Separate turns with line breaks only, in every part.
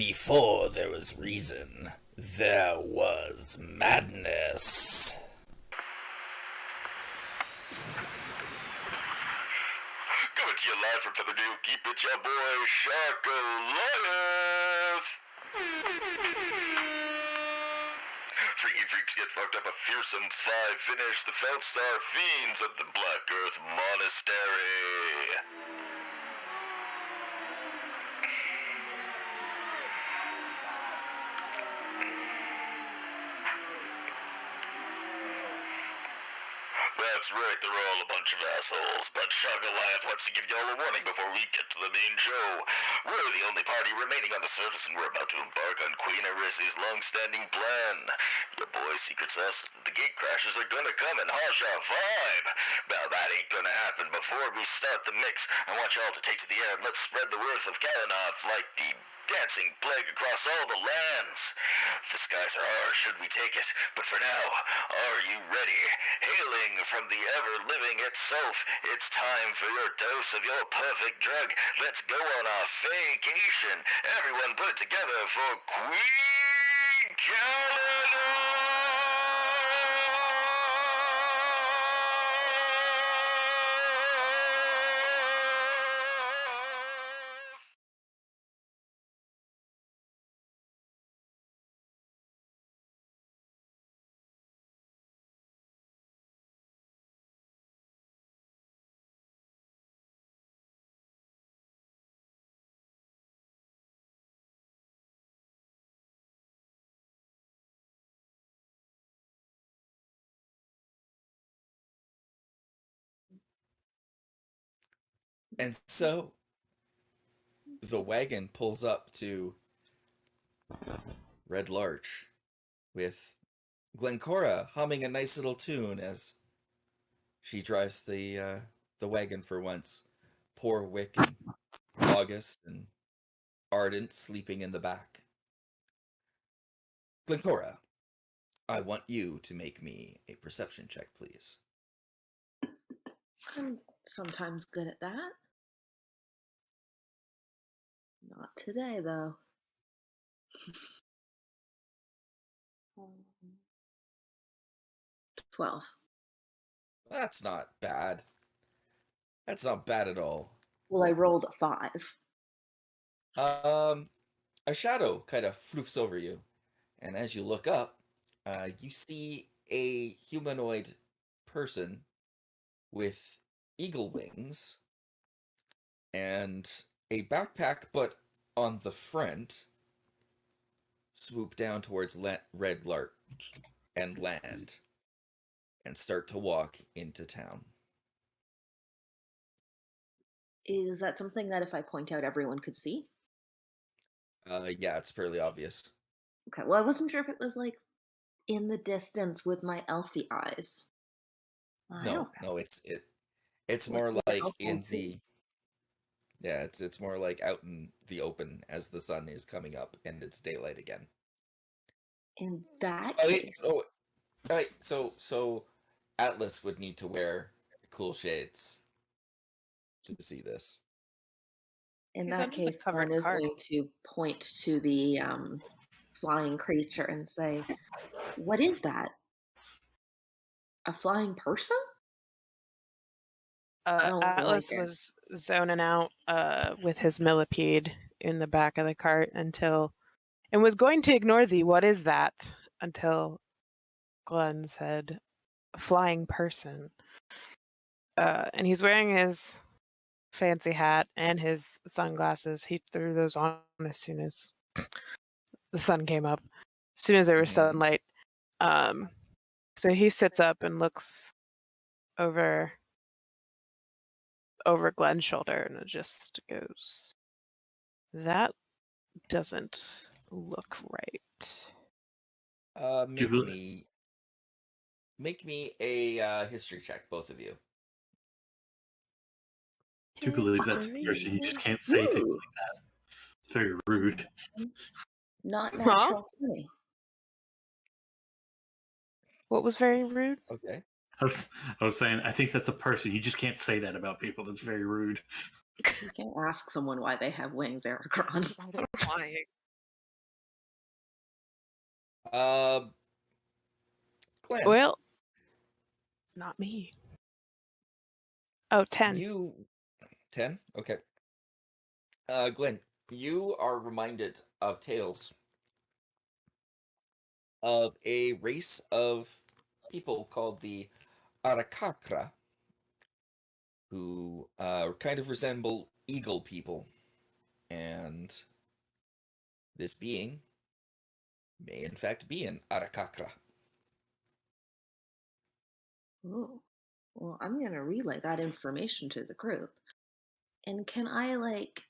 Before there was reason, there was madness.
Coming to you live from Feather New Keep It Your Boy, Sharkaliath! Freaky freaks get fucked up, a fearsome five finish the Feldstar fiends of the Black Earth Monastery. That's right, they're all a bunch of assholes, but Goliath wants to give you all a warning before we get to the main show. We're the only party remaining on the surface, and we're about to embark on Queen Erisse's long-standing plan. Your boy's secret sauce is that the gate crashers are gonna come and harsh our vibe. Now that ain't gonna happen. Before we start the mix, I want y'all to take to the air and let's spread the worth of Kalanoth like the dancing plague across all the lands. The skies are ours should we take it, but for now, are you ready? Hailing from the ever-living itself, it's time for your dose of your perfect drug. Let's go on our vacation. Everyone put it together for Queen Kalanoth!
And so, the wagon pulls up to Red Larch with Glencora humming a nice little tune as she drives the wagon for once. Poor Wick and August and Ardent sleeping in the back. Glencora, I want you to make me a perception check, please.
I'm sometimes good at that. Not today, though. 12.
That's not bad. That's not bad at all.
Well, I rolled a 5.
A shadow kind of floofs over you, and as you look up, you see a humanoid person with eagle wings and a backpack, but on the front, swoop down towards Red Larch and land, and start to walk into town.
Is that something that if I point out, everyone could see?
Yeah, it's fairly obvious.
Okay, well, I wasn't sure if it was like in the distance with my elfie eyes.
No, it's more like in the it's more like out in the open as the sun is coming up and it's daylight again.
In that
case, so Atlas would need to wear cool shades to see this.
In that case, Fern is going to point to the flying creature and say, "What is that? A flying person?"
Atlas was zoning out with his millipede in the back of the cart and was going to ignore the "what is that?" until Glenn said, "Flying person." And he's wearing his fancy hat and his sunglasses. He threw those on as soon as the sun came up, as soon as there was sunlight. So he sits up and looks over Glenn's shoulder, and it just goes, "That doesn't look right."
Make me a history check, both of you.
Do you believe that's a person? You just can't say things like that. It's very rude.
Not natural to me.
What was very rude?
Okay.
I was saying, I think that's a person. You just can't say that about people. That's very rude.
You can't ask someone why they have wings, Aricron.
Why?
Glenn.
Well, not me. Oh, 10.
You 10? Okay. Glenn, you are reminded of tales of a race of people called the Aricron, who kind of resemble eagle people. And this being may in fact be an Aricron.
Oh, well, I'm going to relay that information to the group. And can I, like,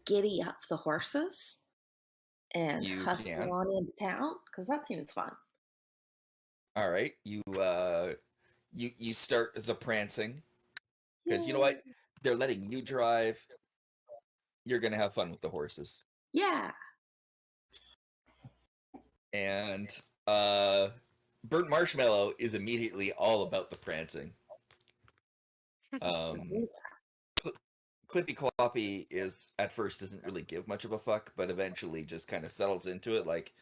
giddy up the horses and
You
hustle
can.
on into town? Because that seems fun.
All right, you start the prancing because you know what? They're letting you drive. You're gonna have fun with the horses.
Yeah.
And Burnt Marshmallow is immediately all about the prancing. Clippy Cloppy is at first doesn't really give much of a fuck, but eventually just kind of settles into it. Like,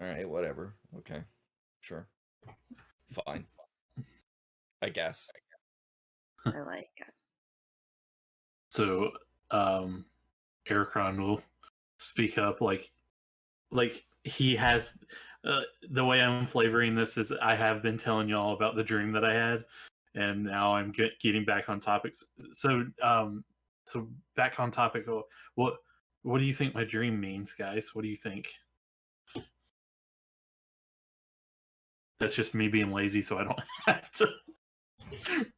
all right, whatever, okay, sure, fine, I guess.
I like it.
So, Aricron will speak up like he has. The way I'm flavoring this is I have been telling y'all about the dream that I had, and now I'm getting back on topics. So, so back on topic. What do you think my dream means, guys? What do you think? That's just me being lazy, so I don't have to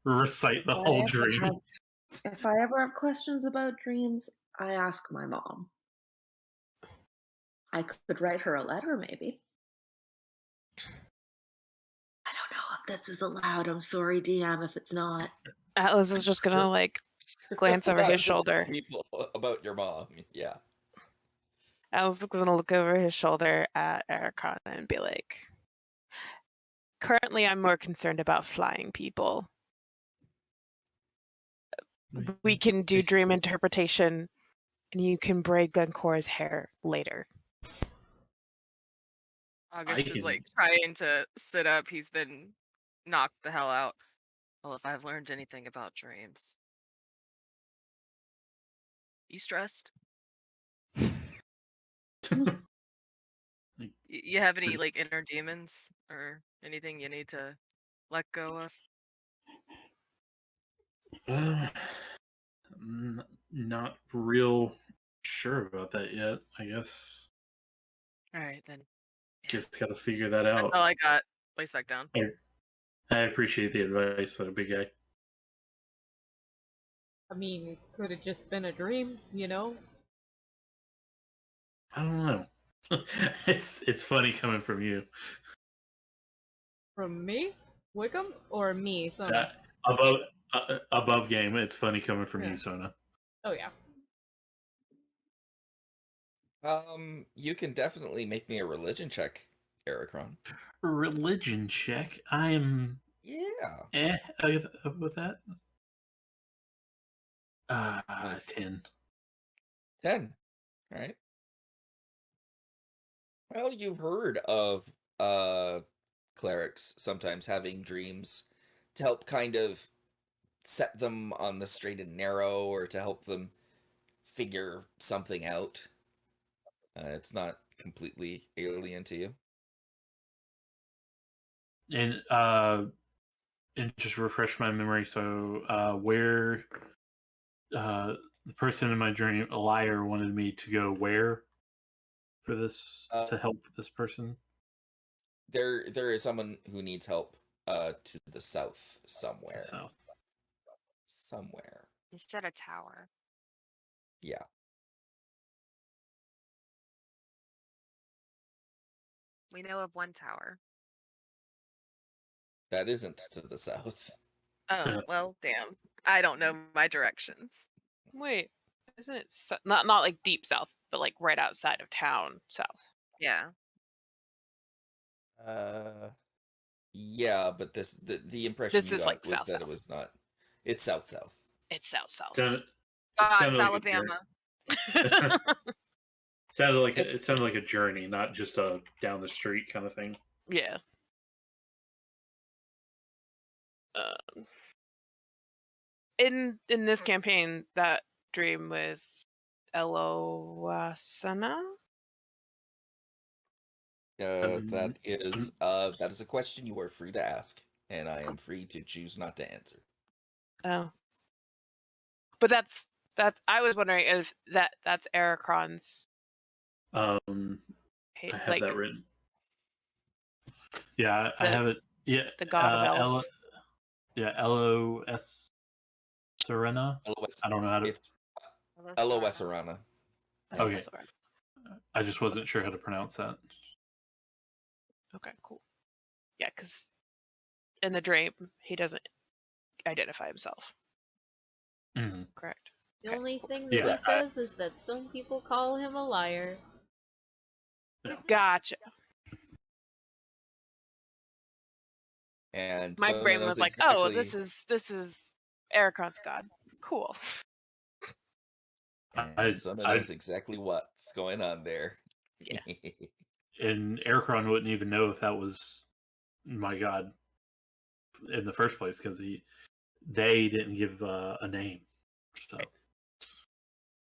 recite the whole dream.
If I ever have questions about dreams, I ask my mom. I could write her a letter, maybe. I don't know if this is allowed. I'm sorry, DM, if it's not.
Atlas is just gonna like glance over his shoulder.
People about your mom, yeah.
Atlas is gonna look over his shoulder at Aricron and be like, "Currently, I'm more concerned about flying people. We can do dream interpretation, and you can braid Glencora's hair later."
August is like trying to sit up. He's been knocked the hell out. Well, if I've learned anything about dreams. You stressed? You have any like inner demons or anything you need to let go of?
Not real sure about that yet, I guess.
All right, then.
Just got to figure that out.
That's all I got. Place back down.
I appreciate the advice, big guy.
I mean, it could have just been a dream, you know?
I don't know. It's funny coming from you.
From me? Wickham? Or me, Sona?
Above game, it's funny coming from you, Sona.
Oh, yeah.
You can definitely make me a religion check, Aricron.
Religion check? I am...
Yeah.
With that? 10.
10. All right. Well, you've heard of clerics sometimes having dreams to help kind of set them on the straight and narrow or to help them figure something out. It's not completely alien to you.
And just refresh my memory, so where the person in my dream, a liar, wanted me to go where for this to help this person?
There is someone who needs help to the south somewhere. Somewhere.
Instead of tower.
Yeah.
We know of one tower.
That isn't to the south.
Oh, well, damn. I don't know my directions.
Wait, isn't it not like deep south, but like right outside of town south?
Yeah.
Yeah, but the impression
This
you
is
got
like
was
south
that
south.
it was not. It's south.
It's south south.
God, it's Alabama.
it sounded like a journey, not just a down the street kind of thing.
Yeah. In this campaign, that dream was Elowasana.
That is a question you are free to ask, and I am free to choose not to answer.
Oh, but that's I was wondering if that's Aricron's.
I have that written. Yeah, I have it. Yeah,
the god of elves.
L-O-S Serena. I don't know how to.
It's LOS Arana.
Okay. I just wasn't sure how to pronounce that.
Okay, cool. Yeah, because in the dream, he doesn't identify himself.
Mm-hmm.
Correct.
The only thing that he says is that some people call him a liar.
Yeah.
Gotcha.
And
my
Sona
brain was like, "Oh, this is Aricron's god. Cool."
Sona knows exactly what's going on there.
Yeah.
And Aricron wouldn't even know if that was my god in the first place because they didn't give a name. So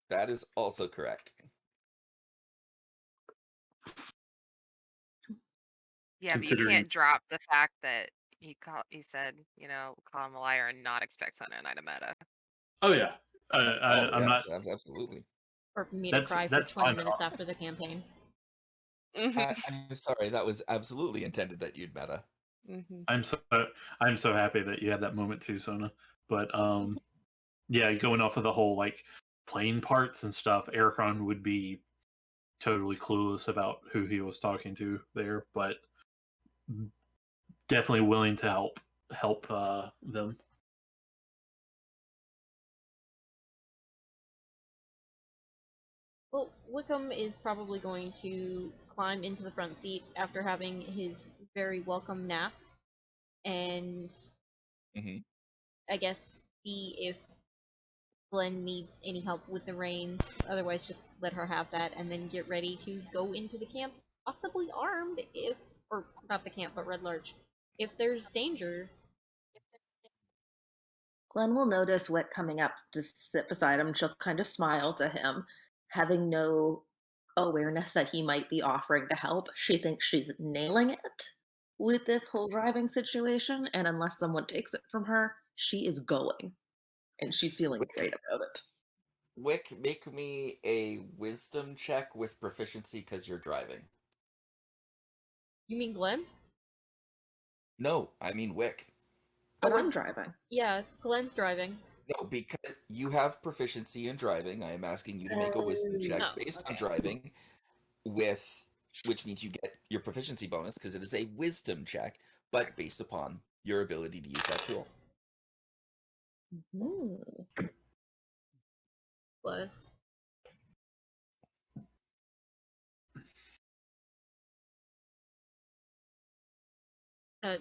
that is also correct.
Yeah, but you can't drop the fact that he said, call him a liar and not expect Sona and I to meta.
Oh yeah, I'm not
absolutely.
Or for me to cry for 20 minutes after the campaign.
I'm sorry, that was absolutely intended that you'd meta.
Mm-hmm.
I'm so happy that you had that moment too, Sona. But yeah, going off of the whole like plane parts and stuff, Aricron would be totally clueless about who he was talking to there, but definitely willing to help them.
Well, Wickham is probably going to climb into the front seat after having his very welcome nap, and I guess see if Glenn needs any help with the reins. Otherwise, just let her have that, and then get ready to go into the camp, possibly armed, or not the camp, but Red Larch, if there's danger.
Glenn will notice Wick coming up to sit beside him. She'll kind of smile to him, having no awareness that he might be offering to help. She thinks she's nailing it with this whole driving situation, and unless someone takes it from her, she is going. And she's feeling great about it.
Wick, make me a wisdom check with proficiency because you're driving.
You mean Glenn?
No, I mean Wick.
But I'm driving.
Yeah, Glenn's driving.
No, because you have proficiency in driving. I am asking you to make a wisdom check based on driving, which means you get your proficiency bonus because it is a wisdom check, but based upon your ability to use that tool.
Plus.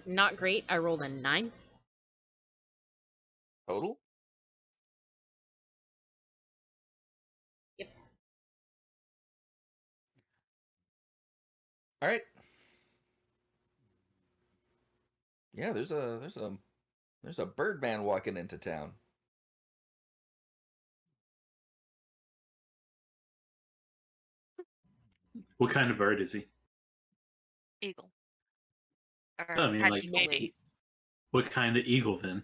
Not great. I rolled a 9.
Total?
Yep.
All right. Yeah, there's a Birdman walking into town.
What kind of bird is he?
Eagle.
I mean, like
maybe.
What kind of eagle then?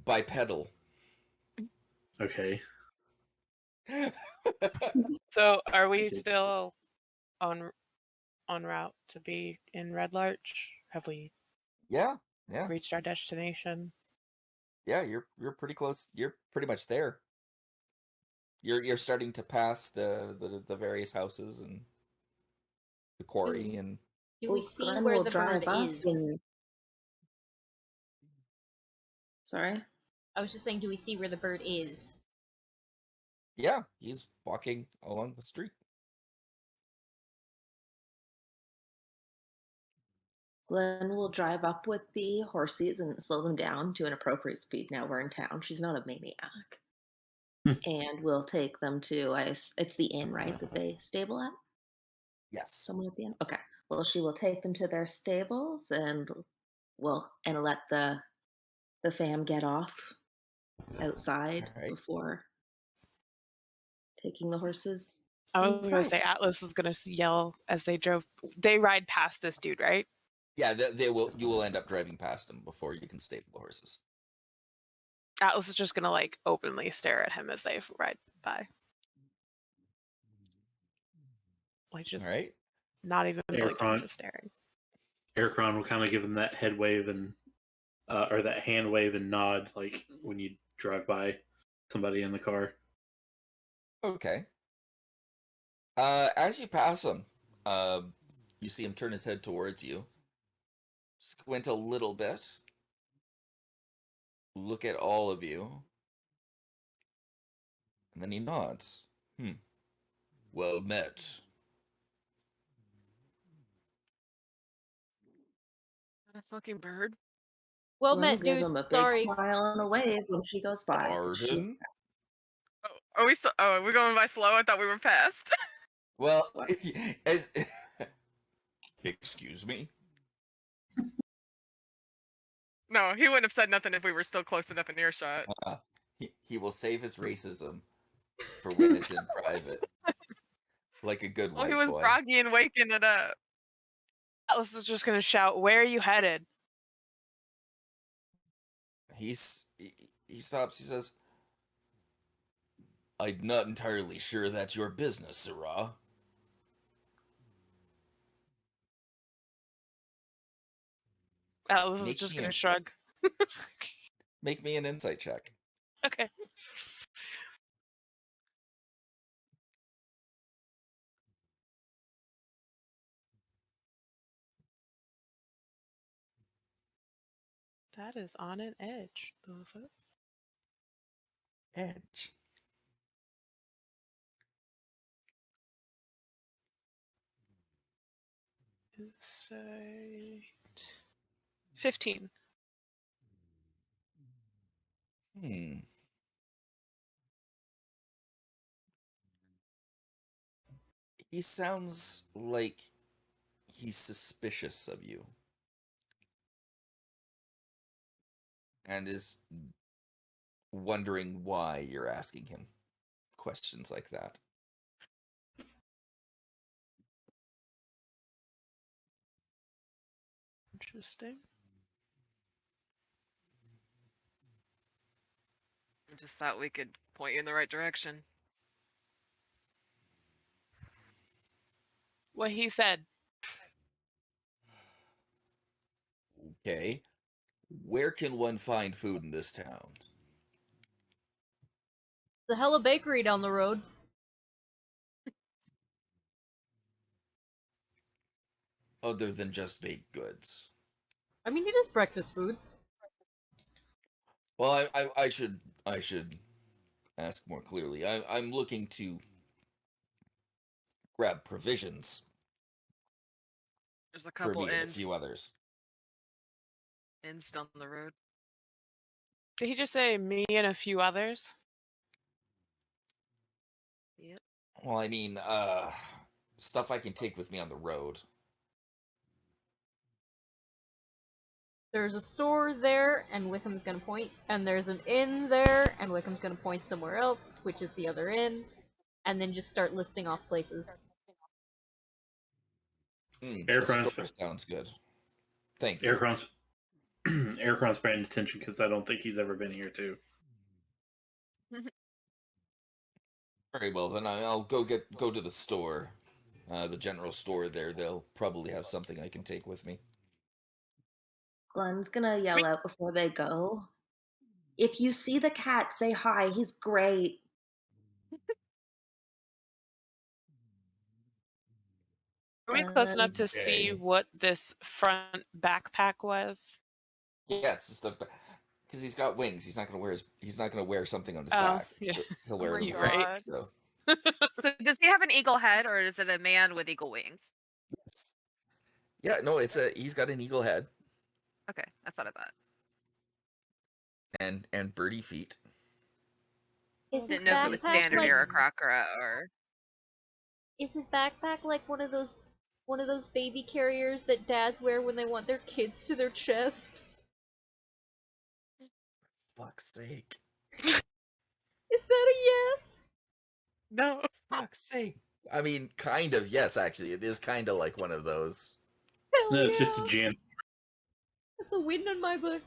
Bipedal.
Okay.
So, are we still on route to be in Red Larch? Have we?
Yeah.
Reached our destination.
Yeah, you're pretty close. You're pretty much there. You're starting to pass the various houses and the quarry and.
Do we see where the bird is?
Sorry?
I was just saying, do we see where the bird is?
Yeah, he's walking along the street.
Glenn will drive up with the horses and slow them down to an appropriate speed. Now we're in town. She's not a maniac. and we'll take them to, it's the inn, right, that they stable at?
Yes.
Someone at the inn? Okay. Well, she will take them to their stables and let the fam get off outside before taking the horses
I was going to
inside.
say Atlas is going to yell as they drove. They ride past this dude, right?
Yeah, they will. You will end up driving past him before you can stable the horses.
Atlas is just going to like openly stare at him as they ride by. Like just
all right.
Not even blinking,
Aricron,
just staring.
Aricron will kind of give him that head wave and or that hand wave and nod, like when you drive by somebody in the car.
Okay. As you pass him, you see him turn his head towards you, squint a little bit, look at all of you, and then he nods. Well met.
Not a fucking bird.
Well
We'll
met,
give
dude.
him a big
Sorry.
smile and a wave when she goes by.
Pardon?
Oh, are we still? Oh, are we going by slow? I thought we were past.
Well, as excuse me.
No, he wouldn't have said nothing if we were still close enough in earshot.
He will save his racism for when it's in private, like a good
Well,
white
he was
boy.
groggy and waking it up.
Atlas is just going to shout, "Where are you headed?"
He stops. He says, "I'm not entirely sure that's your business, Sirrah."
Atlas is just going to shrug.
Make me an insight check.
Okay. That is on an edge.
Edge.
Insight. 15.
He sounds like he's suspicious of you. And is wondering why you're asking him questions like that.
Interesting.
I just thought we could point you in the right direction.
What he said.
Okay. Where can one find food in this town?
The hella bakery down the road.
Other than just baked goods.
I mean, it is breakfast food.
Well, I should ask more clearly. I'm looking to grab provisions.
There's a couple
for me and a
inns.
few others.
Inns down the road.
Did he just say me and a few others?
Yep.
Well, I mean, stuff I can take with me on the road.
There's a store there, and Wickham's gonna point, and there's an inn there, and Wickham's gonna point somewhere else, which is the other inn, and then just start listing off places.
The store sounds good. Thank you.
Aricron's paying attention because I don't think he's ever been here too.
Very well, then I'll go to the store, the general store there. They'll probably have something I can take with me.
Glenn's gonna yell out before they go, "If you see the cat, say hi. He's great."
Are we close enough to see what this front backpack was?
Yeah, it's just because he's got wings. He's not gonna wear something on his back.
Yeah.
He'll wear it.
Right.
So does he have an eagle head, or is it a man with eagle wings?
Yes. Yeah, no, he's got an eagle head.
Okay, that's what I thought.
And birdie feet.
Is his
Didn't know if it was
backpack
standard
like?
Aarakocra or.
Is his backpack like one of those baby carriers that dads wear when they want their kids to their chest?
Fuck's sake.
Is that a yes?
No.
Fuck's sake. I mean, kind of, yes, actually. It is kind of like one of those.
Hell
No,
yeah.
it's just a jam.
That's a win in my book.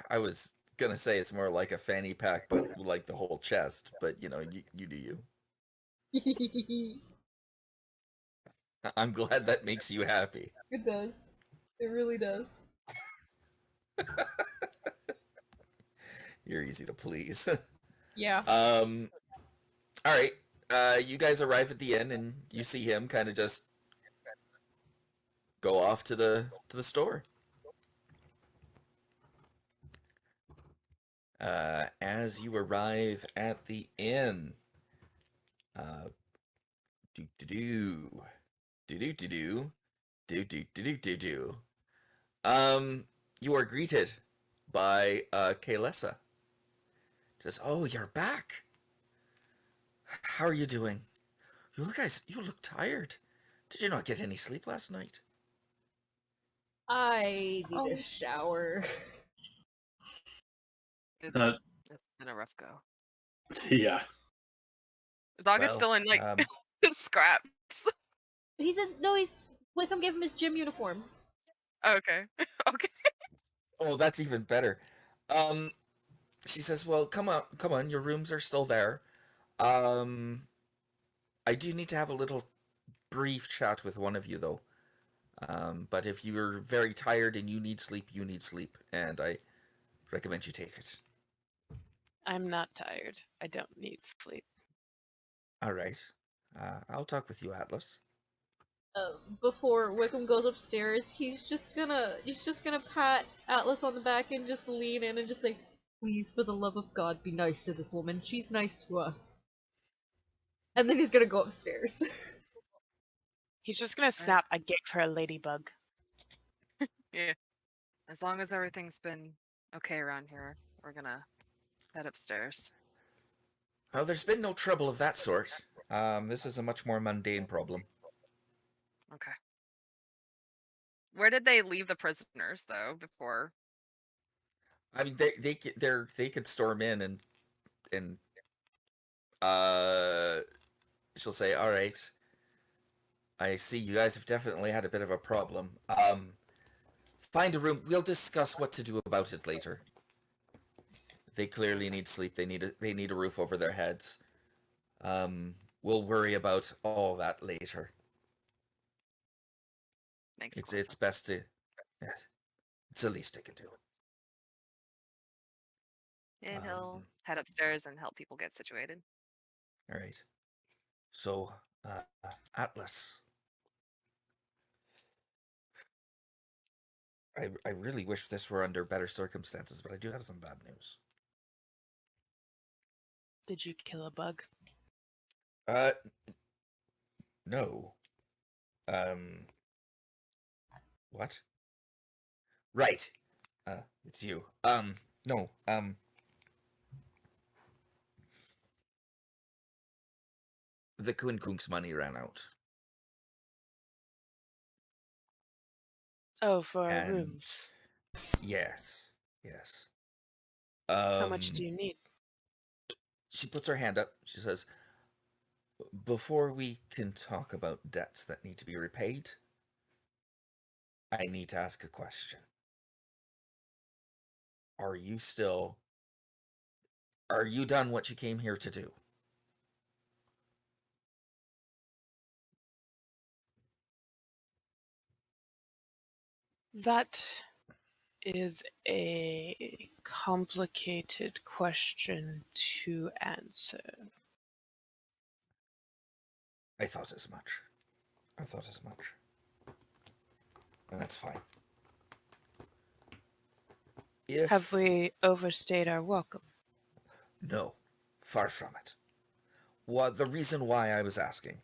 I was gonna say it's more like a fanny pack, but like the whole chest. But, you know, you do you. I'm glad that makes you happy.
It does. It really does.
You're easy to please.
Yeah.
All right. You guys arrive at the inn, and you see him kind of just go off to the store. As you arrive at the inn, do do do do do do do do do do do. You are greeted by Kaylessa. Says, "Oh, you're back. How are you doing? You look tired. Did you not get any sleep last night?"
I need a shower.
It's been a rough go.
Yeah.
Is August still in like scraps?
He's Wickham gave him his gym uniform.
Okay. Okay.
Oh, that's even better. She says, "Well, come on, your rooms are still there. I do need to have a little brief chat with one of you, though. But if you're very tired and you need sleep, and I recommend you take it."
I'm not tired. I don't need sleep.
All right. I'll talk with you, Atlas.
Before Wickham goes upstairs, he's just gonna pat Atlas on the back and just lean in and just say, "Please, for the love of God, be nice to this woman. She's nice to us." And then he's gonna go upstairs.
He's just gonna snap a gig for a ladybug.
Yeah. As long as everything's been okay around here, we're gonna head upstairs.
Oh, there's been no trouble of that sort. This is a much more mundane problem.
Okay. Where did they leave the prisoners though before?
I mean, they could storm in and she'll say, "All right, I see you guys have definitely had a bit of a problem. Find a room. We'll discuss what to do about it later. They clearly need sleep. They need a roof over their heads. We'll worry about all that later. It's best to. It's the least I can do."
And he'll head upstairs and help people get situated.
All right. So, Atlas. I really wish this were under better circumstances, but I do have some bad news.
Did you kill a bug?
No. What? Right. It's you. No. The Quincunx money ran out.
Oh, for our rooms.
Yes. Yes.
How much do you need?
She puts her hand up. She says, "Before we can talk about debts that need to be repaid, I need to ask a question. Are you done what you came here to do?"
That is a complicated question to answer.
I thought as much. And that's fine.
Have we overstayed our welcome?
No, far from it. The reason why I was asking,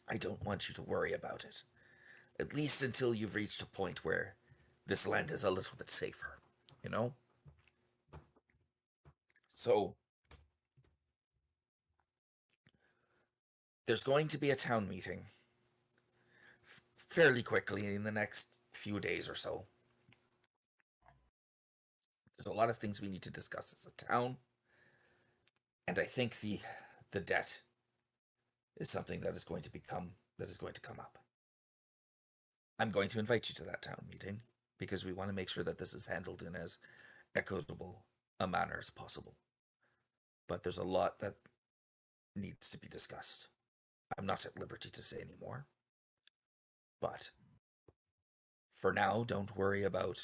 I don't want you to worry about it. At least until you've reached a point where this land is a little bit safer, you know? So, there's going to be a town meeting fairly quickly in the next few days or so. There's a lot of things we need to discuss as a town, and I think the debt is something that is going to come up. I'm going to invite you to that town meeting because we want to make sure that this is handled in as equitable a manner as possible. But there's a lot that needs to be discussed. I'm not at liberty to say any more. But for now, don't worry about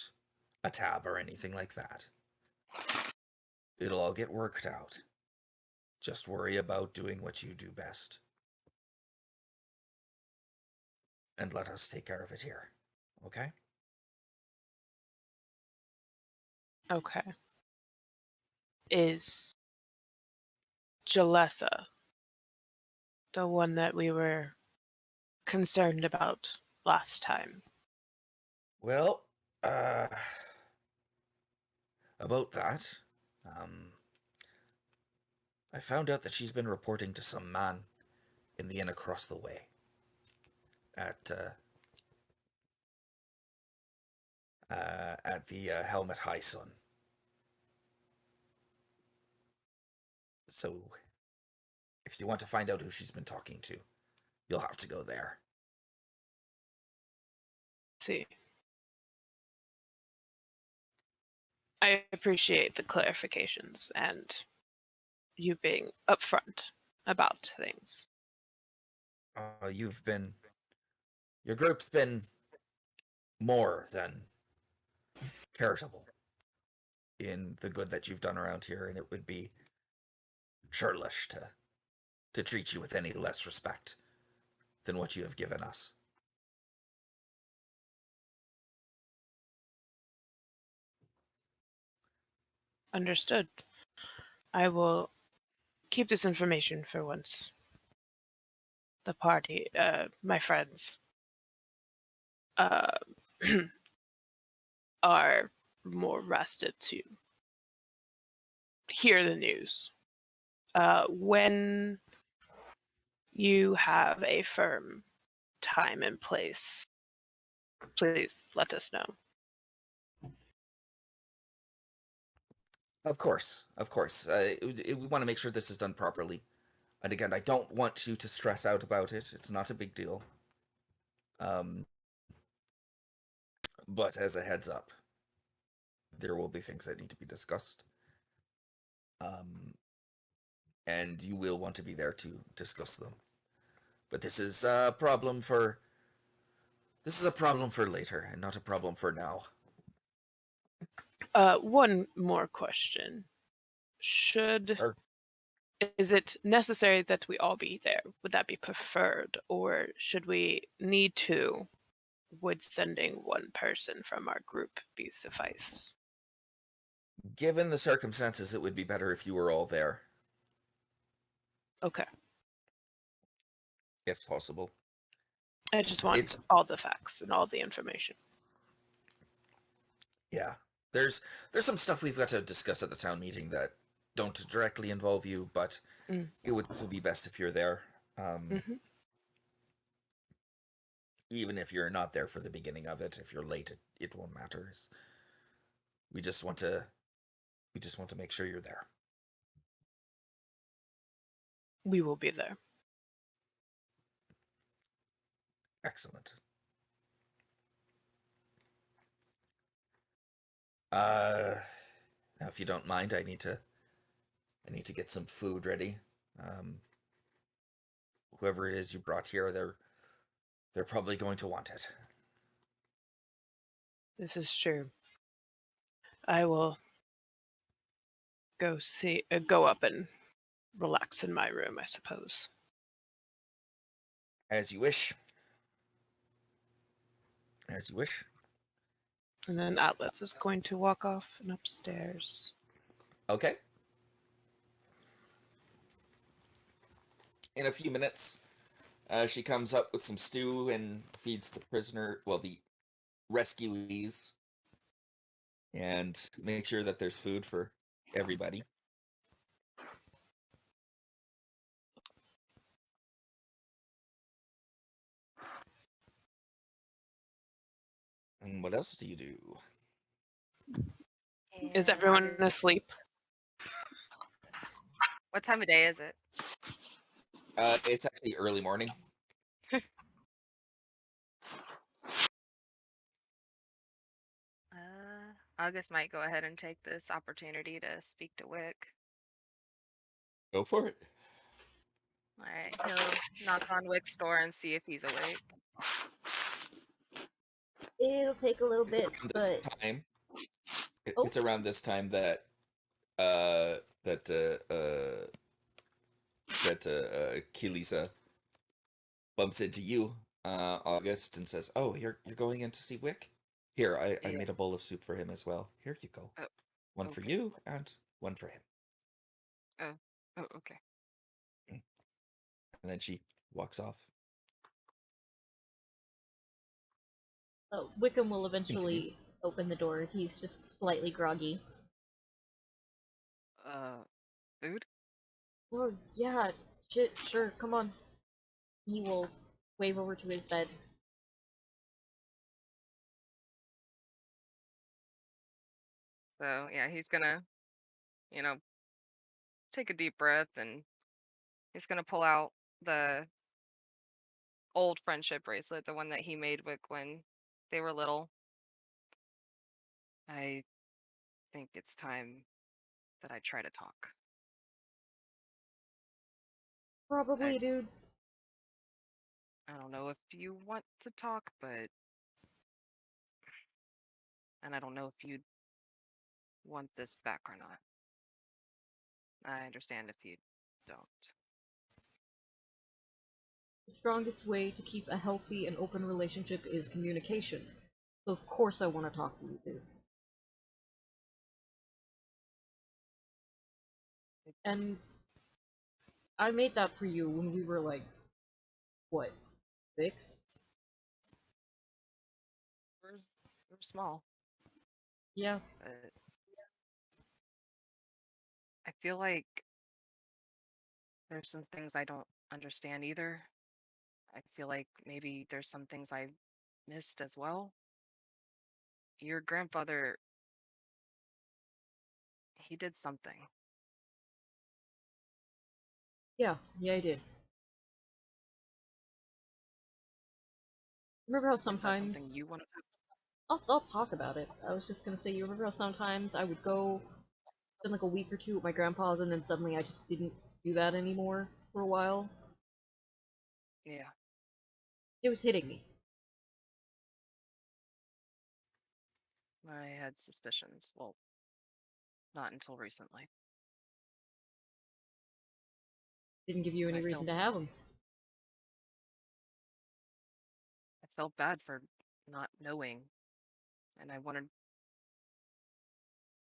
a tab or anything like that. It'll all get worked out. Just worry about doing what you do best. And let us take care of it here. Okay?
Okay. Is Jalessa the one that we were concerned about last time?
Well, about that, I found out that she's been reporting to some man in the inn across the way at the Helmet High Sun. So, if you want to find out who she's been talking to, you'll have to go there.
See. I appreciate the clarifications and you being upfront about things.
Your group's been more than charitable in the good that you've done around here, and it would be churlish to treat you with any less respect than what you have given us.
Understood. I will keep this information for once the party, my friends, are more rested to hear the news. When you have a firm time and place, please let us know.
Of course. We want to make sure this is done properly. And again, I don't want you to stress out about it. It's not a big deal. But as a heads up, there will be things that need to be discussed. And you will want to be there to discuss them. But this is a problem for later and not a problem for now.
One more question. Is it necessary that we all be there? Would that be preferred? Or should we need to? Would sending one person from our group be suffice?
Given the circumstances, it would be better if you were all there.
Okay.
If possible.
I just want all the facts and all the information.
Yeah. There's some stuff we've got to discuss at the town meeting that don't directly involve you, but it would still be best if you're there. Even if you're not there for the beginning of it, if you're late, it won't matter. We just want to make sure you're there.
We will be there.
Excellent. Now, if you don't mind, I need to get some food ready. Whoever it is you brought here, they're probably going to want it.
This is true. I will go up and relax in my room, I suppose.
As you wish. As you wish.
And then Atlas is going to walk off and upstairs.
Okay. In a few minutes, she comes up with some stew and feeds the rescuees, and make sure that there's food for everybody. What else do you do?
Is everyone asleep?
What time of day is it?
It's actually early morning.
August might go ahead and take this opportunity to speak to Wick.
Go for it.
All right, he'll knock on Wick's door and see if he's awake.
It'll take a little bit, but
Time. It's around this time that Kilisa bumps into you, August, and says, "Oh, you're going in to see Wick? Here, I
Yeah.
made a bowl of soup for him as well. Here you go.
Oh,
one for
okay.
you and one for him."
Oh, okay.
And then she walks off.
Wickham will eventually open the door. He's just slightly groggy.
Food?
Oh, yeah, sure, come on. He will wave over to his bed.
So, yeah, he's gonna, take a deep breath, and he's gonna pull out the old friendship bracelet, the one that he made with when they were little. I think it's time that I try to talk.
Probably, dude.
I don't know if you want to talk, but... And I don't know if you want this back or not. I understand if you don't.
The strongest way to keep a healthy and open relationship is communication. So of course I want to talk to you, dude. And I made that for you when we were like, what, 6?
We're small.
Yeah.
I feel like there's some things I don't understand either. I feel like maybe there's some things I missed as well. Your grandfather, he did something.
Yeah, I did. Remember how sometimes...
Is that something you want to...
I'll talk about it. I was just gonna say, you remember how sometimes I would go spend like a week or two with my grandpa's and then suddenly I just didn't do that anymore for a while?
Yeah.
It was hitting me.
I had suspicions. Well, not until recently.
Didn't give you any reason to have them.
I felt bad for not knowing, and I wanted...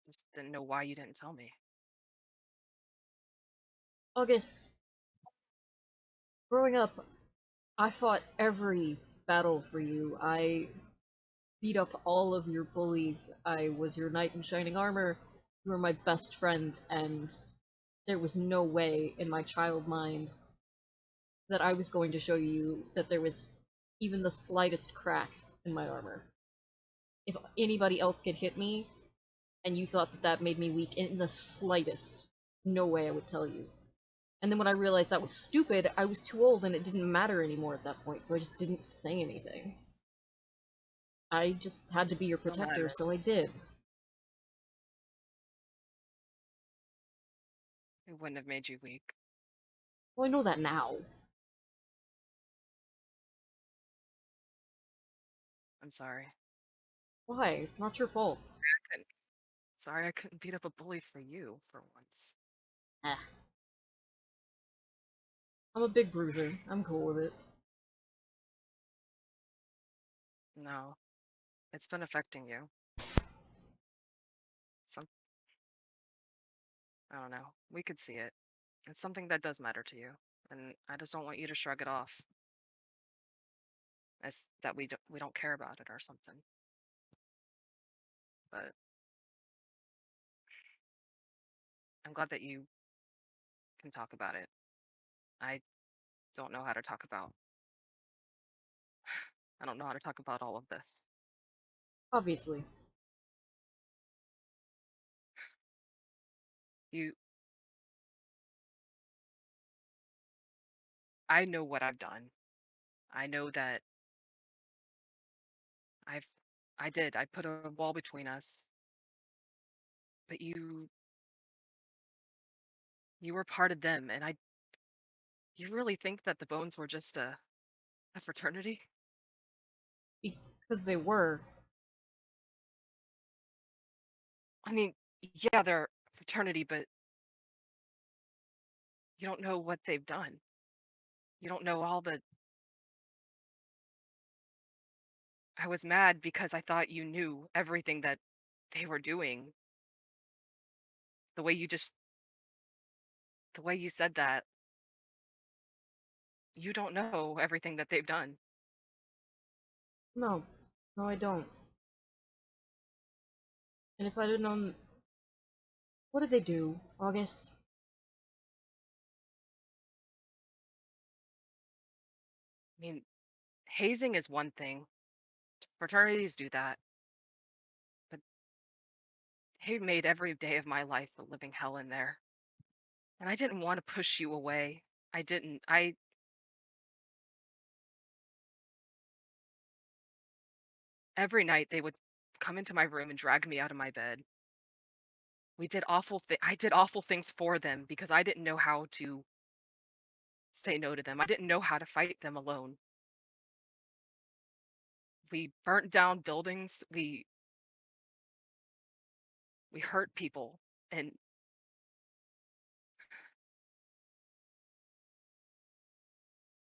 Just didn't know why you didn't tell me.
August, growing up, I fought every battle for you. I beat up all of your bullies. I was your knight in shining armor. You were my best friend, and there was no way in my child mind that I was going to show you that there was even the slightest crack in my armor. If anybody else could hit me, and you thought that that made me weak in the slightest, no way I would tell you. And then when I realized that was stupid, I was too old and it didn't matter anymore at that point, so I just didn't say anything. I just had to be your protector, so I did.
It wouldn't have made you weak.
Well, I know that now.
I'm sorry.
Why? It's not your fault.
Sorry I couldn't beat up a bully for you, for once.
Eh. I'm a big bruiser. I'm cool with it.
No. It's been affecting you. I don't know. We could see it. It's something that does matter to you, and I just don't want you to shrug it off as that we don't care about it or something. But I'm glad that you can talk about it. I don't know how to talk about. I don't know how to talk about all of this.
Obviously.
I know what I've done. I know that I put a wall between us. But you were part of them, and you really think that the Bones were just a fraternity?
Because they were.
I mean, yeah, they're a fraternity, but you don't know what they've done. You don't know all the. I was mad because I thought you knew everything that they were doing. The way you just, the way you said that, you don't know everything that they've done.
No. No, I don't. And if I'd have known... What did they do, August?
I mean, hazing is one thing. Fraternities do that. But they made every day of my life a living hell in there. And I didn't want to push you away. I didn't. Every night they would come into my room and drag me out of my bed. I did awful things for them because I didn't know how to say no to them. I didn't know how to fight them alone. We burnt down buildings. We hurt people, and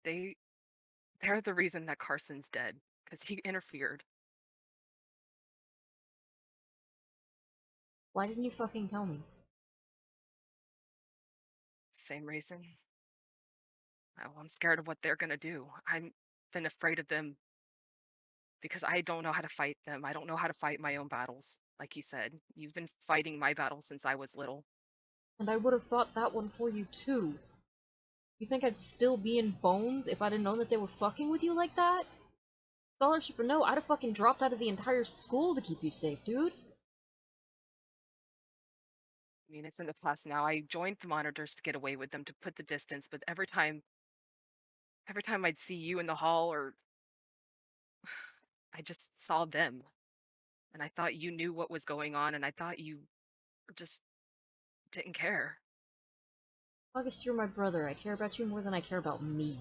they're the reason that Carson's dead because he interfered.
Why didn't you fucking tell me?
Same reason. Oh, I'm scared of what they're gonna do. I'm been afraid of them because I don't know how to fight them. I don't know how to fight my own battles. Like you said, you've been fighting my battles since I was little.
And I would have fought that one for you too. You think I'd still be in Bones if I'd have known that they were fucking with you like that? Scholarship or no, I'd have fucking dropped out of the entire school to keep you safe, dude.
I mean, it's in the past now. I joined the monitors to get away with them to put the distance, but every time I'd see you in the hall or I just saw them and I thought you knew what was going on and I thought you just didn't care.
August, you're my brother. I care about you more than I care about me.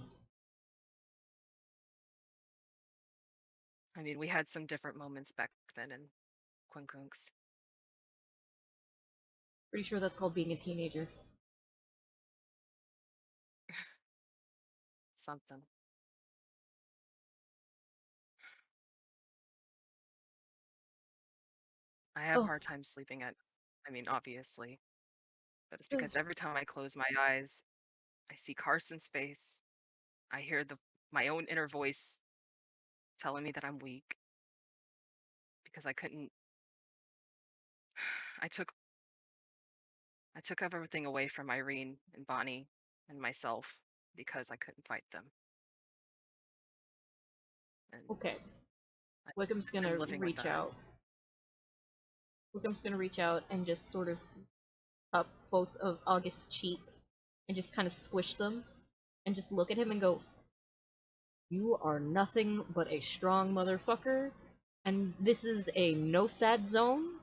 I mean, we had some different moments back then in Quincunx.
Pretty sure that's called being a teenager.
Something. I have a hard time sleeping I mean, obviously, but it's because every time I close my eyes, I see Carson's face. I hear my own inner voice telling me that I'm weak because I took everything away from Irene and Bonnie and myself because I couldn't fight them. And
Okay. Wickham's
I'm
gonna
living with
reach
that.
out. Wickham's gonna reach out and just sort of up both of August's cheeks and just kind of squish them and just look at him and go, "You are nothing but a strong motherfucker, and this is a no sad zone,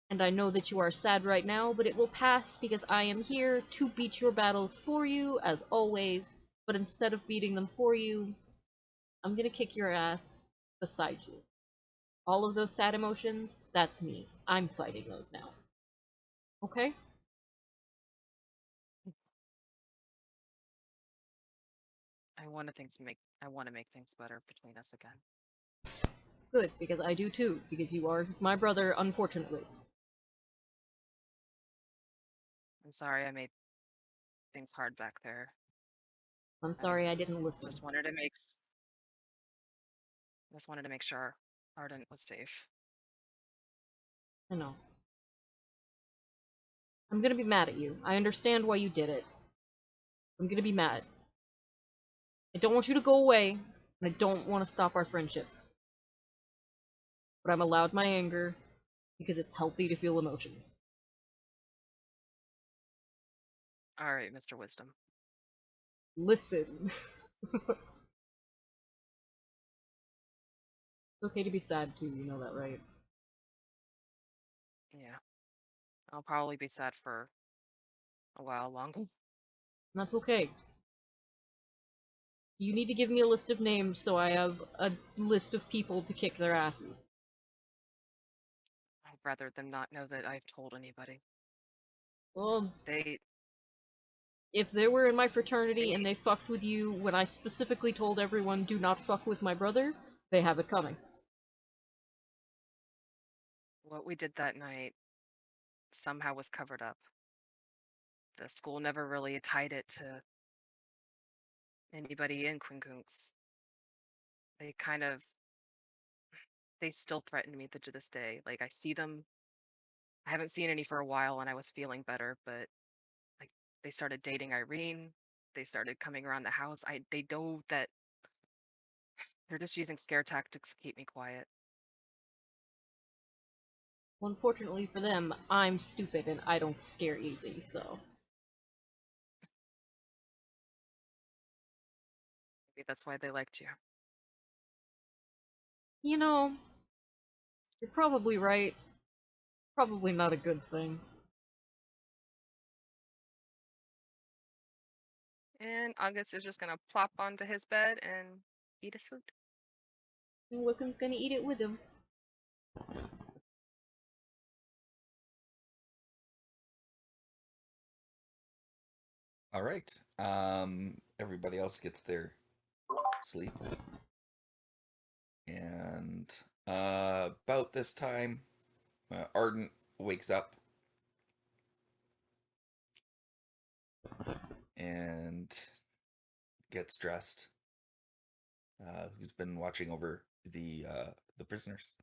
and I know that you are sad right now, but it will pass because I am here to beat your battles for you, as always, but instead of beating them for you, I'm gonna kick your ass beside you. All of those sad emotions, that's me. I'm fighting those now. Okay?"
I want to make things better between us again.
Good, because I do too, because you are my brother, unfortunately.
I'm sorry I made things hard back there.
I'm sorry I didn't listen.
Just wanted to make sure Arden was safe.
I know. I'm gonna be mad at you. I understand why you did it. I'm gonna be mad. I don't want you to go away, and I don't want to stop our friendship. but I'm allowed my anger because it's healthy to feel emotions.
All right, Mr. Wisdom.
Listen. It's okay to be sad too, you know that, right?
Yeah. I'll probably be sad for a while longer.
That's okay. You need to give me a list of names so I have a list of people to kick their asses.
I'd rather them not know that I've told anybody.
Well,
They
if they were in my fraternity and they fucked with you when I specifically told everyone do not fuck with my brother, they have it coming.
what we did that night somehow was covered up. The school never really tied it to anybody in Quincunx. They kind of they still threaten me to this day. Like I see them. I haven't seen any for a while and I was feeling better, but like they started dating Irene. They started coming around the house. They know that they're just using scare tactics to keep me quiet.
Well, unfortunately for them, I'm stupid and I don't scare easy, so.
Maybe that's why they liked you.
You know, you're probably right. Probably not a good thing.
And August is just gonna plop onto his bed and eat his food.
And Wickham's gonna eat it with him.
All right. Everybody else gets their sleep. And about this time, Ardent wakes up and gets dressed. Who's been watching over the prisoners?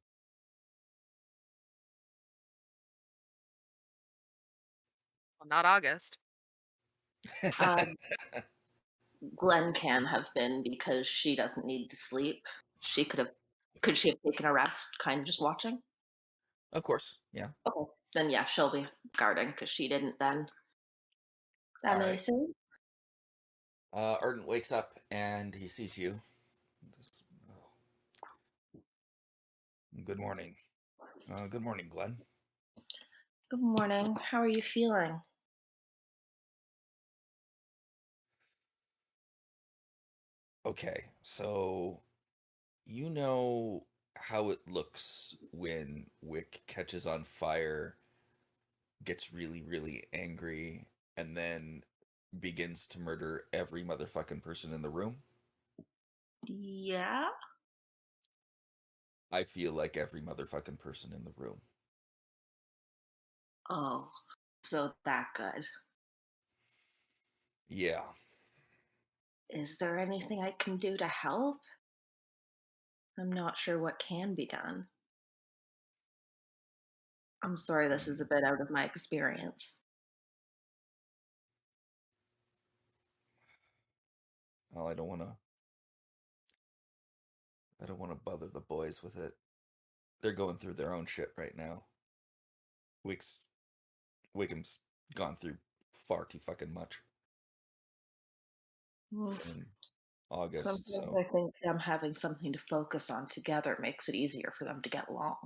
Well, not August.
Glenn can have been because she doesn't need to sleep. Could she have taken a rest, kind of just watching?
Of course, yeah.
Okay, then yeah, she'll be guarding because she didn't then. That
All right.
makes sense.
Ardent wakes up and he sees you. Good morning. Good morning, Glenn.
Good morning. How are you feeling?
Okay, so you know how it looks when Wick catches on fire, gets really, really angry, and then begins to murder every motherfucking person in the room?
Yeah.
I feel like every motherfucking person in the room.
Oh, so that good.
Yeah.
Is there anything I can do to help? I'm not sure what can be done. I'm sorry, this is a bit out of my experience.
Well, I don't want to bother the boys with it. They're going through their own shit right now. Wickham's gone through far too fucking much
Well,
in August,
sometimes
so
I think them having something to focus on together makes it easier for them to get along.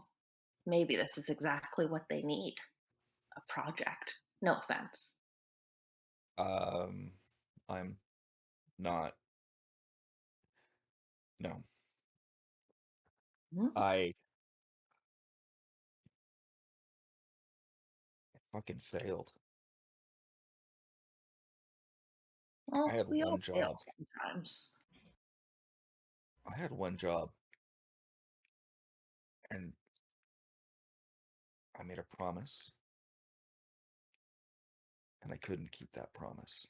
Maybe this is exactly what they need. A project. No offense.
I'm not. No,
Hmm?
I fucking failed. I
Well,
had
we all
one
fail
job.
sometimes.
I had one job, and I made a promise, and I couldn't keep that promise.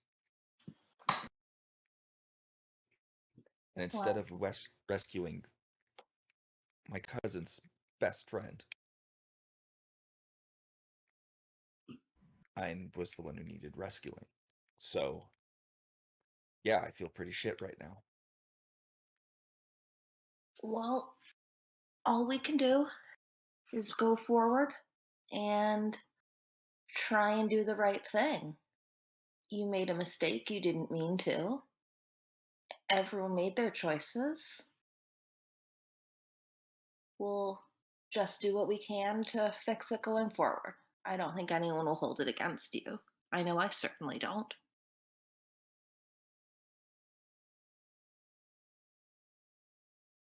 And instead
Well,
of rescuing my cousin's best friend, I was the one who needed rescuing. So, yeah, I feel pretty shit right now.
well, all we can do is go forward and try and do the right thing. You made a mistake you didn't mean to. Everyone made their choices. We'll just do what we can to fix it going forward. I don't think anyone will hold it against you. I know I certainly don't.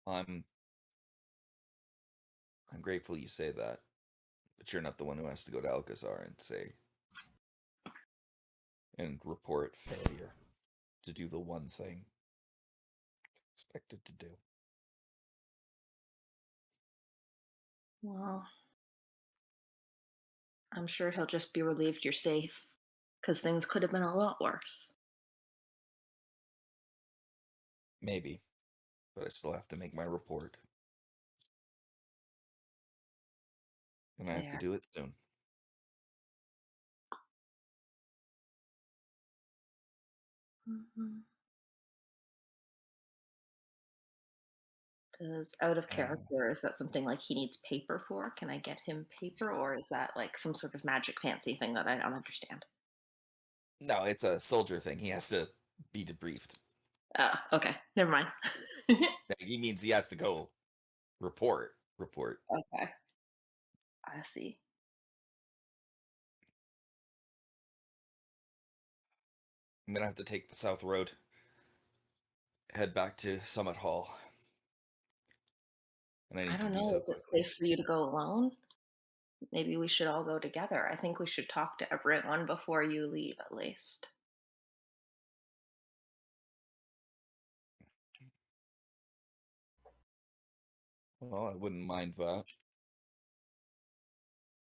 I'm grateful you say that, but you're not the one who has to go to Alcazar and report failure to do the one thing expected to do.
Well, I'm sure he'll just be relieved you're safe, because things could have been a lot worse.
Maybe, but I still have to make my report. And I have to do it soon.
Out of character, is that something like he needs paper for? Can I get him paper, or is that like some sort of magic fancy thing that I don't understand?
No, it's a soldier thing. He has to be debriefed.
Oh, okay. Never mind.
He means he has to go report.
Okay. I see.
I'm gonna have to take the South Road, head back to Summit Hall. And I need to do so
Is
quickly.
it safe for you to go alone? Maybe we should all go together. I think we should talk to everyone before you leave, at least.
Well, I wouldn't mind that.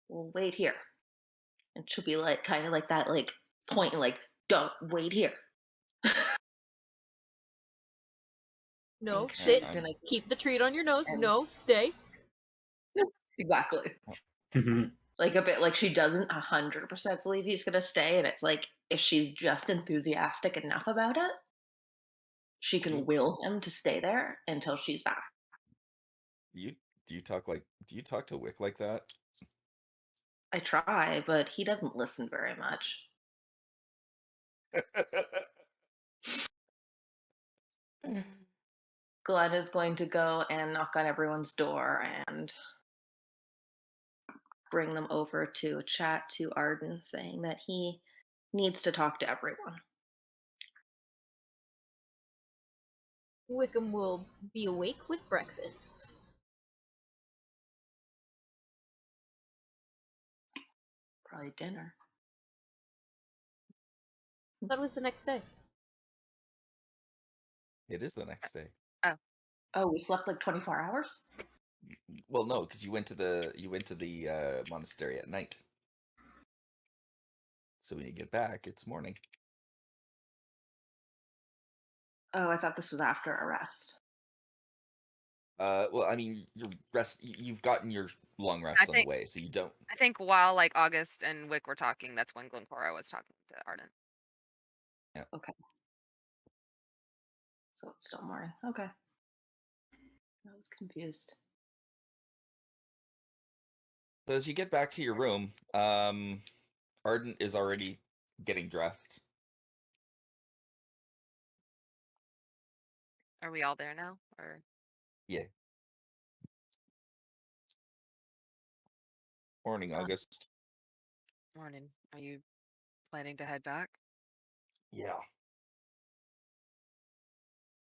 We'll wait here. And she'll be like, kind of like that, like, pointing, like, don't wait here.
No,
Okay,
sit.
I'm gonna-
Keep the treat on your nose.
and-
No, stay.
Exactly. Like a bit like she doesn't 100% believe he's gonna stay, and it's like if she's just enthusiastic enough about it, she can will him to stay there until she's back.
Do you talk to Wick like that?
I try, but he doesn't listen very much. Glenn is going to go and knock on everyone's door and bring them over to chat to Arden, saying that he needs to talk to everyone.
Wickham will be awake with breakfast.
Probably dinner.
That was the next day.
It is the next day.
Oh, we slept like 24 hours?
Well, no, because you went to the monastery at night. So when you get back, it's morning.
Oh, I thought this was after our rest.
Well, I mean, you've gotten your long rest on the way, so you don't.
I think while like August and Wick were talking, that's when Glencora was talking to Arden.
Yeah.
Okay. So it's still morning. Okay. I was confused.
So as you get back to your room, Arden is already getting dressed.
Are we all there now? Or
Yeah. Morning, August.
morning? Are you planning to head back?
Yeah.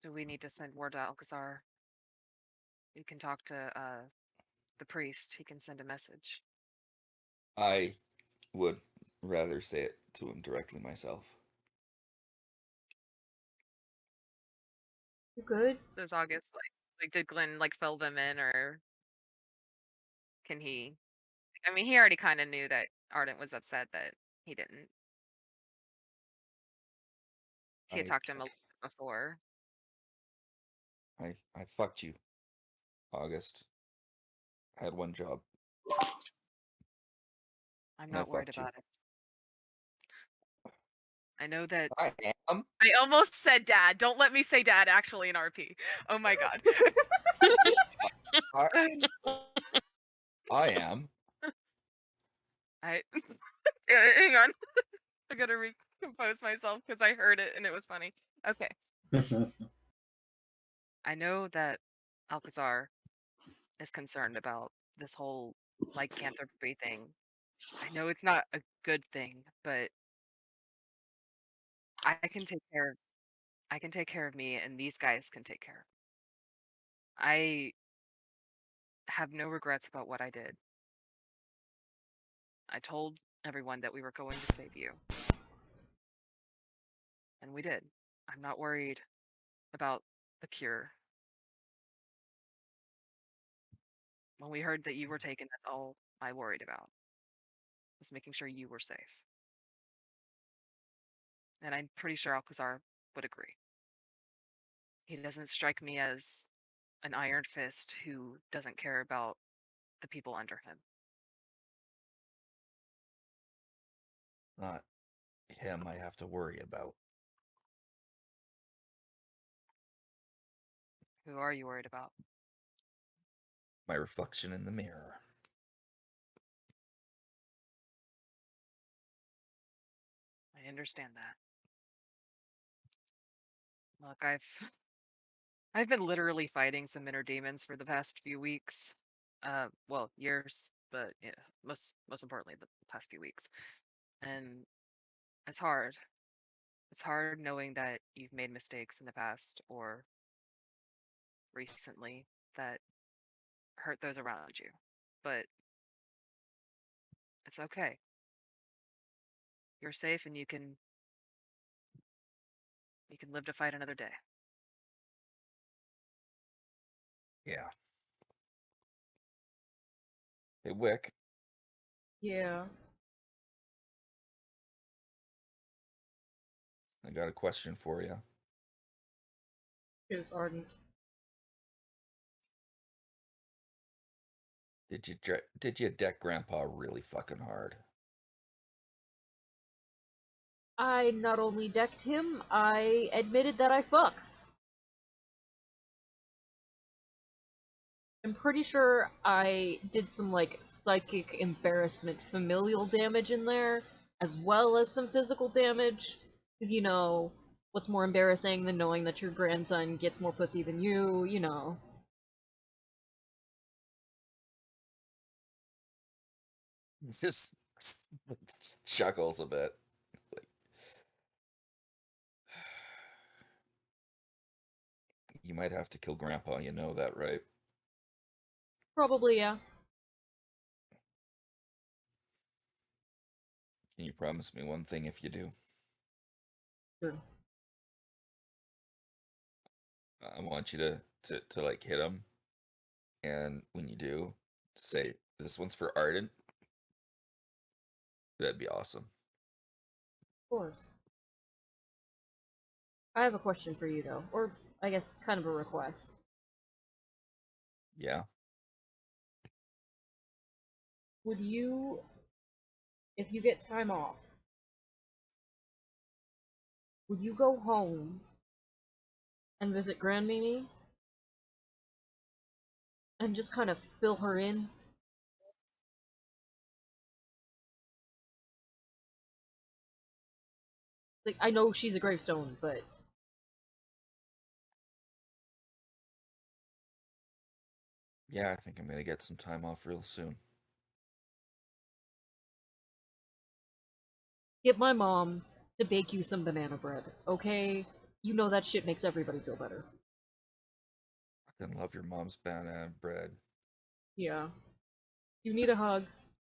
Do we need to send word to Alcazar? You can talk to the priest. He can send a message.
I would rather say it to him directly myself.
You good?
Does August like did Glenn like fill them in, or can he? I mean, he already kind of knew that Ardent was upset that he didn't. He had talked to him a little bit before.
I fucked you, August. I had one job.
I'm not worried about it. I know that.
I am.
I almost said dad. Don't let me say dad actually in RP. Oh my god.
I am.
Hang on. I gotta recompose myself because I heard it and it was funny. Okay. I know that Alcazar is concerned about this whole lycanthropy thing. I know it's not a good thing, but I can take care of me, and these guys can take care of me. I have no regrets about what I did. I told everyone that we were going to save you, and we did. I'm not worried about the cure. When we heard that you were taken, that's all I worried about, was making sure you were safe. And I'm pretty sure Alcazar would agree. He doesn't strike me as an iron fist who doesn't care about the people under him.
Not him I have to worry about.
Who are you worried about?
My reflection in the mirror.
I understand that. Look, I've been literally fighting some inner demons for the past few weeks. Well, years, but yeah, most importantly, the past few weeks. And it's hard. It's hard knowing that you've made mistakes in the past or recently that hurt those around you. But it's okay. You're safe and you can live to fight another day.
Yeah. Hey, Wick.
Yeah.
I got a question for you.
It's ardent.
Did you deck Grandpa really fucking hard?
I not only decked him, I admitted that I fuck. I'm pretty sure I did some, like, psychic embarrassment familial damage in there, as well as some physical damage. Because, you know, what's more embarrassing than knowing that your grandson gets more pussy than you know.
Just chuckles a bit. It's like, you might have to kill Grandpa, you know that, right?
Probably, yeah.
Can you promise me one thing if you do?
Sure.
I want you to like hit him, and when you do, say this one's for Arden. That'd be awesome.
Of course. I have a question for you, though. Or, I guess, kind of a request.
Yeah.
Would you, if you get time off, would you go home and visit Grand Mimi? And just kind of fill her in? Like, I know she's a gravestone, but
Yeah, I think I'm gonna get some time off real soon.
get my mom to bake you some banana bread, okay? You know that shit makes everybody feel better.
I fucking love your mom's banana bread.
Yeah. You need a hug.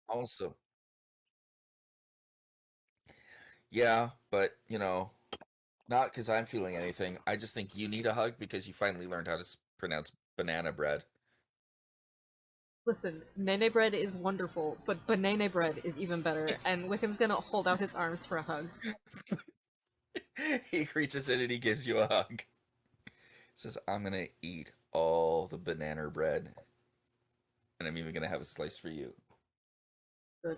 Also, yeah, but you know, not because I'm feeling anything. I just think you need a hug because you finally learned how to pronounce banana bread.
Listen, nene bread is wonderful, but banana bread is even better, and Wickham's gonna hold out his arms for a hug.
He reaches in and he gives you a hug. Says, I'm gonna eat all the banana bread. And I'm even gonna have a slice for you.
Good.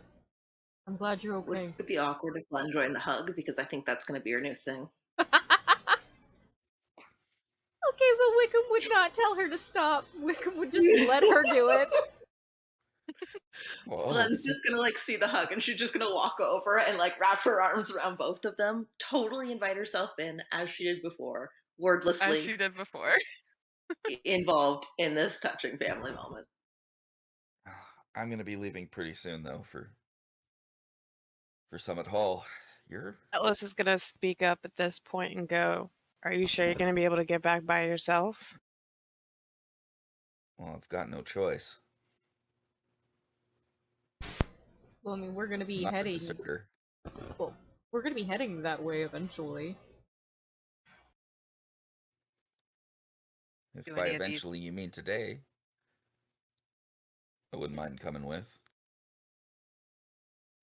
I'm glad you're okay.
Would it be awkward if Glenn joined the hug? Because I think that's going to be your new thing.
Okay, but Wickham would not tell her to stop. Wickham would just let her do it.
Whoa.
Glenn's just gonna like see the hug, and she's just gonna walk over and like wrap her arms around both of them. Totally invite herself in, as she did before, wordlessly.
As she did before.
Involved in this touching family moment.
I'm gonna be leaving pretty soon though for Summit Hall.
Atlas is gonna speak up at this point and go, "Are you sure you're gonna be able to get back by yourself?"
Well, I've got no choice.
Well, I mean, we're gonna be
Not a
heading.
deserter.
Well, we're gonna be heading that way eventually.
If
Do
by
any of these-
eventually you mean today, I wouldn't mind coming with.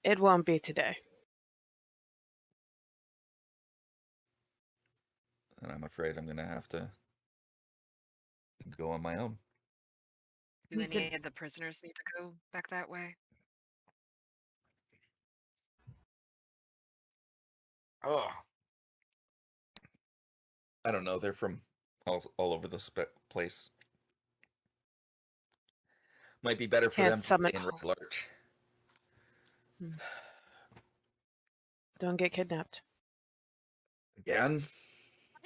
It won't be today.
And I'm afraid I'm gonna have to go on my own.
Do any of the prisoners need to go back that way?
Oh, I don't know. They're from all over the place. Might be better for
Can't
them to
summon
stay in
Hall.
Red Larch.
Don't get kidnapped.
Again?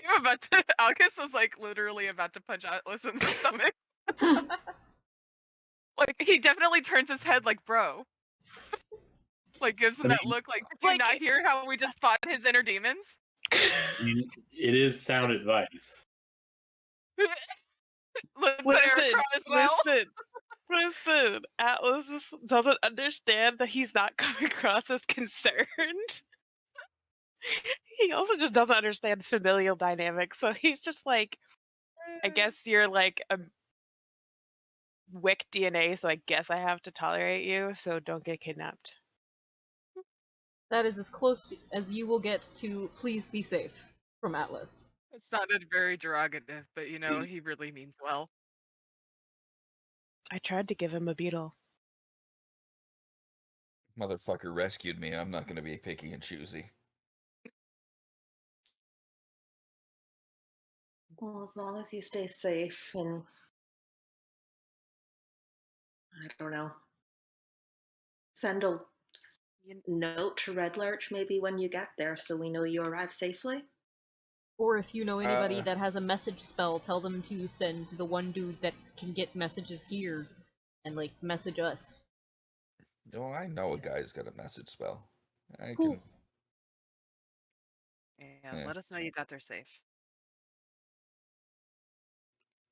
You're about to. August was like literally about to punch Atlas in the stomach. Like he definitely turns his head, like, bro. Like gives him that look, like, did you not hear how we just fought his inner demons?
It is sound advice.
Listen, listen. Atlas doesn't understand that he's not coming across as concerned. He also just doesn't understand familial dynamics, so he's just like, I guess you're like a Wick DNA, so I guess I have to tolerate you, so don't get kidnapped.
That is as close as you will get to "please be safe" from Atlas.
It sounded very derogative, but you know, he really means well.
I tried to give him a beetle.
Motherfucker rescued me. I'm not going to be picky and choosy.
Well, as long as you stay safe and I don't know, send a note to Red Larch maybe when you get there so we know you arrive safely.
Or if you know anybody that has a message spell, tell them to send the one dude that can get messages here and like message us.
No, I know a guy's got a message spell. I
Cool.
can.
Yeah, let us know you got there safe.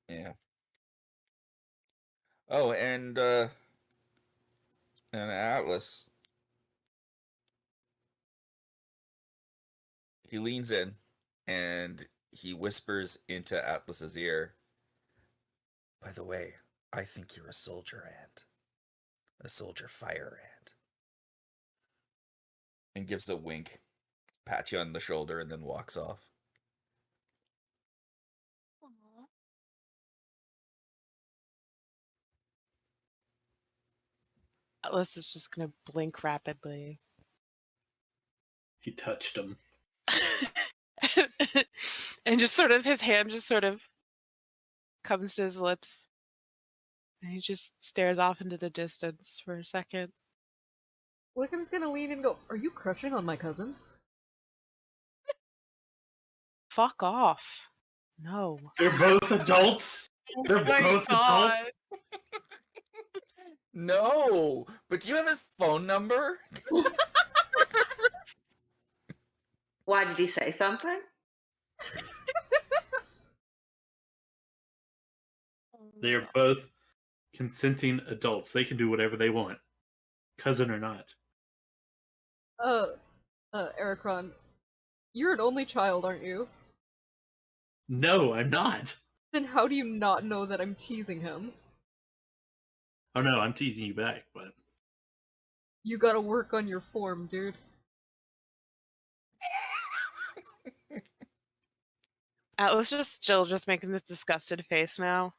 Yeah. Oh, and Atlas. He leans in and he whispers into Atlas's ear, "By the way, I think you're a soldier ant. A soldier fire ant." And gives a wink, pats you on the shoulder, and then walks off.
Aww.
Atlas is just gonna blink rapidly.
He touched him.
And just sort of, his hand just sort of comes to his lips. And he just stares off into the distance for a second.
Wickham's gonna lean and go, "Are you crushing on my cousin?"
Fuck off. No.
They're both adults. They're both adults.
No, but do you have his phone number?
Why, did he say something?
They are both consenting adults. They can do whatever they want, cousin or not.
Aricron, you're an only child, aren't you?
No, I'm not.
Then how do you not know that I'm teasing him?
Oh no, I'm teasing you back, but
You gotta work on your form, dude.
Atlas just still just making this disgusted face now.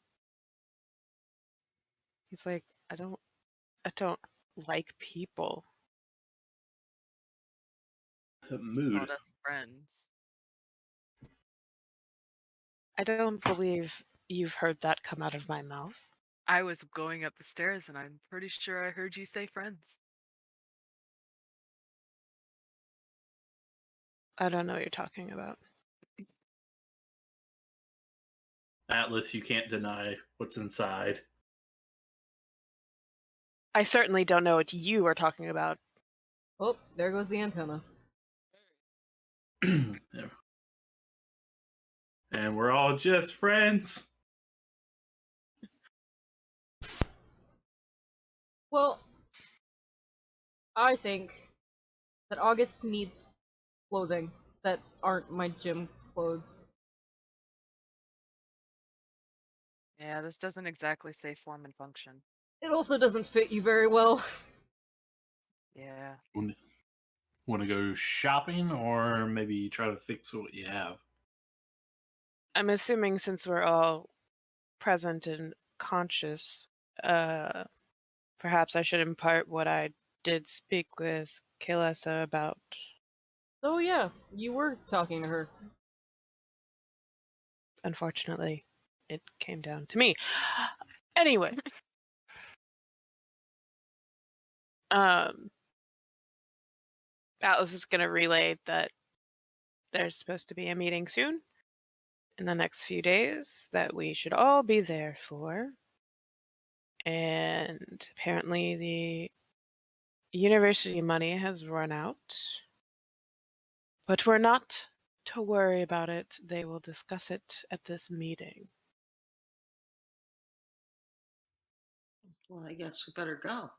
He's like, I don't like people.
the mood.
Called us friends.
I don't believe you've heard that come out of my mouth.
I was going up the stairs and I'm pretty sure I heard you say friends.
I don't know what you're talking about.
Atlas, you can't deny what's inside.
I certainly don't know what you are talking about.
Oh, there goes the antenna.
And we're all just friends.
Well, I think that August needs clothing that aren't my gym clothes.
Yeah, this doesn't exactly say form and function.
It also doesn't fit you very well.
Yeah.
Want to go shopping or maybe try to fix what you have?
I'm assuming since we're all present and conscious, perhaps I should impart what I did speak with Kalesa about.
Oh yeah, you were talking to her.
Unfortunately, it came down to me. Anyway. Atlas is going to relay that there's supposed to be a meeting soon in the next few days that we should all be there for. And apparently the university money has run out. But we're not to worry about it. They will discuss it at this meeting.
Well, I guess we better go.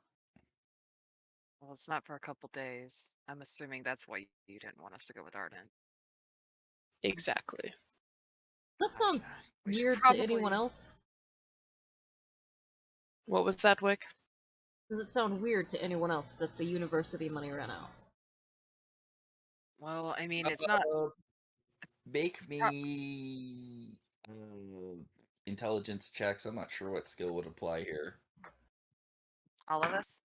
Well, it's not for a couple days. I'm assuming that's why you didn't want us to go with Arden.
Exactly.
That sounds
Gotcha. We should
weird to anyone
probably-
else.
What was that, Wick?
Does it sound weird to anyone else that the university money ran out?
Well, I mean, it's not.
Make me intelligence checks. I'm not sure what skill would apply here.
All of us?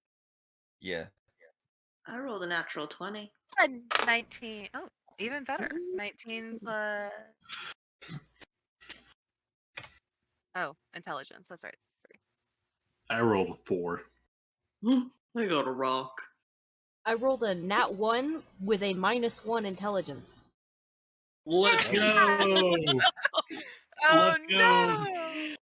Yeah.
I rolled a natural 20.
19. Oh, even better. 19 plus. Oh, intelligence. That's right.
I rolled a 4.
I got a rock.
I rolled a nat 1 with a -1 intelligence.
Let's go!
Oh
Let's go!
no!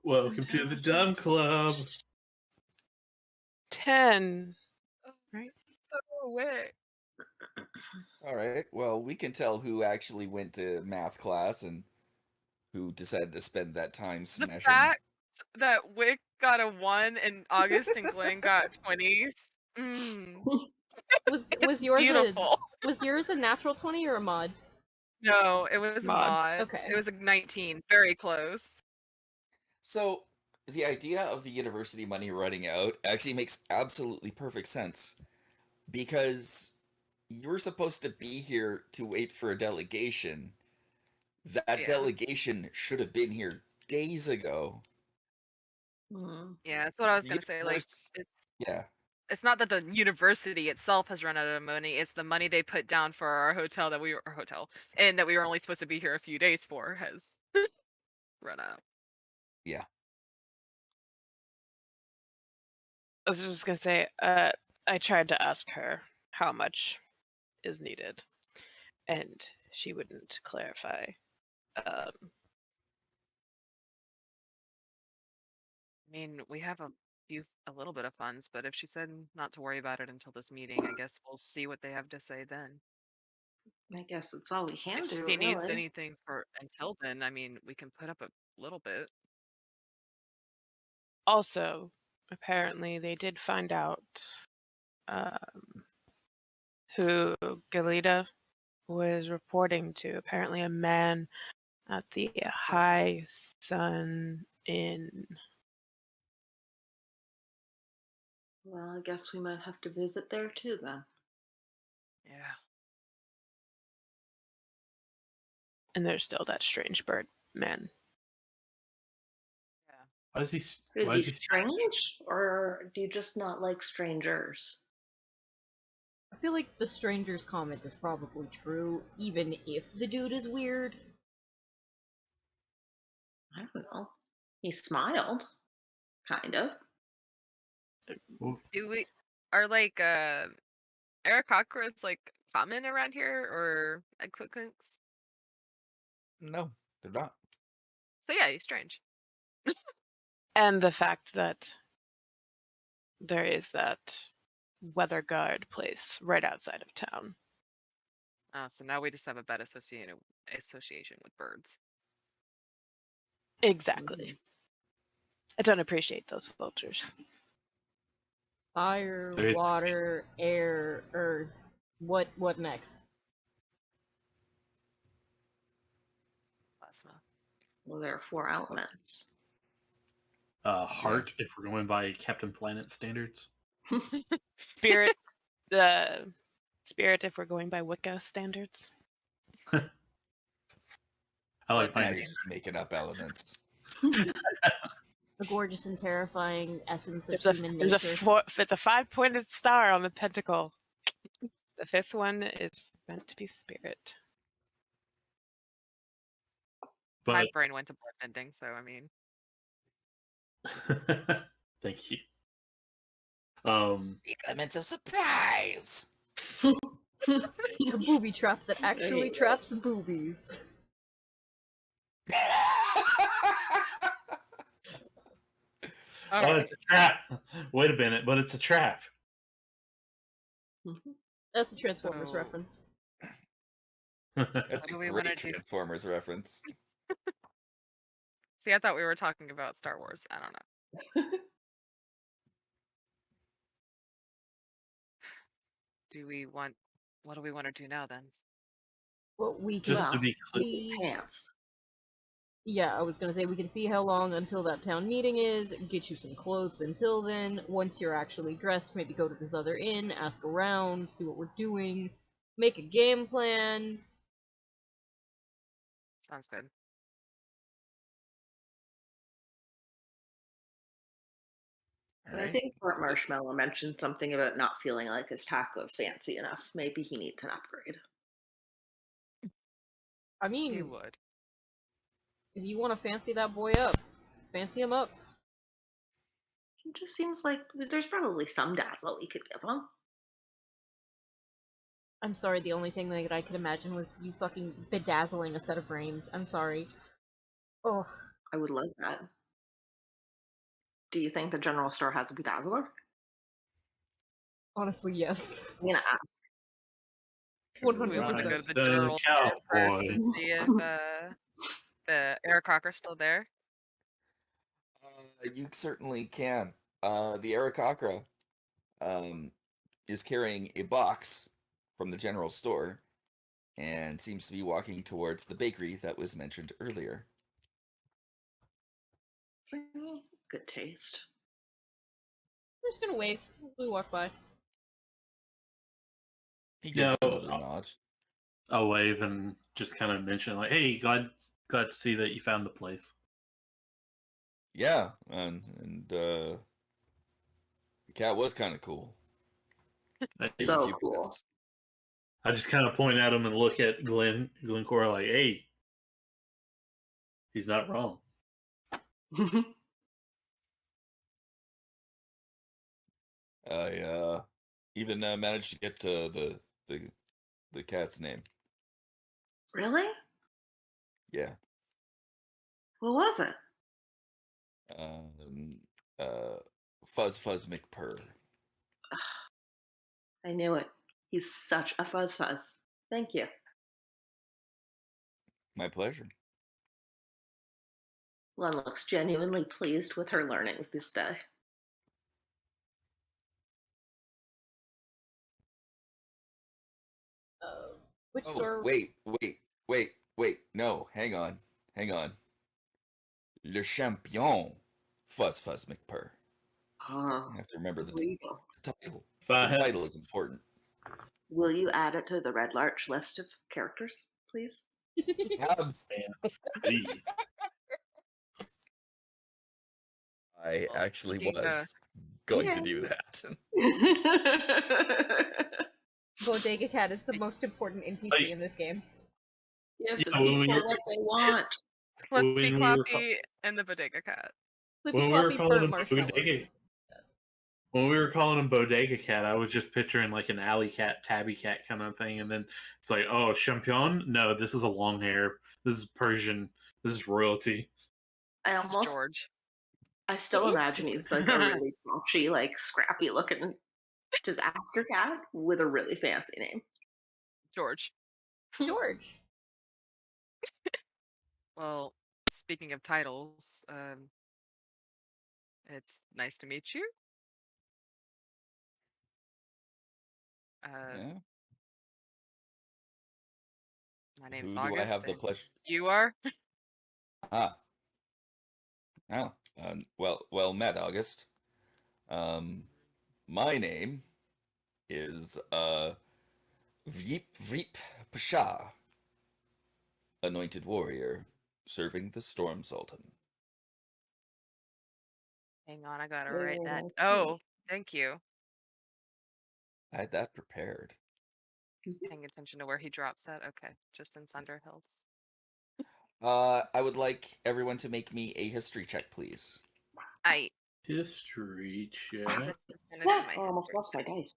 Welcome to the Dumb Club.
10. Right?
So Wick.
All right. Well, we can tell who actually went to math class and who decided to spend that time
The
smashing.
fact that Wick got a 1 and August and Glenn got 20s.
Was
It's
yours
beautiful.
was yours a natural 20 or a mod?
No, it was a mod.
Okay.
It was a 19. Very close.
So the idea of the university money running out actually makes absolutely perfect sense because you're supposed to be here to wait for a delegation. That delegation should have been here days ago.
Yeah, that's what I was gonna say. Like,
yeah,
it's not that the university itself has run out of money; it's the money they put down for our hotel that we were only supposed to be here a few days for has run out.
Yeah.
I was just going to say, I tried to ask her how much is needed, and she wouldn't clarify.
I mean, we have a little bit of funds, but if she said not to worry about it until this meeting, I guess we'll see what they have to say then.
I guess that's all we can
If
do,
she needs
really.
anything for until then, I mean, we can put up a little bit.
Also, apparently they did find out who Galita was reporting to. Apparently a man at the High Sun Inn.
Well, I guess we might have to visit there too then.
Yeah.
And there's still that strange bird man.
Yeah.
Why is he?
Is he strange, or do you just not like strangers?
I feel like the stranger's comment is probably true, even if the dude is weird.
I don't know. He smiled, kind of.
Are like Aarakocras like common around here or at Quincunx?
No, they're not.
So yeah, he's strange.
And the fact that there is that weather guard place right outside of town.
Oh, so now we just have a bad association with birds.
Exactly. I don't appreciate those vultures.
Fire, water, air, earth. What next?
Plasma.
Well, there are 4 elements.
Heart, if we're going by Captain Planet standards.
Spirit, spirit, if we're going by Wicca standards.
I like
Now
my
you're just making up elements.
A gorgeous and terrifying essence of human
nature. It's a 5-pointed star on the pentacle. The 5th one is meant to be spirit.
But
my brain went to blood bending, so I mean.
Thank you.
The elements of surprise.
A booby trap that actually traps boobies.
It's a trap. Wait a minute, but it's a trap.
That's a Transformers reference.
That's a great Transformers reference.
See, I thought we were talking about Star Wars. I don't know. What do we want to do now then?
Well, we
Just to be clear.
Pants.
Yeah, I was gonna say we can see how long until that town meeting is, get you some clothes until then. Once you're actually dressed, maybe go to this other inn, ask around, see what we're doing, make a game plan.
Sounds good.
I think Fort Marshmallow mentioned something about not feeling like his taco's fancy enough. Maybe he needs an upgrade.
I mean,
he would.
If you want to fancy that boy up, fancy him up.
It just seems like there's probably some dazzle we could give him.
I'm sorry, the only thing that I could imagine was you fucking bedazzling a set of brains. I'm sorry. Oh.
I would love that. Do you think the general store has a bedazzler?
Honestly, yes.
I'm gonna ask.
100%.
We want to go to the general store first and see if the Aarakocra's still there.
You certainly can. The Aricocra is carrying a box from the general store and seems to be walking towards the bakery that was mentioned earlier.
Good taste.
We're just gonna wave. We walk by.
He gives another nod.
I'll wave and just kind of mention, like, "Hey, glad to see that you found the place."
Yeah, and the cat was kind of cool.
So cool.
I just kind of point at him and look at Glencora like, "Hey, he's not wrong."
I even managed to get to the cat's name.
Really?
Yeah.
What was it?
Fuzz McPurr.
I knew it. He's such a fuzz. Thank you.
My pleasure.
Len looks genuinely pleased with her learnings this day.
Which store?
Wait. No, hang on. Le Champion Fuzz McPurr. I have to remember the title. The title is important.
Will you add it to the Red Larch list of characters, please?
I actually was going to do that.
Bodega Cat is the most important NPC in this game.
You have to pay for what they want.
Flippy
When we were
Cloppy and the Bodega Cat.
Flippy
when we were
Floppy
calling
burnt
him
marshmallow.
Bodega Cat, I was just picturing like an alley cat, tabby cat kind of thing, and then it's like, oh, champion? No, this is a long hair. This is Persian. This is royalty.
I still imagine he's like a really paunchy, like scrappy looking disaster cat with a really fancy name.
George.
George.
Well, speaking of titles, it's nice to meet you.
Yeah.
My name's
Who
August.
do I have the pleasure?
You are?
Ah. Oh. Well met, August. My name is Veep Veep Pasha, anointed warrior, serving the Storm Sultan.
Hang on, I gotta write that. Oh, thank you.
I had that prepared.
Paying attention to where he drops that. Okay, just in Sunder Hills.
I would like everyone to make me a history check, please.
History check.
This is gonna be my
I almost lost my dice.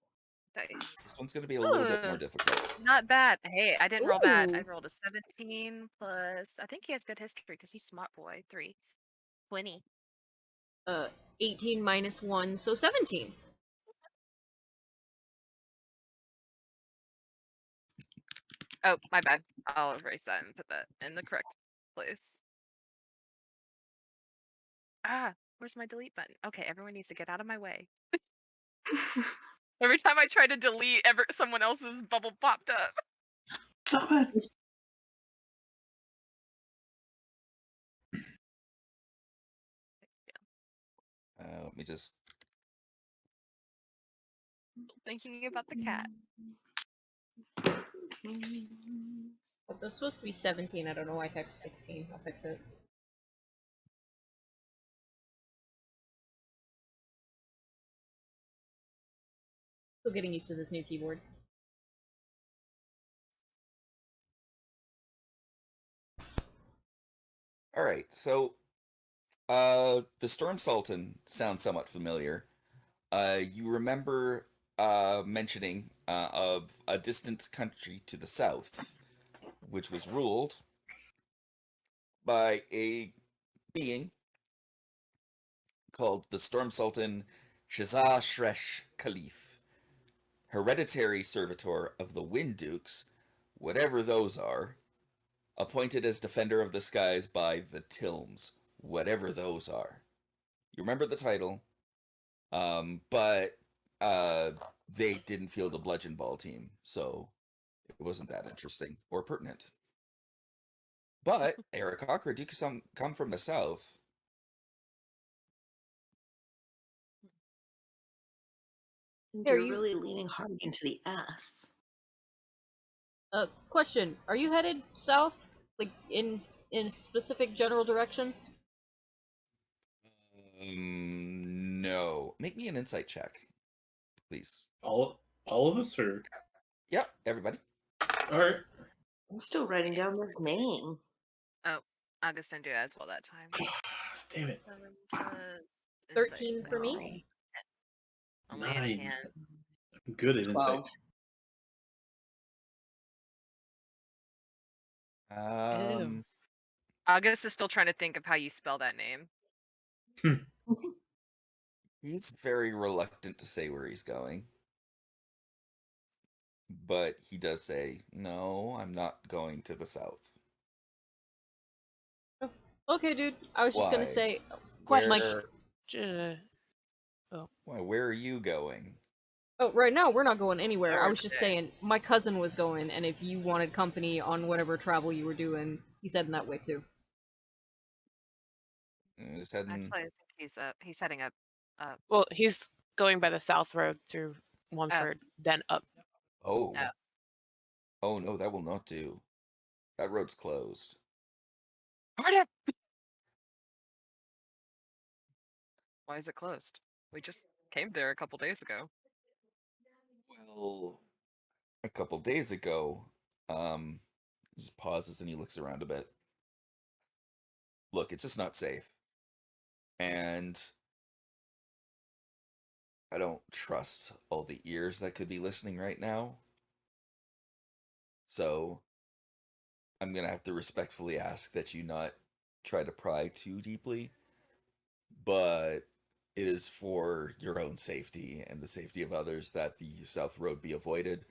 This one's going to be a little bit more difficult.
Not bad. Hey, I didn't roll bad. I rolled a 17 plus. I think he has good history because he's smart boy. 3. 20.
18 minus 1, so 17.
Oh, my bad. I'll erase that and put that in the correct place. Where's my delete button? Okay, everyone needs to get out of my way. Every time I try to delete, someone else's bubble popped up.
Stop it!
Let me just...
Thinking about the cat.
But that's supposed to be 17. I don't know why I typed 16. I'll fix it. Still getting used to this new keyboard.
All right, so the Storm Sultan sounds somewhat familiar. You remember mentioning of a distant country to the south, which was ruled by a being called the Storm Sultan Shazah Shresh Khalif, hereditary servitor of the Wind Dukes, whatever those are, appointed as defender of the skies by the Tilms, whatever those are. You remember the title, but they didn't field a bludgeon ball team, so it wasn't that interesting or pertinent. But Eric Cocker do come from the south.
You're really leaning hard into the S.
Question: are you headed south, like in a specific general direction?
No. Make me an insight check, please.
All of us, or
yeah, everybody.
All right.
I'm still writing down this name.
Oh, August didn't do it as well that time.
Damn it.
13 for me.
Only a 10.
I'm good at insight.
August is still trying to think of how you spell that name.
He's very reluctant to say where he's going. But he does say, no, I'm not going to the south.
Oh, okay, dude. I was just going to say...
Where are you going?
Oh, right now we're not going anywhere. I was just saying, my cousin was going, and if you wanted company on whatever travel you were doing, he's heading that way too.
Actually, I think he's heading up.
Well, he's going by the south road through Montford, then up.
Oh. Oh no, that will not do. That road's closed.
Why is it closed? We just came there a couple days ago.
Well, a couple days ago, he just pauses and he looks around a bit. look, it's just not safe. And I don't trust all the ears that could be listening right now. So I'm going to have to respectfully ask that you not try to pry too deeply. But it is for your own safety and the safety of others that the South Road be avoided.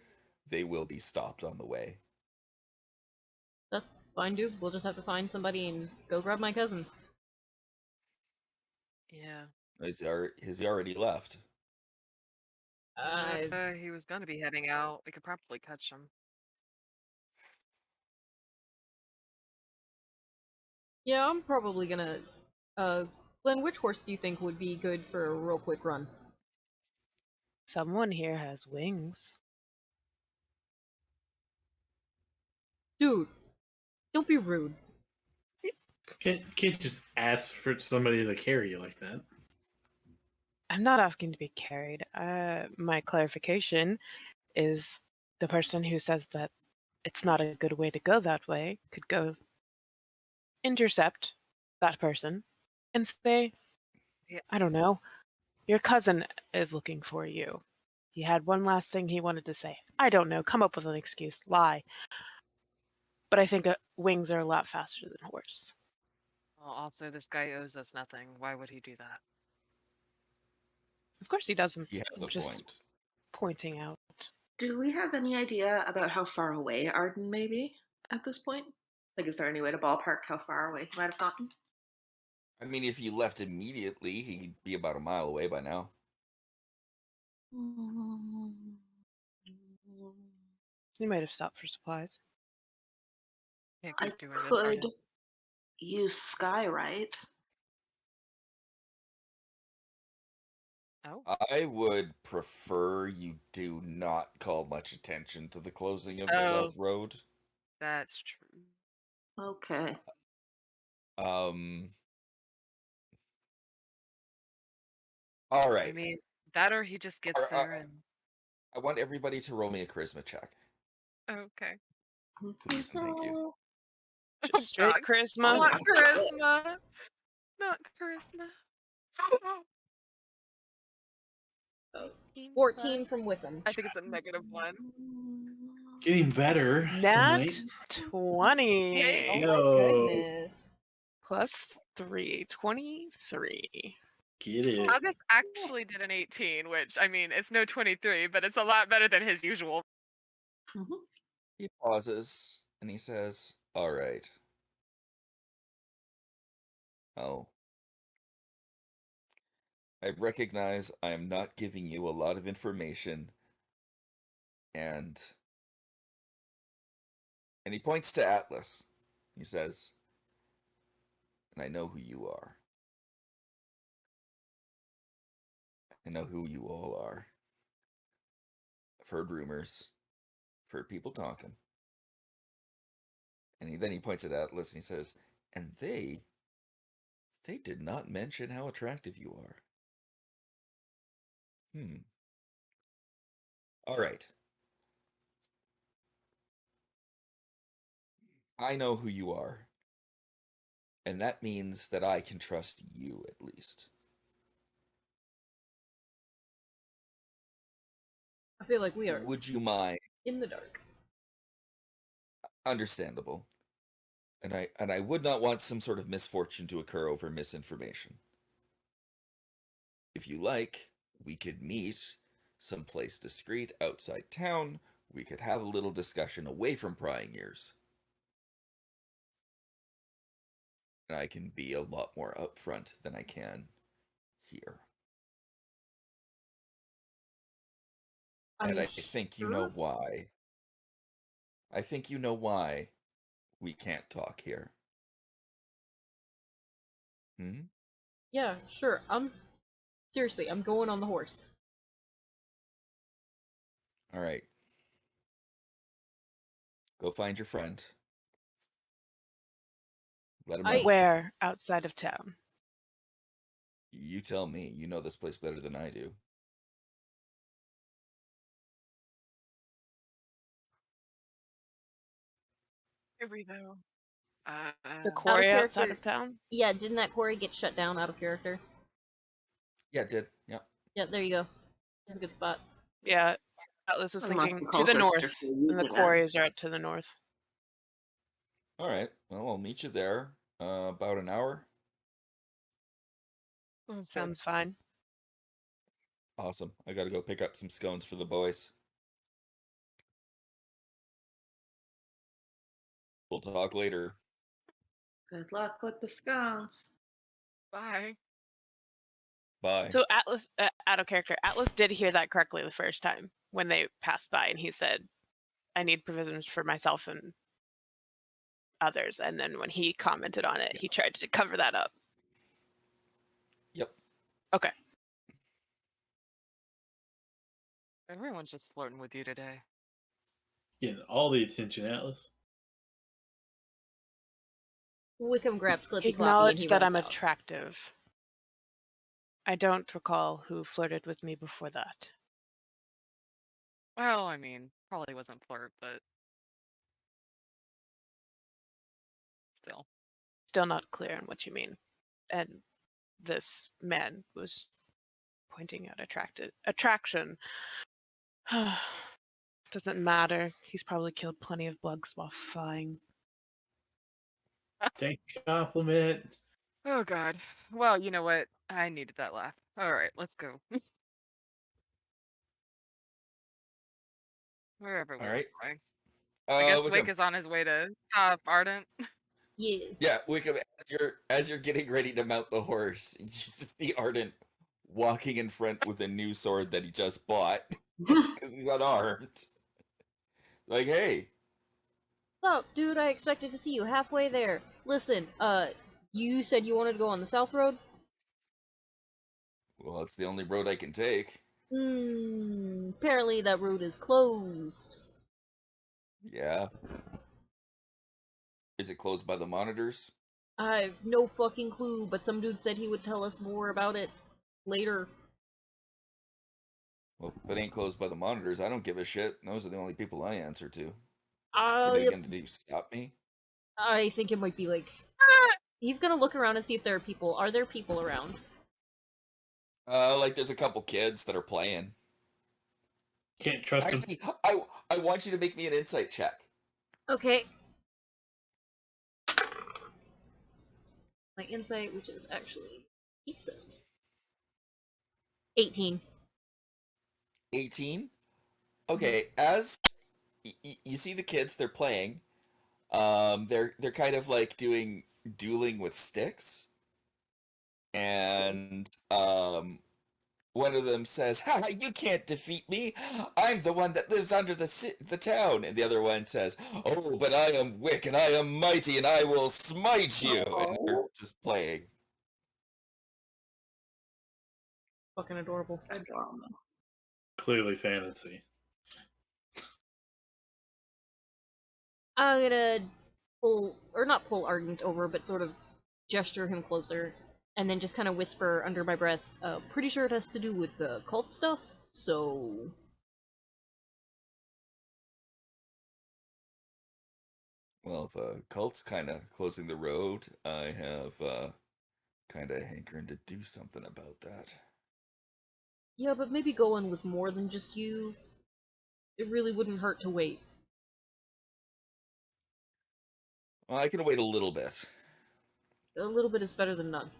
They will be stopped on the way.
That's fine, dude. We'll just have to find somebody and go grab my cousin.
Yeah.
Has he already left?
He was gonna be heading out. We could probably catch him.
Yeah, I'm probably gonna. Glenn, which horse do you think would be good for a real quick run?
Someone here has wings.
Dude, don't be rude.
Can't just ask for somebody to carry you like that.
I'm not asking to be carried. My clarification is the person who says that it's not a good way to go that way could go intercept that person and say,
Yeah.
I don't know, your cousin is looking for you. He had one last thing he wanted to say. I don't know, come up with an excuse, lie. But I think wings are a lot faster than horse.
Well, also, this guy owes us nothing. Why would he do that?
Of course he doesn't.
He has a
Just
point.
pointing out.
Do we have any idea about how far away Arden may be at this point? Like, is there any way to ballpark how far away he might have gotten?
I mean, if you left immediately, he'd be about a mile away by now.
He might have stopped for supplies.
Can't
I
keep doing this,
could
Arden.
use Skywrite.
Oh,
I would prefer you do not call much attention to the closing of the
Oh.
South Road.
That's true.
Okay.
All right.
I mean, that or he just gets there and.
I want everybody to roll me a charisma check.
Okay.
Please and thank you.
Just straight charisma.
Not charisma. Not charisma.
14 from Wickham.
I think it's a -1.
Getting better
Nat
tonight.
20.
Yay.
Oh
Yo.
my goodness.
Plus 3. 23.
Get it.
August actually did an 18, which, I mean, it's no 23, but it's a lot better than his usual.
He pauses and he says, all right. Oh. I recognize I am not giving you a lot of information, and he points to Atlas. He says, and I know who you are. I know who you all are. I've heard rumors. I've heard people talking. And then he points at Atlas and he says, and they did not mention how attractive you are. All right. I know who you are. And that means that I can trust you, at least.
I feel like we are
Would you mind?
in the dark.
Understandable. And I would not want some sort of misfortune to occur over misinformation. If you like, we could meet someplace discreet outside town. We could have a little discussion away from prying ears. And I can be a lot more upfront than I can here. And I think you know why. I think you know why we can't talk here.
Yeah, sure. Seriously, I'm going on the horse.
All right. Go find your friend. Let him know.
Where outside of town?
You tell me. You know this place better than I do.
Here we go.
The quarry
Out of
outside
character.
of town?
Yeah, didn't that quarry get shut down out of character?
Yeah, it did. Yeah.
Yeah, there you go. That's a good spot.
Yeah, Atlas was
Unless
thinking
the
to the
cultists are
north,
still
and the
using it.
quarries are out to the north.
All right. Well, I'll meet you there. About an hour.
Sounds fine.
Awesome. I gotta go pick up some scones for the boys. We'll talk later.
Good luck with the scones.
Bye.
Bye.
So Atlas, out of character, Atlas did hear that correctly the first time when they passed by, and he said, "I need provisions for myself and others." And then when he commented on it, he tried to cover that up.
Yep.
Okay.
Everyone's just flirting with you today.
Getting all the attention, Atlas.
Wickham grabs
He
Clippy Cloppy and
acknowledged
he
that
runs
I'm
out.
attractive. I don't recall who flirted with me before that.
Well, I mean, probably wasn't flirt, but still.
Still not clear on what you mean. And this man was pointing out attraction. Doesn't matter. He's probably killed plenty of bugs while flying.
Take a compliment.
Oh God. Well, you know what? I needed that laugh. All right, let's go. Wherever
All
we're
right.
going. I guess
Wickham.
Wick is on his way to stop Ardent.
Yes.
Yeah, Wickham. As you're getting ready to mount the horse, you see Ardent walking in front with a new sword that he just bought because he's unarmed. Like, hey.
So, dude, I expected to see you halfway there. Listen, you said you wanted to go on the south road?
Well, it's the only road I can take.
Apparently that road is closed.
Yeah. Is it closed by the monitors?
I've no fucking clue, but some dude said he would tell us more about it later.
Well, if it ain't closed by the monitors, I don't give a shit. Those are the only people I answer to. What are they gonna do? Stop me?
I think it might be like... He's gonna look around and see if there are people. Are there people around?
Like there's a couple kids that are playing.
Can't trust him.
Actually, I want you to make me an insight check.
Okay. My insight, which is actually decent. 18.
18? Okay, as you see the kids, they're playing. They're kind of like doing dueling with sticks. And one of them says, "Ha, you can't defeat me. I'm the one that lives under the town." And the other one says, "Oh, but I am Wick, and I am mighty, and I will smite you." And they're just playing.
Fucking adorable.
Adorable.
Clearly fantasy.
I'm gonna pull, or not pull Ardent over, but sort of gesture him closer, and then just kind of whisper under my breath, pretty sure it has to do with the cult stuff, so...
Well, if a cult's kind of closing the road, I have kind of hankering to do something about that.
Yeah, but maybe going with more than just you. It really wouldn't hurt to wait.
Well, I can wait a little bit.
A little bit is better than none.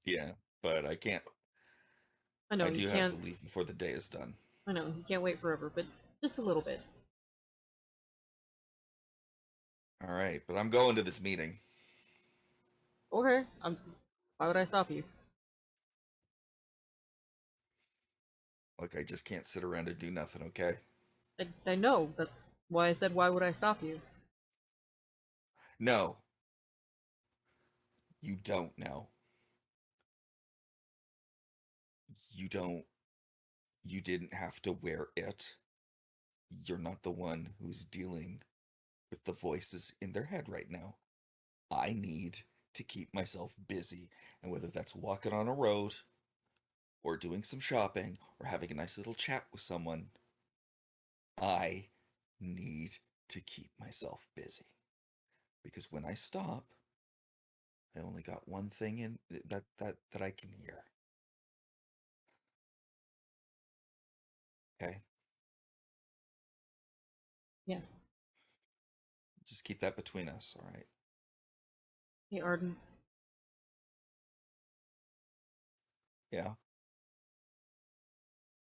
Yeah, but I can't.
I know,
I
you
do
can't...
have to leave before the day is done.
I know, you can't wait forever, but just a little bit.
All right, but I'm going to this meeting.
Okay, why would I stop you?
Like, I just can't sit around and do nothing, okay?
I know, that's why I said why would I stop you?
No. You don't know. You didn't have to wear it. You're not the one who's dealing with the voices in their head right now. I need to keep myself busy, and whether that's walking on a road, or doing some shopping, or having a nice little chat with someone, I need to keep myself busy. Because when I stop, I only got one thing in that I can hear. Okay?
Yeah.
Just keep that between us, all right?
Hey, Arden.
Yeah.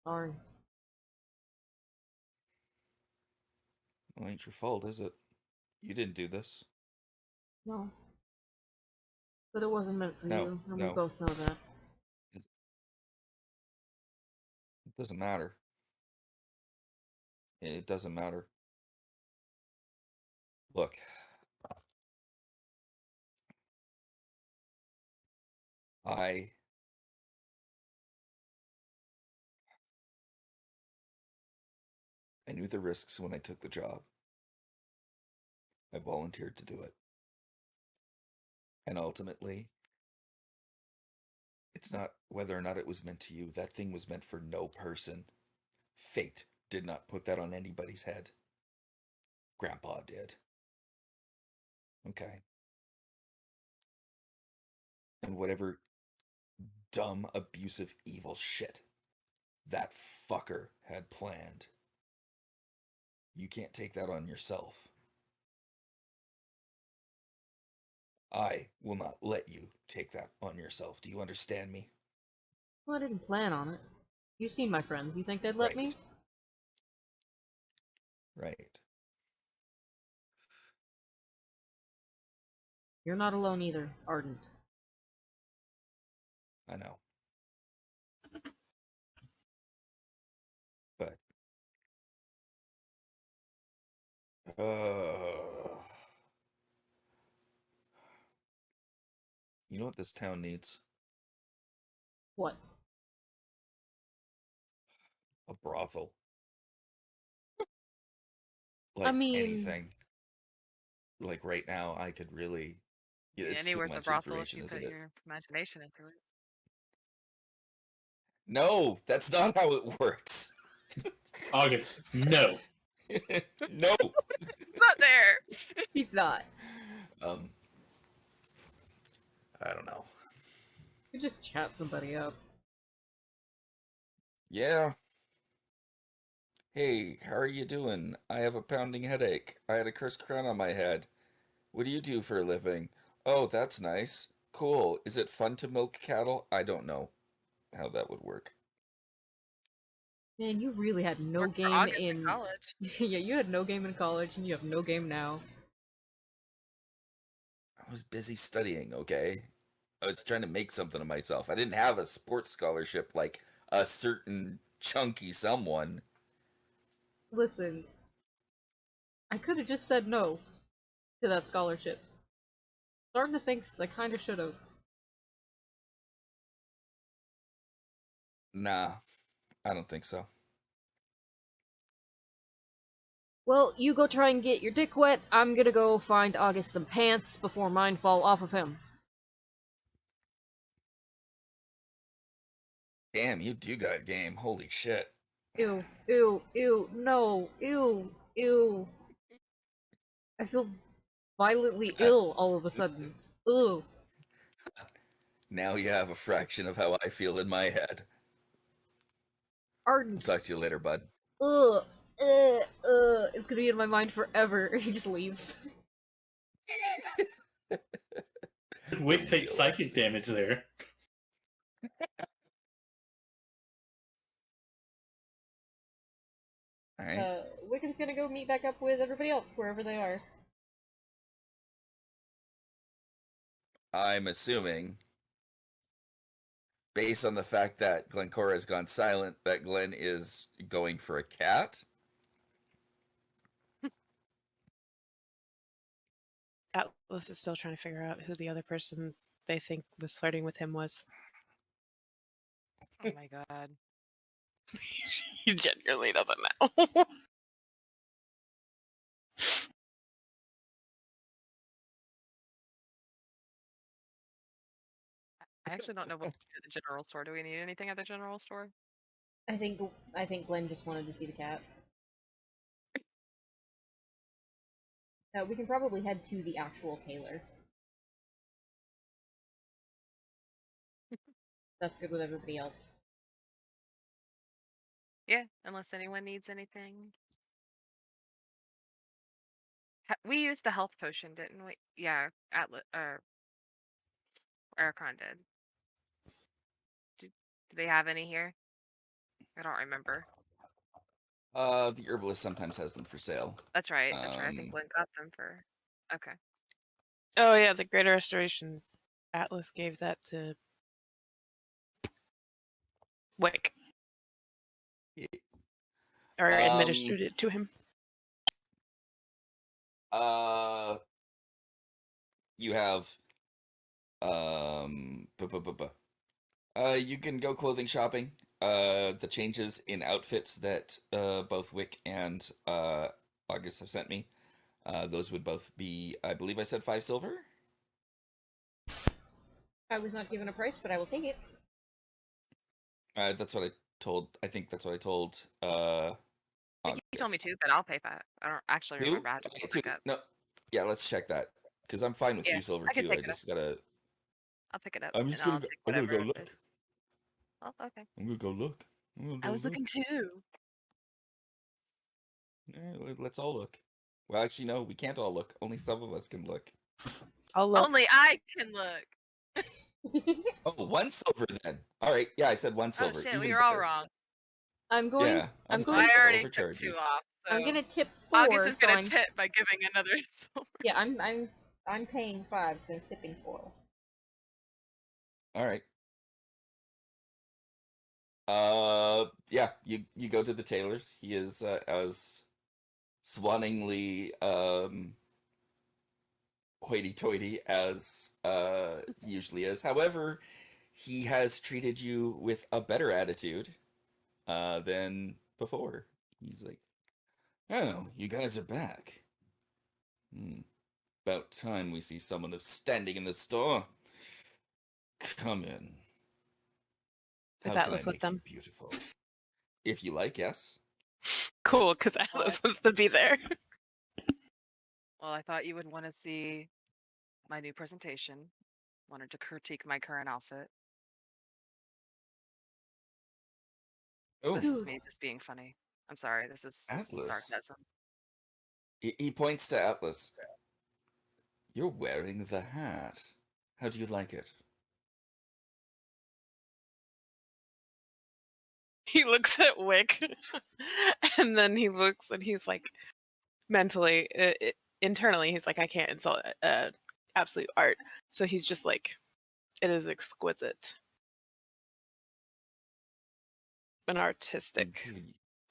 Sorry.
Well, ain't your fault, is it? You didn't do this.
No. But it wasn't meant for
No,
you, and we
no.
both know that.
It doesn't matter. It doesn't matter. Look. I knew the risks when I took the job. I volunteered to do it. And ultimately, it's not whether or not it was meant to you. That thing was meant for no person. Fate did not put that on anybody's head. Grandpa did. Okay. And whatever dumb, abusive, evil shit that fucker had planned, you can't take that on yourself. I will not let you take that on yourself. Do you understand me?
Well, I didn't plan on it. You've seen my friends. You think they'd let me?
Right.
You're not alone either, Ardent.
I know. But you know what this town needs?
What?
A brothel.
I
Like
mean,
anything. Like right now, I could really. Yeah, it's too
Anywhere's a
much
brothel if
information,
you
isn't
put
it?
your imagination into it.
No, that's not how it works.
August, no.
No.
It's not there.
he's not.
I don't know.
You just chat somebody up.
Yeah. Hey, how are you doing? I have a pounding headache. I had a cursed crown on my head. What do you do for a living? Oh, that's nice. Cool. Is it fun to milk cattle? I don't know how that would work.
Man, you really had no
Worked for
game
August
in
college.
yeah, you had no game in college, and you have no game now.
I was busy studying, okay? I was trying to make something of myself. I didn't have a sports scholarship like a certain chunky someone.
Listen, I could have just said no to that scholarship. Starting to think I kind of should have.
Nah, I don't think so.
Well, you go try and get your dick wet. I'm gonna go find August some pants before mine fall off of him.
Damn, you do got game. Holy shit.
Ew, ew, ew, no, ew, ew. I feel violently ill all of a sudden. Ugh.
Now you have a fraction of how I feel in my head. I'll
Ardent.
talk to you later, bud.
Ugh. It's gonna be in my mind forever. He just leaves.
Wick takes psychic damage there.
Alright.
Wiccan's gonna go meet back up with everybody else, wherever they are.
I'm assuming, based on the fact that Glencora has gone silent, that Glenn is going for a cat.
Atlas is still trying to figure out who the other person they think was flirting with him was.
Oh my god.
He genuinely doesn't know.
I actually don't know what to do at the general store. Do we need anything at the general store?
I think Glenn just wanted to see the cat. We can probably head to the actual tailor. That's good with everybody else.
Yeah, unless anyone needs anything. We used a health potion, didn't we? Yeah, Aricron did. Do they have any here? I don't remember.
The herbalist sometimes has them for sale.
That's right. That's right. I think Glenn got them for. Okay.
Oh yeah, the Greater Restoration. Atlas gave that to Wick.
Yeah.
Or administered it to him.
You have you can go clothing shopping. The changes in outfits that both Wick and August have sent me, those would both be, I believe I said 5 silver.
I was not given a price, but I will take it.
That's what I told. I think that's what I told.
You told me to, but I'll pay that. I don't actually remember. I had to look up.
No, yeah, let's check that because I'm fine with 2 silver too. I just gotta.
I'll pick it up.
I'm just gonna go. I'm gonna go look.
Oh, okay.
I'm gonna go look.
I was looking too.
Yeah, let's all look. Well, actually, no, we can't all look. Only some of us can look.
I'll look.
Only I can look.
Oh, 1 silver then. All right. Yeah, I said 1 silver.
Oh shit,
Even
we were all
better.
wrady
I'm going.
I already took 2 off. So
I'm gonna tip 4.
August is gonna tip by giving another silver.
Yeah, I'm paying 5, so I'm tipping 4.
All right. Yeah, you go to the tailor's. He is as swanningly hoity-toity as he usually is. However, he has treated you with a better attitude than before. He's like, "Oh, you guys are back. About time we see someone standing in the store. Come in.
Is
How
Atlas
can I
with
make
them?
you beautiful? If you like, yes."
Cool, because Atlas wants to be there.
Well, I thought you would want to see my new presentation. Wanted to critique my current outfit.
Oh,
this is me just being funny. I'm sorry. This is sarcasm.
He points to Atlas. You're wearing the hat. How do you like it?
He looks at Wick, and then he looks and he's like, mentally, internally, he's like, I can't insult absolute art. So he's just like, it is exquisite. An artistic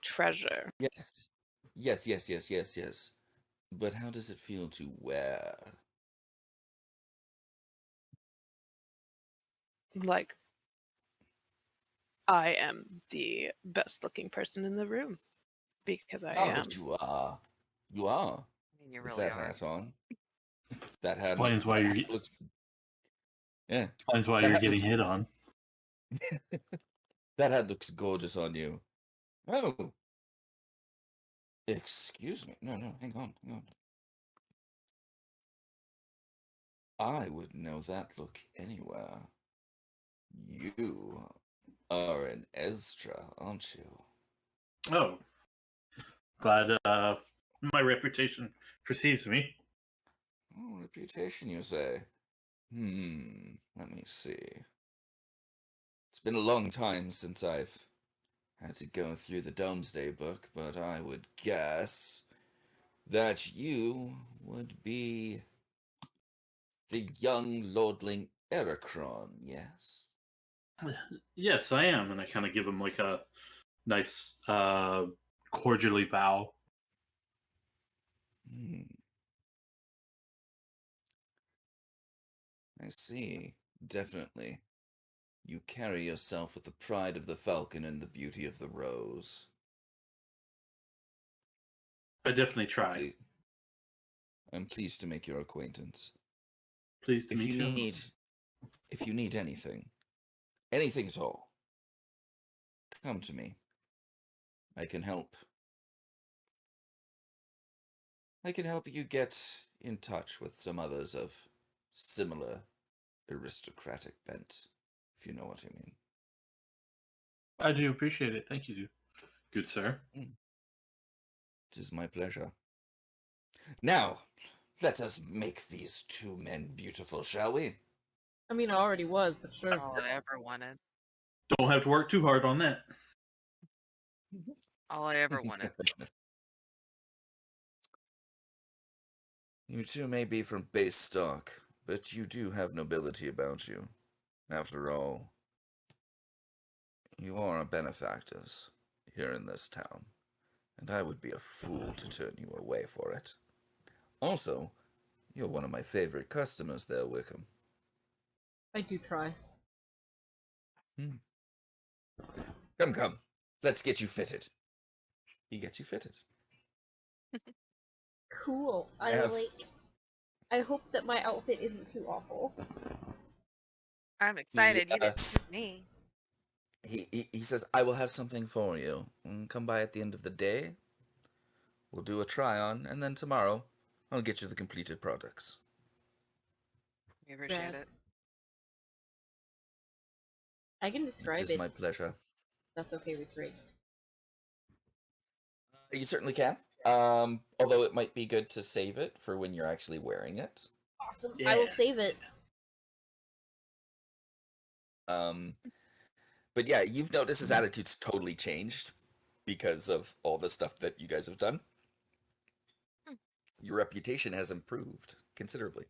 treasure.
Yes. Yes. But how does it feel to wear?
Like, I am the best looking person in the room. Because I am.
But you are. You are.
I mean, you
with
really
that
are.
hat on. That hat
explains why you're
looks. Yeah.
Explains why you're getting hit on.
That hat looks gorgeous on you. Oh. Excuse me. No, hang on. I would know that look anywhere. You are an Ezra, aren't you?
Oh. Glad my reputation precedes me.
Oh, reputation, you say? Let me see. It's been a long time since I've had to go through the Domesday Book, but I would guess that you would be the young lordling Aricron, yes?
Yes, I am, and I kind of give him like a nice, cordially bow.
I see. Definitely. You carry yourself with the pride of the falcon and the beauty of the rose.
I definitely try.
I'm pleased to make your acquaintance.
Pleased to meet you.
If you need anything at all, come to me. I can help. I can help you get in touch with some others of similar aristocratic bent, if you know what I mean.
I do appreciate it. Thank you, good sir.
It is my pleasure. Now, let us make these two men beautiful, shall we?
I mean, it already was, but sure.
All I ever wanted.
Don't have to work too hard on that.
All I ever wanted.
You two may be from base stock, but you do have nobility about you. After all, you are our benefactors here in this town, and I would be a fool to turn you away for it. Also, you're one of my favorite customers there, Wickham.
I do try.
Come. Let's get you fitted. He gets you fitted.
Cool. I hope that my outfit isn't too awful.
I'm excited. You didn't shoot me.
He says, I will have something for you. Come by at the end of the day. We'll do a try-on, and then tomorrow, I'll get you the completed products.
We appreciate it.
I can describe it.
It is my pleasure.
That's okay with Greg.
You certainly can. Although it might be good to save it for when you're actually wearing it.
Awesome. Yeah. I will save it.
But yeah, you've noticed his attitude's totally changed because of all the stuff that you guys have done. Your reputation has improved considerably.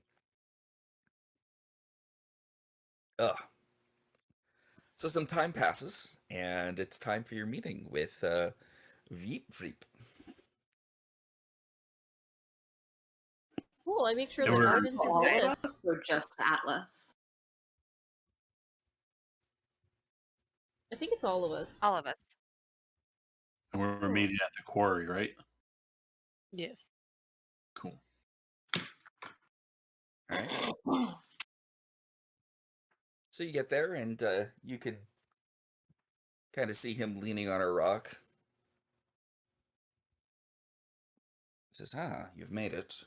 So some time passes, and it's time for your meeting with Veep Freep.
Cool, I make sure the servant is with us. Or just Atlas?
I think it's all of us.
All of us.
And we're meeting at the quarry, right?
Yes.
Cool.
All right. So you get there, and you can kind of see him leaning on a rock. He says, you've made it.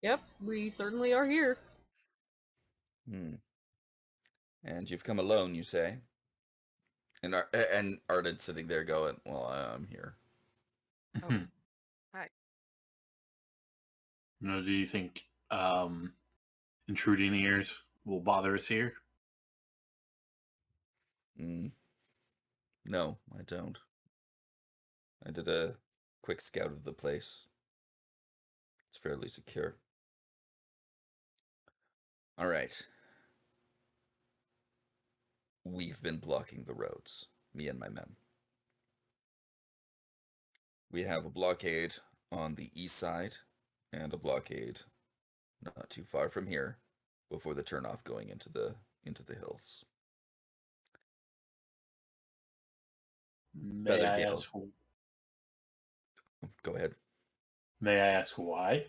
Yep, we certainly are here.
And you've come alone, you say? And Arden's sitting there going, well, I'm here.
Oh. Hi.
No, do you think intruding ears will bother us here?
No, I don't. I did a quick scout of the place. It's fairly secure. All right. We've been blocking the roads, me and my men. We have a blockade on the east side and a blockade not too far from here before the turnoff going into the hills.
May I ask?
Go ahead.
May I ask why?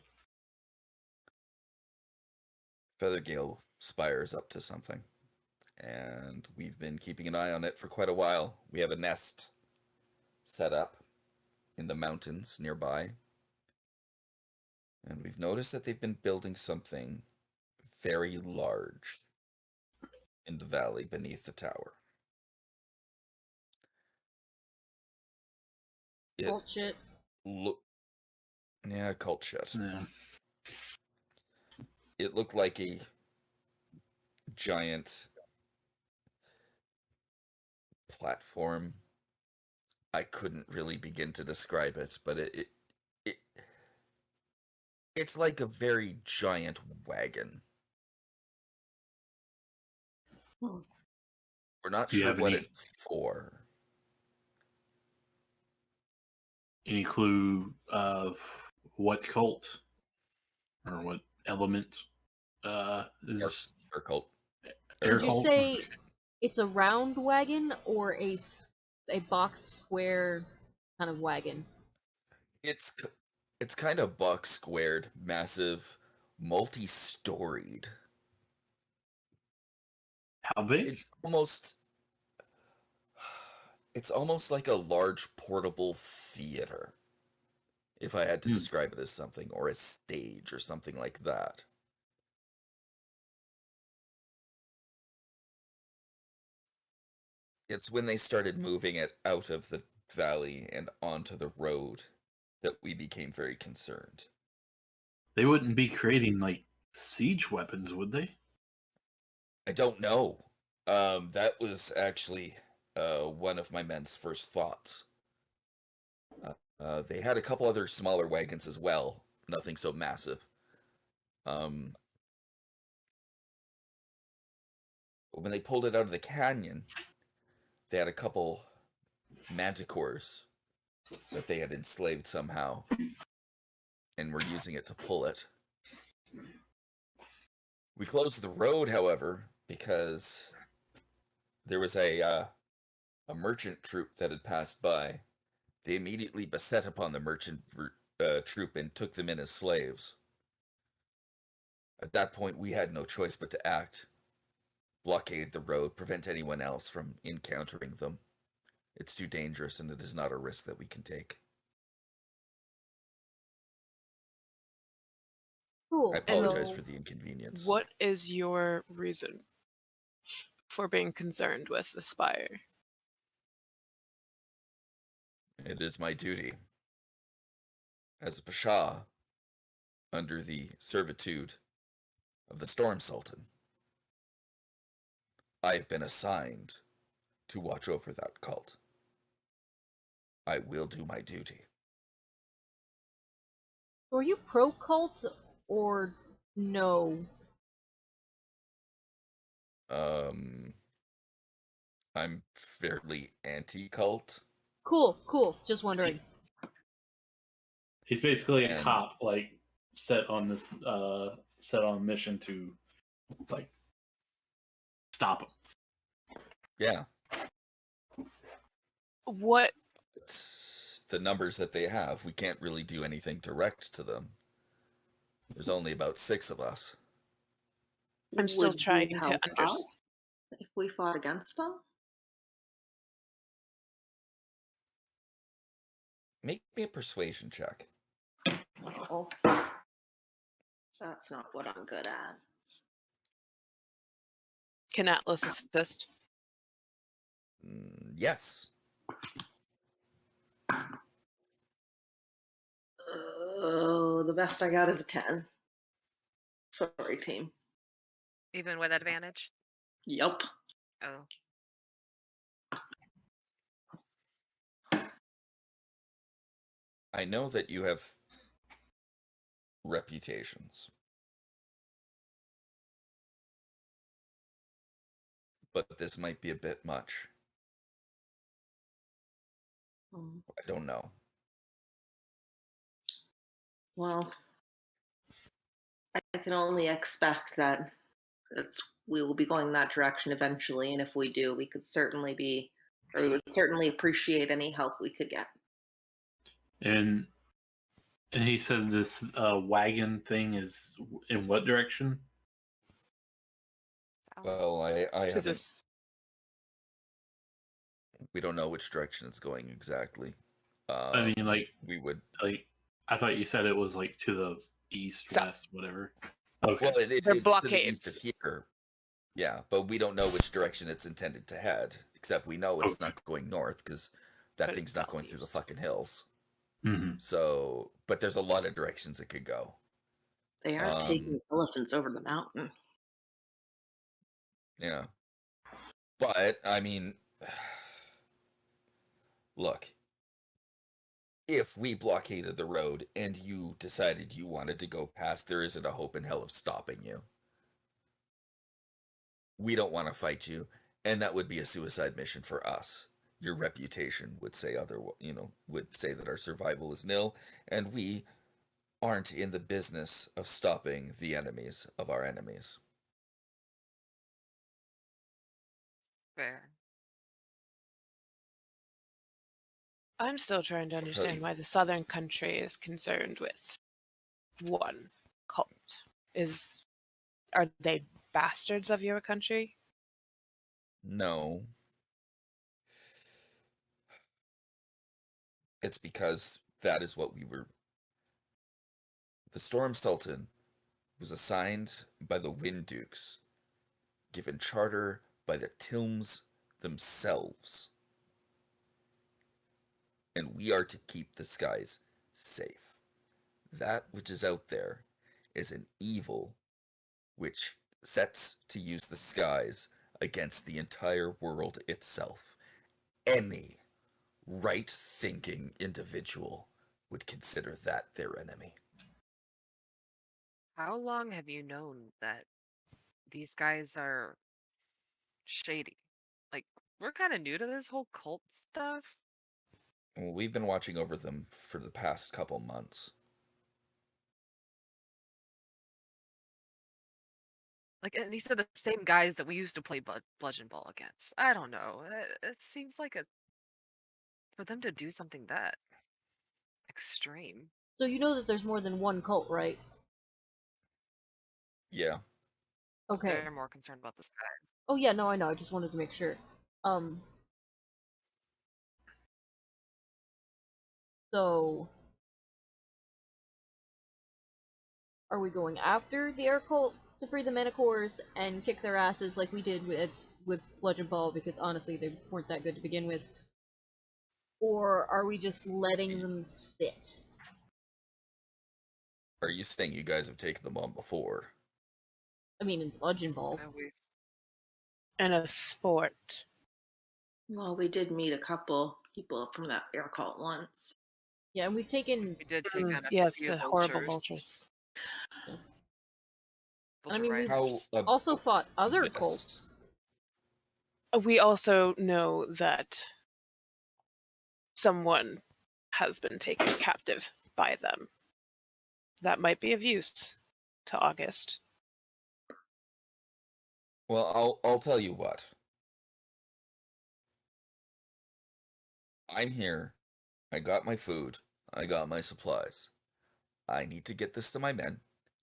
Feathergale spires up to something, and we've been keeping an eye on it for quite a while. We have a nest set up in the mountains nearby, and we've noticed that they've been building something very large in the valley beneath the tower.
Cult shit.
Yeah, cult shit.
Yeah.
It looked like a giant platform. I couldn't really begin to describe it, but it's like a very giant wagon. We're not sure what it's for.
Any clue of what cult or what element is
air cult?
Would you say it's a round wagon or a box square kind of wagon?
It's kind of box squared, massive, multi-storied.
How big?
It's almost like a large portable theater. if I had to describe it as something, or a stage or something like that. It's when they started moving it out of the valley and onto the road that we became very concerned.
They wouldn't be creating, like, siege weapons, would they?
I don't know. That was actually one of my men's first thoughts. They had a couple other smaller wagons as well. Nothing so massive. When they pulled it out of the canyon, they had a couple manticores that they had enslaved somehow and were using it to pull it. We closed the road, however, because there was a merchant troop that had passed by. They immediately beset upon the merchant troop and took them in as slaves. At that point, we had no choice but to act. Blockade the road, prevent anyone else from encountering them. It's too dangerous, and it is not a risk that we can take.
Cool.
I apologize for the inconvenience.
What is your reason for being concerned with the spire?
It is my duty as a Pasha under the servitude of the Storm Sultan. I have been assigned to watch over that cult. I will do my duty.
Are you pro-cult or no?
I'm fairly anti-cult.
Cool. Just wondering.
He's basically a cop, like, set on a mission to, like, stop him.
Yeah.
What?
It's the numbers that they have. We can't really do anything direct to them. There's only about 6 of us.
I'm still
Would
trying
you
to
help
understand.
us if we fought against them?
Make me a persuasion check.
Oh, that's not what I'm good at.
Can Atlas assist?
Yes.
Oh, the best I got is a 10. Sorry, team.
Even with advantage?
Yup.
Oh.
I know that you have reputations. But this might be a bit much. I don't know.
Well, I can only expect that we will be going that direction eventually, and if we do, we would certainly appreciate any help we could get.
And he said this wagon thing is in what direction?
Well, I haven't.
This.
We don't know which direction it's going exactly.
I mean, like,
we would.
Like, I thought you said it was, like, to the east, west, whatever. Okay.
Well, it's
blockades.
to the east of here. Yeah, but we don't know which direction it's intended to head. Except we know it's not going north because that thing's not going through the fucking hills.
Mm-hmm.
So, but there's a lot of directions it could go.
They aren't taking elephants over the mountain.
Yeah. But, I mean, look, if we blockaded the road and you decided you wanted to go past, there isn't a hope in hell of stopping you. We don't want to fight you, and that would be a suicide mission for us. Your reputation would say would say that our survival is nil, and we aren't in the business of stopping the enemies of our enemies.
Fair.
I'm still trying to understand why the southern country is concerned with one cult. Are they bastards of your country?
No. It's because that is what we were The Storm Sultan was assigned by the Wind Dukes, given charter by the Tilms themselves, and we are to keep the skies safe. That which is out there is an evil which sets to use the skies against the entire world itself. Any right-thinking individual would consider that their enemy.
How long have you known that these guys are shady? Like, we're kind of new to this whole cult stuff.
Well, we've been watching over them for the past couple months.
Like, and these are the same guys that we used to play Bludgeon Ball against. I don't know. It seems like for them to do something that extreme.
So you know that there's more than one cult, right?
Yeah.
Okay.
They're more concerned about this guy.
Oh yeah, no, I know. I just wanted to make sure. So are we going after the air cult to free the Manticores and kick their asses like we did with Bludgeon Ball? Because honestly, they weren't that good to begin with. Or are we just letting them sit?
Are you saying you guys have taken them on before?
I mean, in Bludgeon Ball.
And a sport.
Well, we did meet a couple people from that air cult once.
Yeah, and we've taken.
We did take on a
Yes,
few
the horrible vultures.
Yeah.
Vulture
I mean, we've
riders.
also fought other cults.
We also know that someone has been taken captive by them. That might be of use to August.
Well, I'll tell you what. I'm here. I got my food. I got my supplies. I need to get this to my men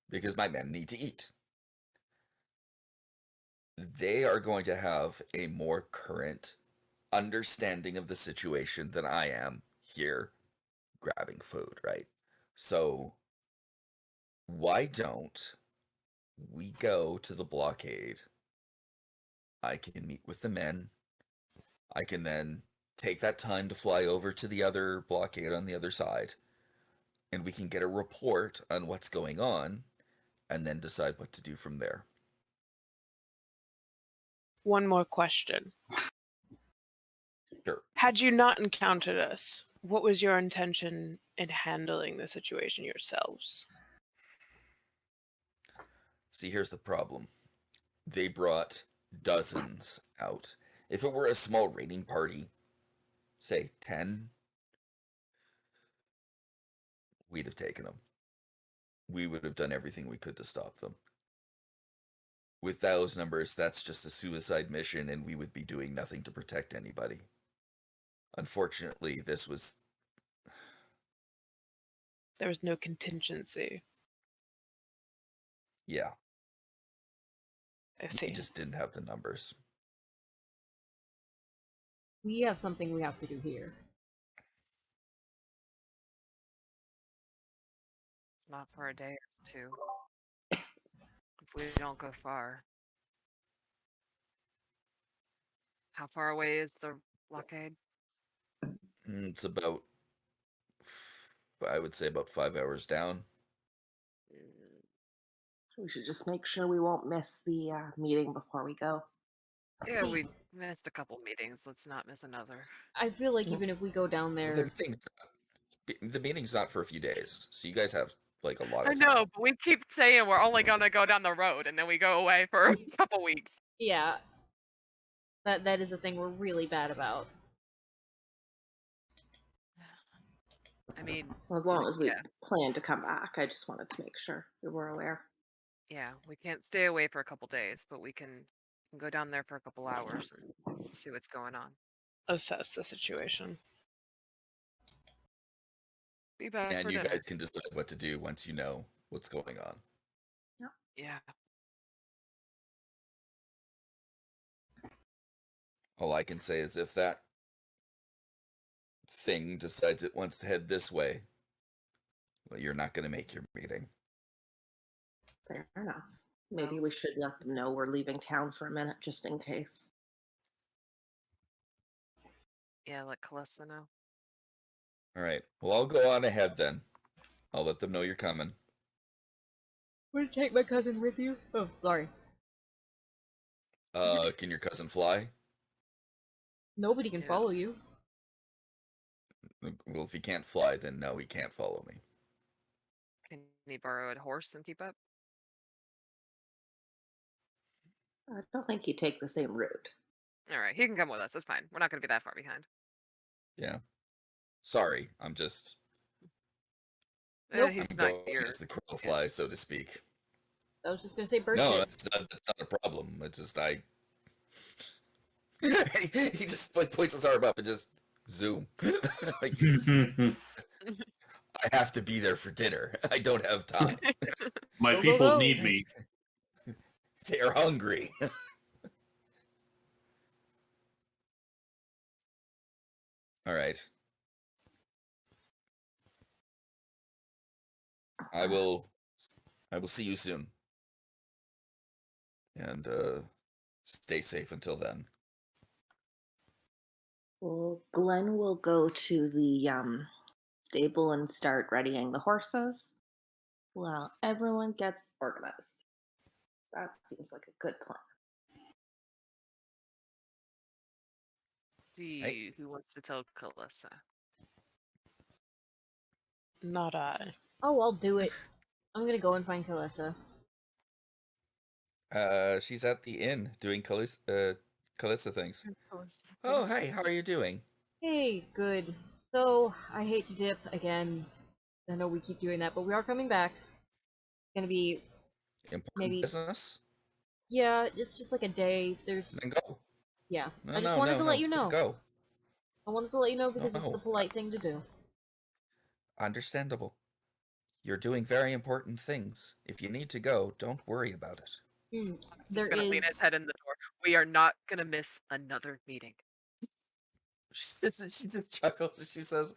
because my men need to eat. They are going to have a more current understanding of the situation than I am here grabbing food, right? So why don't we go to the blockade? I can meet with the men. I can then take that time to fly over to the other blockade on the other side, and we can get a report on what's going on, and then decide what to do from there.
One more question.
Sure.
Had you not encountered us, what was your intention in handling the situation yourselves?
See, here's the problem. They brought dozens out. If it were a small raiding party, say 10, we'd have taken them. We would have done everything we could to stop them. With those numbers, that's just a suicide mission, and we would be doing nothing to protect anybody. Unfortunately, this was...
There was no contingency.
Yeah.
I see.
We just didn't have the numbers.
We have something we have to do here.
Not for a day or two. If we don't go far. How far away is the blockade?
It's about, I would say, about 5 hours down.
We should just make sure we won't miss the meeting before we go.
Yeah,
See-
we missed a couple meetings. Let's not miss another.
I feel like even if we go down there,
The meeting's not for a few days, so you guys have like a lot
I
of time.
know, but we keep saying we're only gonna go down the road, and then we go away for a couple weeks.
yeah, that is a thing we're really bad about.
I mean,
As long as we
yeah.
plan to come back, I just wanted to make sure we were aware.
Yeah, we can't stay away for a couple days, but we can go down there for a couple hours and see what's going on.
Assess the situation.
Be back
And
for
you
dinner.
guys can decide what to do once you know what's going on.
Yeah.
All I can say is if that thing decides it wants to head this way, well, you're not going to make your meeting.
Fair enough. Maybe we should let them know we're leaving town for a minute, just in case.
Yeah, let Kalissa know.
All right. Well, I'll go on ahead then. I'll let them know you're coming.
Would you take my cousin with you? Oh, sorry.
Can your cousin fly?
Nobody can follow you.
Well, if he can't fly, then no, he can't follow me.
Can he borrow a horse and keep up?
I don't think he'd take the same route.
All right, he can come with us. That's fine. We're not going to be that far behind.
Yeah. Sorry, I'm just.
Nope.
He's
I'm
not
going
your.
as the crow flies, so to speak.
I was just gonna say bird
No,
shit.
that's not a problem. It's just he just like points his arm up and just zoom. Like, I have to be there for dinner. I don't have time.
My
Go, go,
people
go.
need me.
They're hungry. All right. I will see you soon. And stay safe until then.
Well, Glenn will go to the stable and start readying the horses while everyone gets organized. That seems like a good plan.
Who wants to tell Kalissa?
Not I.
Oh, I'll do it. I'm gonna go and find Kalissa.
She's at the inn doing Calissa things. Oh, hey, how are you doing?
Hey, good. So, I hate to dip again. I know we keep doing that, but we are coming back. Gonna be
Important
maybe.
business?
Yeah, it's just like a day. There's.
Then go.
Yeah.
No,
I just
no,
wanted
no,
to
no.
let you
Then
know.
go.
I wanted to let you know because it's the
No.
polite thing to do.
Understandable. You're doing very important things. If you need to go, don't worry about it.
He's gonna lean his head in the door. We are not gonna miss another meeting.
She just chuckles and she says,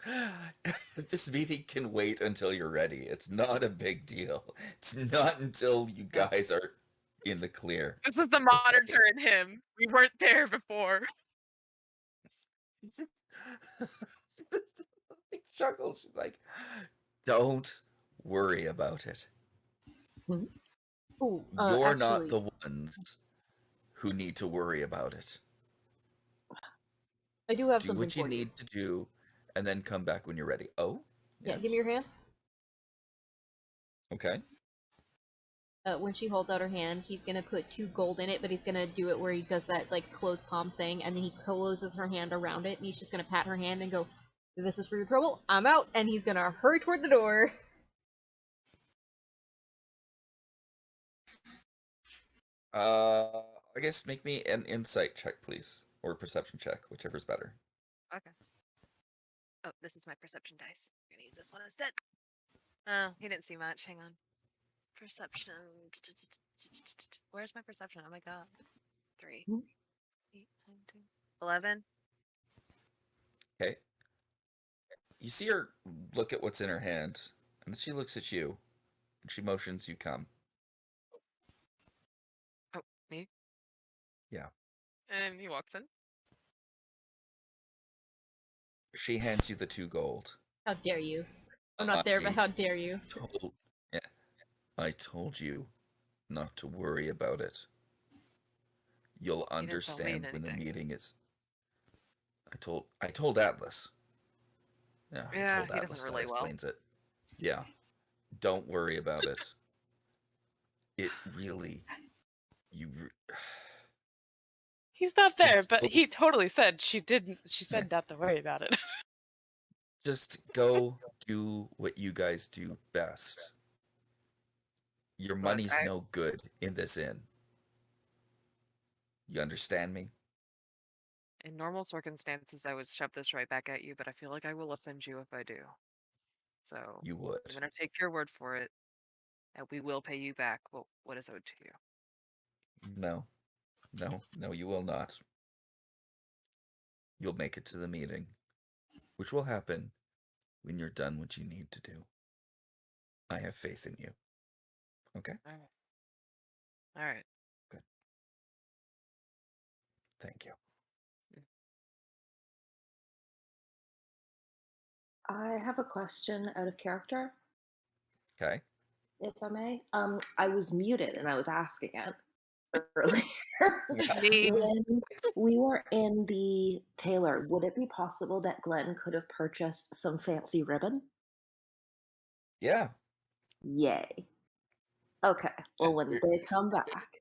"This meeting can wait until you're ready. It's not a big deal. It's not until you guys are in the clear."
This is the monitor in him. We weren't there before.
She chuckles. She's like, "Don't worry about it.
Ooh,
You're
actually,
not the ones who need to worry about it.
I do have
Do
something
what you
for
need to do, and then come back when you're ready." Oh?
Yeah,
Yes?
give me your hand.
Okay.
When she holds out her hand, he's gonna put 2 gold in it, but he's gonna do it where he does that like closed palm thing, and then he closes her hand around it, and he's just gonna pat her hand and go, "This is for your trouble. I'm out," and he's gonna hurry toward the door.
I guess make me an insight check, please. Or perception check, whichever's better.
Okay. Oh, this is my perception dice. I'm gonna use this one instead. Oh, he didn't see much. Hang on. Perception. Where's my perception? Oh my god. 3, 8, 9, 10, 11.
Okay. You see her look at what's in her hand, and then she looks at you, and she motions you come.
Oh, me?
Yeah.
And he walks in.
She hands you the 2 gold.
How dare you? I'm not there, but how dare you?
I told you not to worry about it. You'll understand when the meeting is. I told Atlas. Yeah, I told
he
Atlas
doesn't
that
relate well.
explains it. Yeah. Don't worry about it. It really
He's not there,
Just
but
go-
he totally said she didn't. She said not to worry about it.
Just go do what you guys do best. Your
Look,
money's no good in this inn. You understand me?
In normal circumstances, I would shove this right back at you, but I feel like I will offend you if I do. So
You would.
I'm gonna take your word for it, and we will pay you back what is owed to you.
No, you will not. You'll make it to the meeting, which will happen when you're done what you need to do. I have faith in you. Okay?
All right. All right.
Good. Thank you.
I have a question out of character,
Okay.
if I may. I was muted and I was asking it earlier.
Yeah.
When we were in the tailor, would it be possible that Glenn could have purchased some fancy ribbon?
Yeah.
Yay. Okay. Well, when they come back,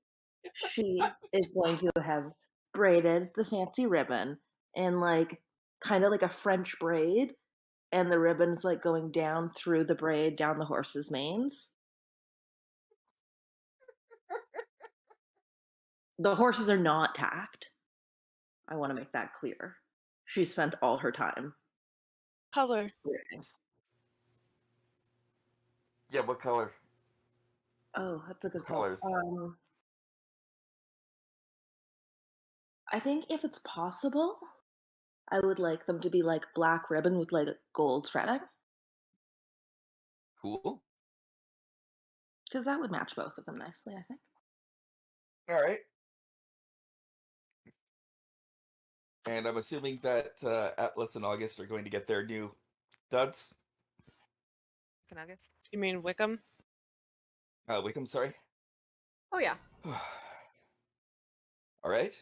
she is going to have braided the fancy ribbon in like kind of like a French braid, and the ribbon's like going down through the braid down the horse's manes. The horses are not tacked. I want to make that clear. She spent all her time.
Color.
Yeah, what color?
Oh, that's a good
Colors.
point. I think if it's possible, I would like them to be like black ribbon with like gold threading,
Cool.
because that would match both of them nicely, I think.
All right. And I'm assuming that Atlas and August are going to get their new duds.
Quincunx?
You mean Wickham?
Wickham, sorry.
Oh yeah.
All right.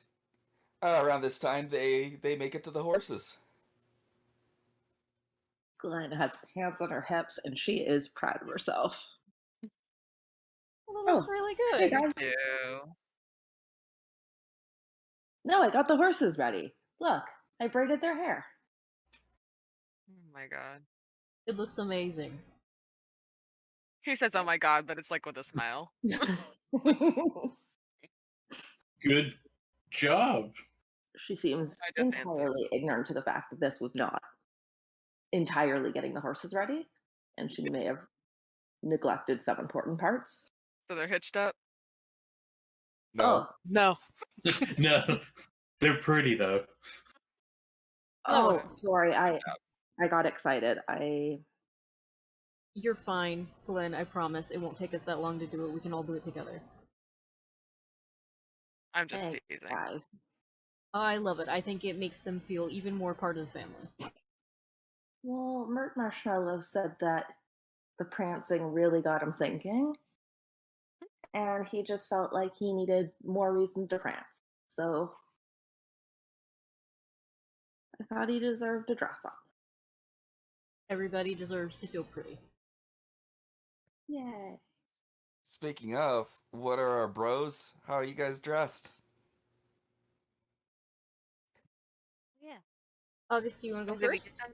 Around this time, they make it to the horses.
Glenn has her hands on her hips, and she is proud of herself.
Well, that looks really good.
Hey guys.
Ew.
No, I got the horses ready. Look, I braided their hair.
Oh my god.
It looks amazing.
He says, "Oh my god," but it's like with a smile.
Good job.
She seems
I just answered.
entirely ignorant to the fact that this was not entirely getting the horses ready, and she may have neglected some important parts.
So they're hitched up.
No.
No.
No, they're pretty though.
Oh, sorry, I got excited.
You're fine, Glenn, I promise. It won't take us that long to do it. We can all do it together.
I'm just
Thanks,
teasing.
guys.
I love it. I think it makes them feel even more part of the family.
Well, Mert Marshmallow said that the prancing really got him thinking, and he just felt like he needed more reason to prance. So I thought he deserved a dress up.
Everybody deserves to feel pretty.
Yay.
Speaking of, what are our bros? How are you guys dressed?
Yeah.
August, do you want to go
Did we
first?
get done?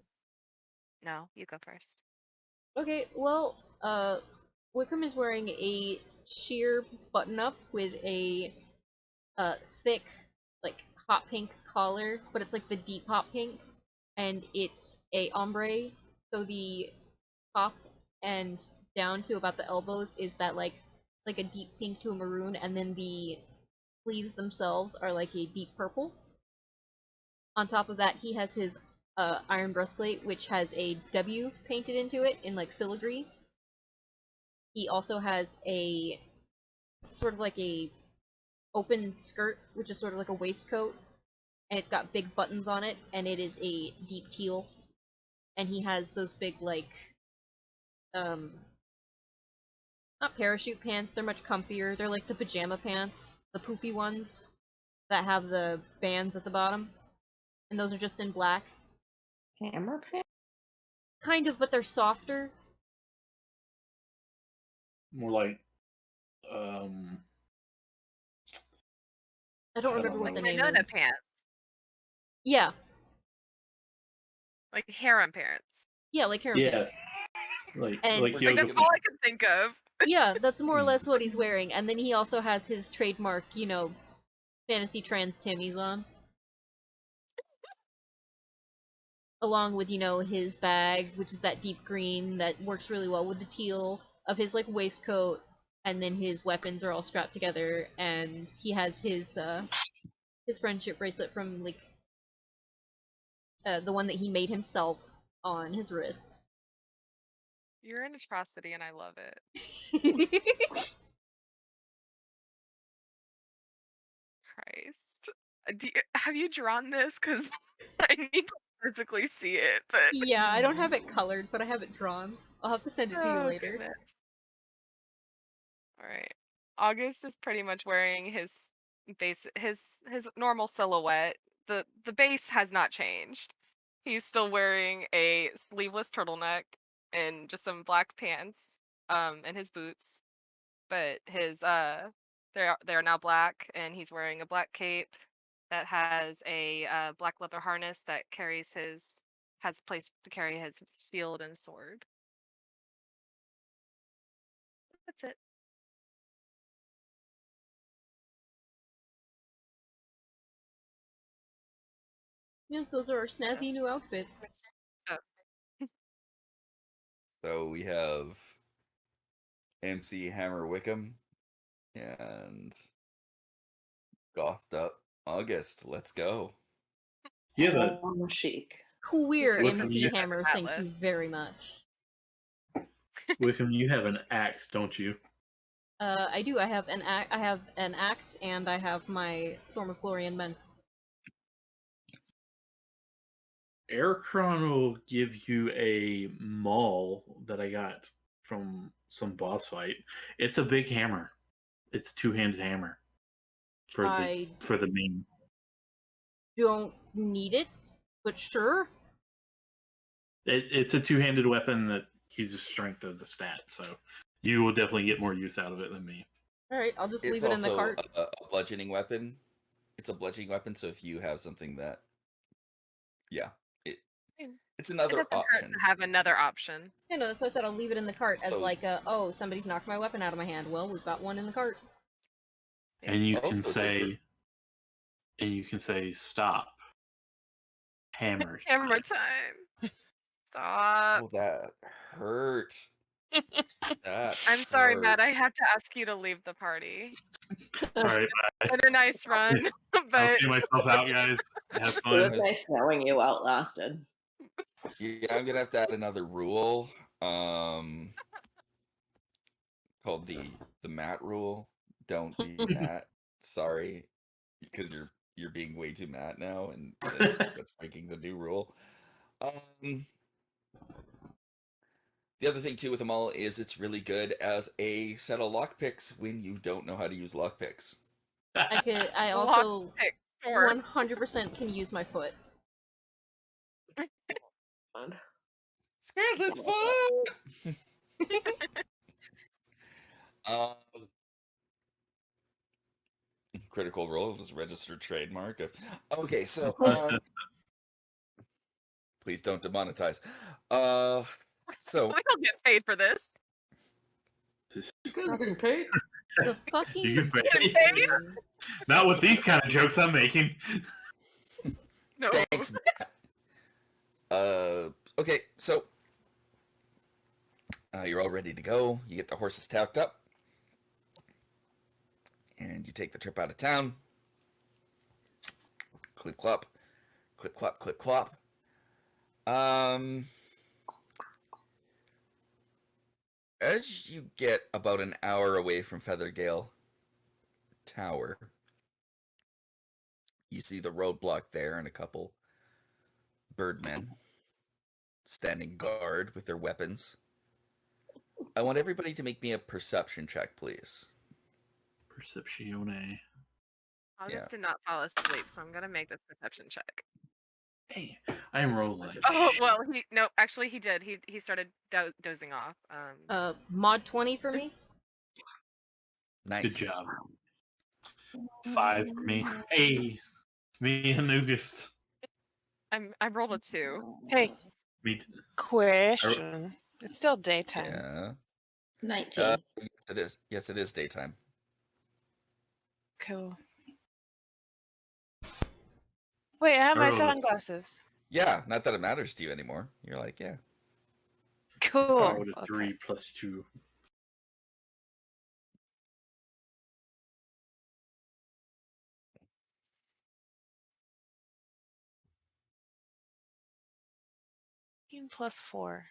No, you go first.
Okay, well, Wickham is wearing a sheer button-up with a thick, like, hot pink collar, but it's like the deep hot pink, and it's a ombre, so the top and down to about the elbows is that like a deep pink to a maroon, and then the sleeves themselves are like a deep purple. On top of that, he has his iron breastplate, which has a W painted into it in like filigree. He also has a sort of like a open skirt, which is sort of like a waistcoat, and it's got big buttons on it, and it is a deep teal. And he has those big like not parachute pants, they're much comfier. They're like the pajama pants, the poofy ones that have the bands at the bottom. And those are just in black.
Hammer pants?
Kind of, but they're softer.
More like,
I don't remember what the name
Minona
is.
pants.
Yeah.
Like harem pants.
Yeah, like harem
yes,
pants.
like
And
Like that's all I can think of.
yeah, that's more or less what he's wearing. And then he also has his trademark, you know, fantasy trans Timmy's on. Along with, you know, his bag, which is that deep green that works really well with the teal of his like waistcoat, and then his weapons are all strapped together, and he has his friendship bracelet from like the one that he made himself on his wrist.
You're an atrocity and I love it. Christ. Have you drawn this? Because I need to physically see it, but...
Yeah, I don't have it colored, but I have it drawn. I'll have to send it to you later.
Goodness. Alright. August is pretty much wearing his normal silhouette. The base has not changed. He's still wearing a sleeveless turtleneck and just some black pants, and his boots. But his they're now black, and he's wearing a black cape that has a black leather harness that has a place to carry his shield and sword. That's it.
Yes, those are our snazzy new outfits.
So we have MC Hammer Wickham and Gothed Up August. Let's go.
Yeah, but
Oh, chic.
Queer
Listen,
MC
you-
Hammer, thank you
Atlas.
very much.
Wickham, you have an axe, don't you?
I do. I have an axe, and I have my Storm of Florian Men.
Aricron will give you a maul that I got from some boss fight. It's a big hammer. It's a two-handed hammer for the main.
Don't need it, but sure.
It's a two-handed weapon that uses strength as a stat, so you will definitely get more use out of it than me.
All right, I'll just
It's
leave it in the
also
cart.
a bludgeoning weapon. It's a bludgeoning weapon, so if you have something that, it's
It
another
doesn't hurt
option.
to have another option.
Yeah, no, that's why I said I'll leave it in the cart as
So-
like oh, somebody's knocked my weapon out of my hand. Well, we've got one in the cart.
And you
Also,
can say stop. Hammer.
Hammer time. Stop.
Oh, that hurt. That
I'm sorry,
hurt.
Matt. I have to ask you to leave the party.
All right,
Had a nice run,
I'll
but
see myself out, guys. Have
It was
fun.
nice knowing you outlasted.
Yeah, I'm gonna have to add another rule, called the Matt rule. Don't be Matt. Sorry, because you're being way too Matt now, and that's breaking the new rule. The other thing too with them all is it's really good as a set of lockpicks when you don't know how to use lockpicks.
I also
lockpick, sure.
100% can use my foot.
Scarlet's fun. Critical Role is a registered trademark. Okay, so please don't demonetize. So
We don't get paid for this.
You guys are getting paid?
The fucking
You can pay.
Paid?
Not with these kind of jokes I'm making.
No.
thanks, Matt. Okay, so you're all ready to go. You get the horses tacked up, and you take the trip out of town. Clip clop, clip clop, clip clop. As you get about an hour away from Feathergale Tower, you see the roadblock there and a couple birdmen standing guard with their weapons. I want everybody to make me a perception check, please.
Perceptione.
August did not fall asleep, so I'm gonna make this perception check.
Hey, I am rolling.
Oh well, actually he did. He started dozing off.
mod 20 for me.
Nice.
Good job. 5 for me. Hey, me and August.
I rolled a 2.
Hey,
Me.
question. It's still daytime.
Yeah.
19.
Yes, it is. Yes, it is daytime.
Cool. Wait, I have my
Oh.
sunglasses.
Yeah, not that it matters to you anymore. You're like, yeah.
Cool.
Rolled a
Okay.
3 plus 2.
Plus 4.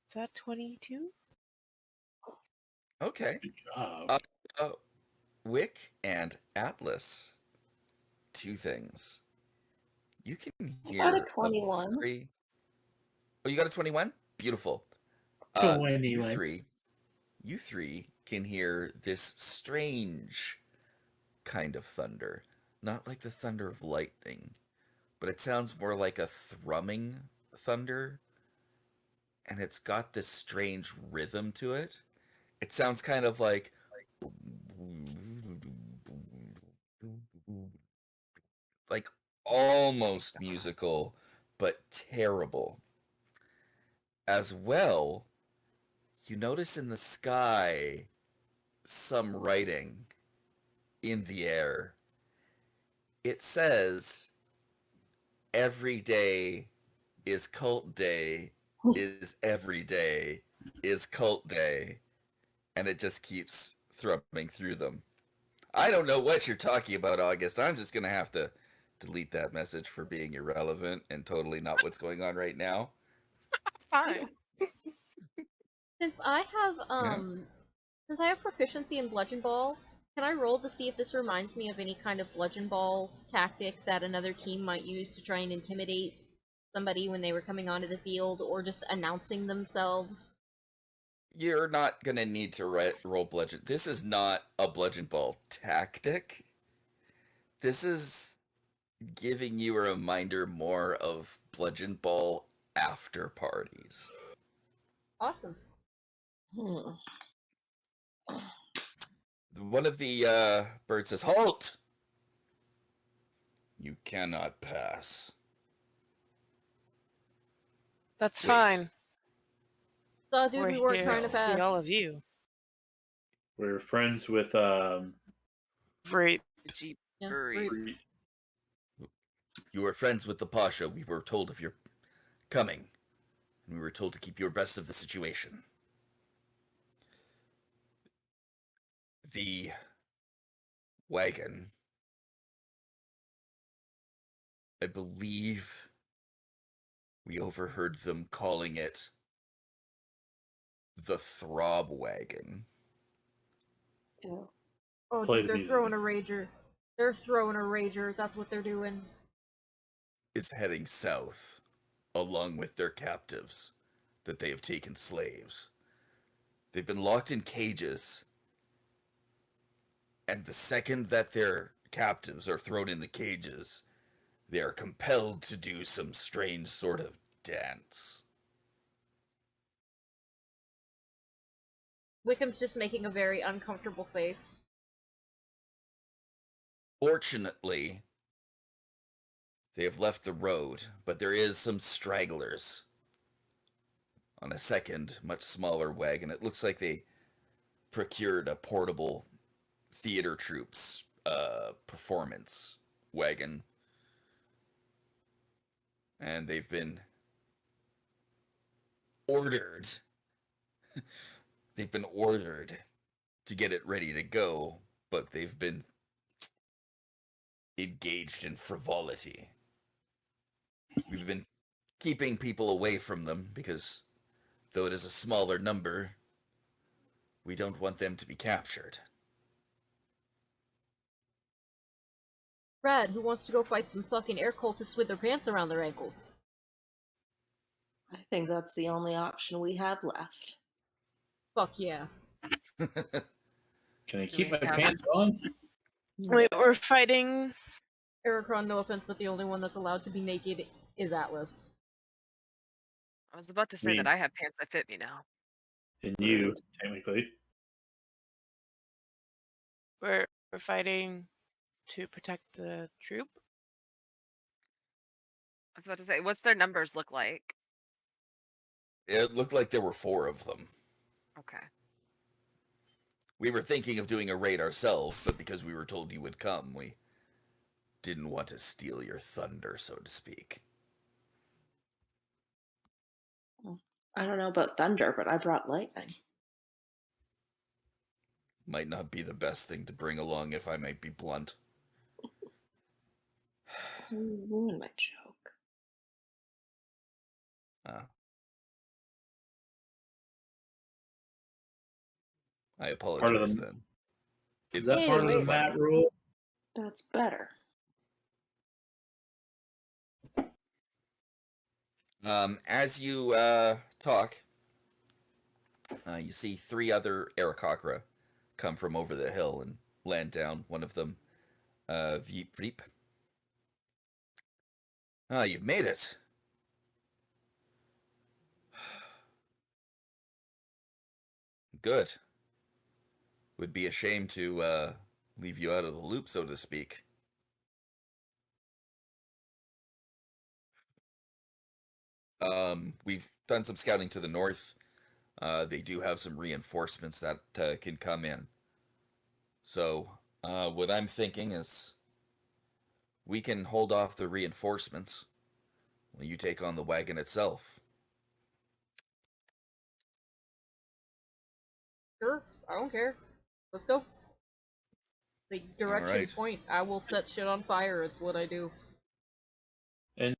Is that 22?
Okay.
Good job.
Wick and Atlas, two things. You can
I got a
hear
21.
Oh, you got a 21? Beautiful. You three can hear this strange kind of thunder. Not like the thunder of lightning, but it sounds more like a thrumming thunder. And it's got this strange rhythm to it. It sounds kind of like almost musical, but terrible. As well, you notice in the sky some writing in the air. It says, "Every day is cult day, is every day is cult day." And it just keeps thrumming through them. I don't know what you're talking about, August. I'm just going to have to delete that message for being irrelevant and totally not what's going on right now.
Fine.
Since I have proficiency in Bludgeon Ball, can I roll to see if this reminds me of any kind of Bludgeon Ball tactic that another team might use to try and intimidate somebody when they were coming onto the field, or just announcing themselves?
You're not going to need to roll bludgeon. This is not a bludgeon ball tactic. This is giving you a reminder more of bludgeon ball after parties.
Awesome.
One of the birds says, "Halt! You cannot pass."
That's
Wait.
fine.
So, dude, we weren't
here
trying to
to
pass.
see all of you.
We're friends with
Great.
Yeah,
Breed.
You were friends with the Pasha. We were told of your coming, and we were told to keep you abreast of the situation. The wagon, I believe we overheard them calling it the Throb Wagon.
Ew.
Oh,
Play
dude,
the
they're
music.
throwing a rager. They're throwing a rager. That's what they're doing.
Is heading south, along with their captives that they have taken slaves. They've been locked in cages, and the second that their captives are thrown in the cages, they are compelled to do some strange sort of dance.
Wickham's just making a very uncomfortable face.
Fortunately, they have left the road, but there is some stragglers on a second, much smaller wagon. It looks like they procured a portable theater troops performance wagon, and they've been ordered to get it ready to go, but they've been engaged in frivolity. We've been keeping people away from them because, though it is a smaller number, we don't want them to be captured.
Brad, who wants to go fight some fucking air cultists with their pants around their ankles?
I think that's the only option we have left.
Fuck yeah.
Can I
Do
keep
we
my
have-
pants on?
Wait, we're fighting.
Aricron, no offense, but the only one that's allowed to be naked is Atlas.
I was about to say that I have pants that fit me now.
And you, technically.
We're fighting to protect the troop.
I was about to say, what's their numbers look like?
It looked like there were 4 of them.
Okay.
We were thinking of doing a raid ourselves, but because we were told you would come, we didn't want to steal your thunder, so to speak.
I don't know about thunder, but I brought lightning.
Might not be the best thing to bring along, if I might be blunt.
You ruined my joke.
I apologize then.
Is that part of the mat rule?
That's better.
As you talk, you see 3 other Aarakocra come from over the hill and land down. One of them, Veep Veep. Ah, you've made it. Good. Would be a shame to leave you out of the loop, so to speak. We've done some scouting to the north. They do have some reinforcements that can come in. So, what I'm thinking is we can hold off the reinforcements while you take on the wagon itself.
Sure, I don't care. Let's go. The direction
right.
point. I will set shit on fire. It's what I do.
And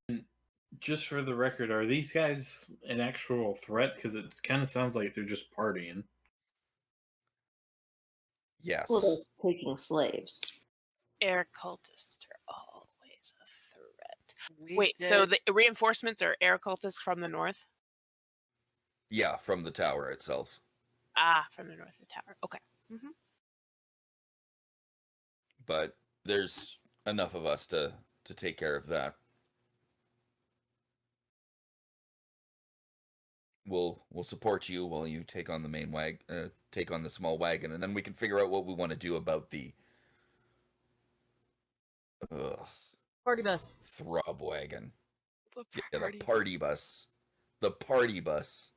just for the record, are these guys an actual threat? Because it kind of sounds like they're just partying.
Yes.
Well, they're taking slaves.
Air cultists are always a threat. Wait, so the reinforcements are air cultists from the north?
Yeah, from the tower itself.
Ah, from the north of the tower. Okay. Mm-hmm.
But there's enough of us to take care of that. We'll support you while you take on the main take on the small wagon, and then we can figure out what we want to do about the
Party bus.
throb wagon.
The
party bus. The party bus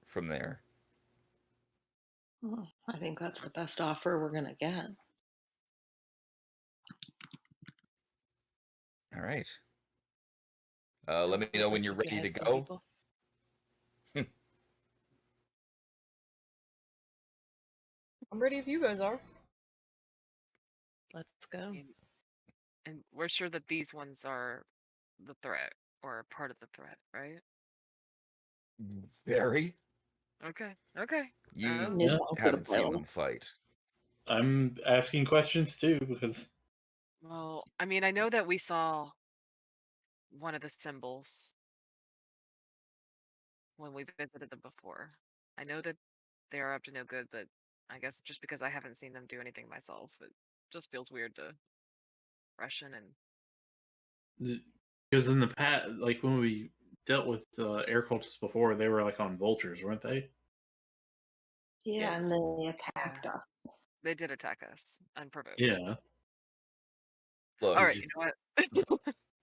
from there.
Oh, I think that's the best offer we're gonna get.
All right. Let me know when you're ready to go.
I'm ready if you guys are.
Let's go.
And we're sure that these ones are the threat or part of the threat, right?
Very.
Okay.
You
Yeah.
haven't seen them fight.
I'm asking questions too because.
Well, I mean, I know that we saw one of the symbols when we visited them before. I know that they are up to no good, but I guess just because I haven't seen them do anything myself, it just feels weird to rush in and.
Because in the past, like when we dealt with air cultists before, they were like on vultures, weren't they?
Yeah,
Yes.
and they attacked us.
They did attack us unprovoked.
Yeah.
Look, all right, you know what?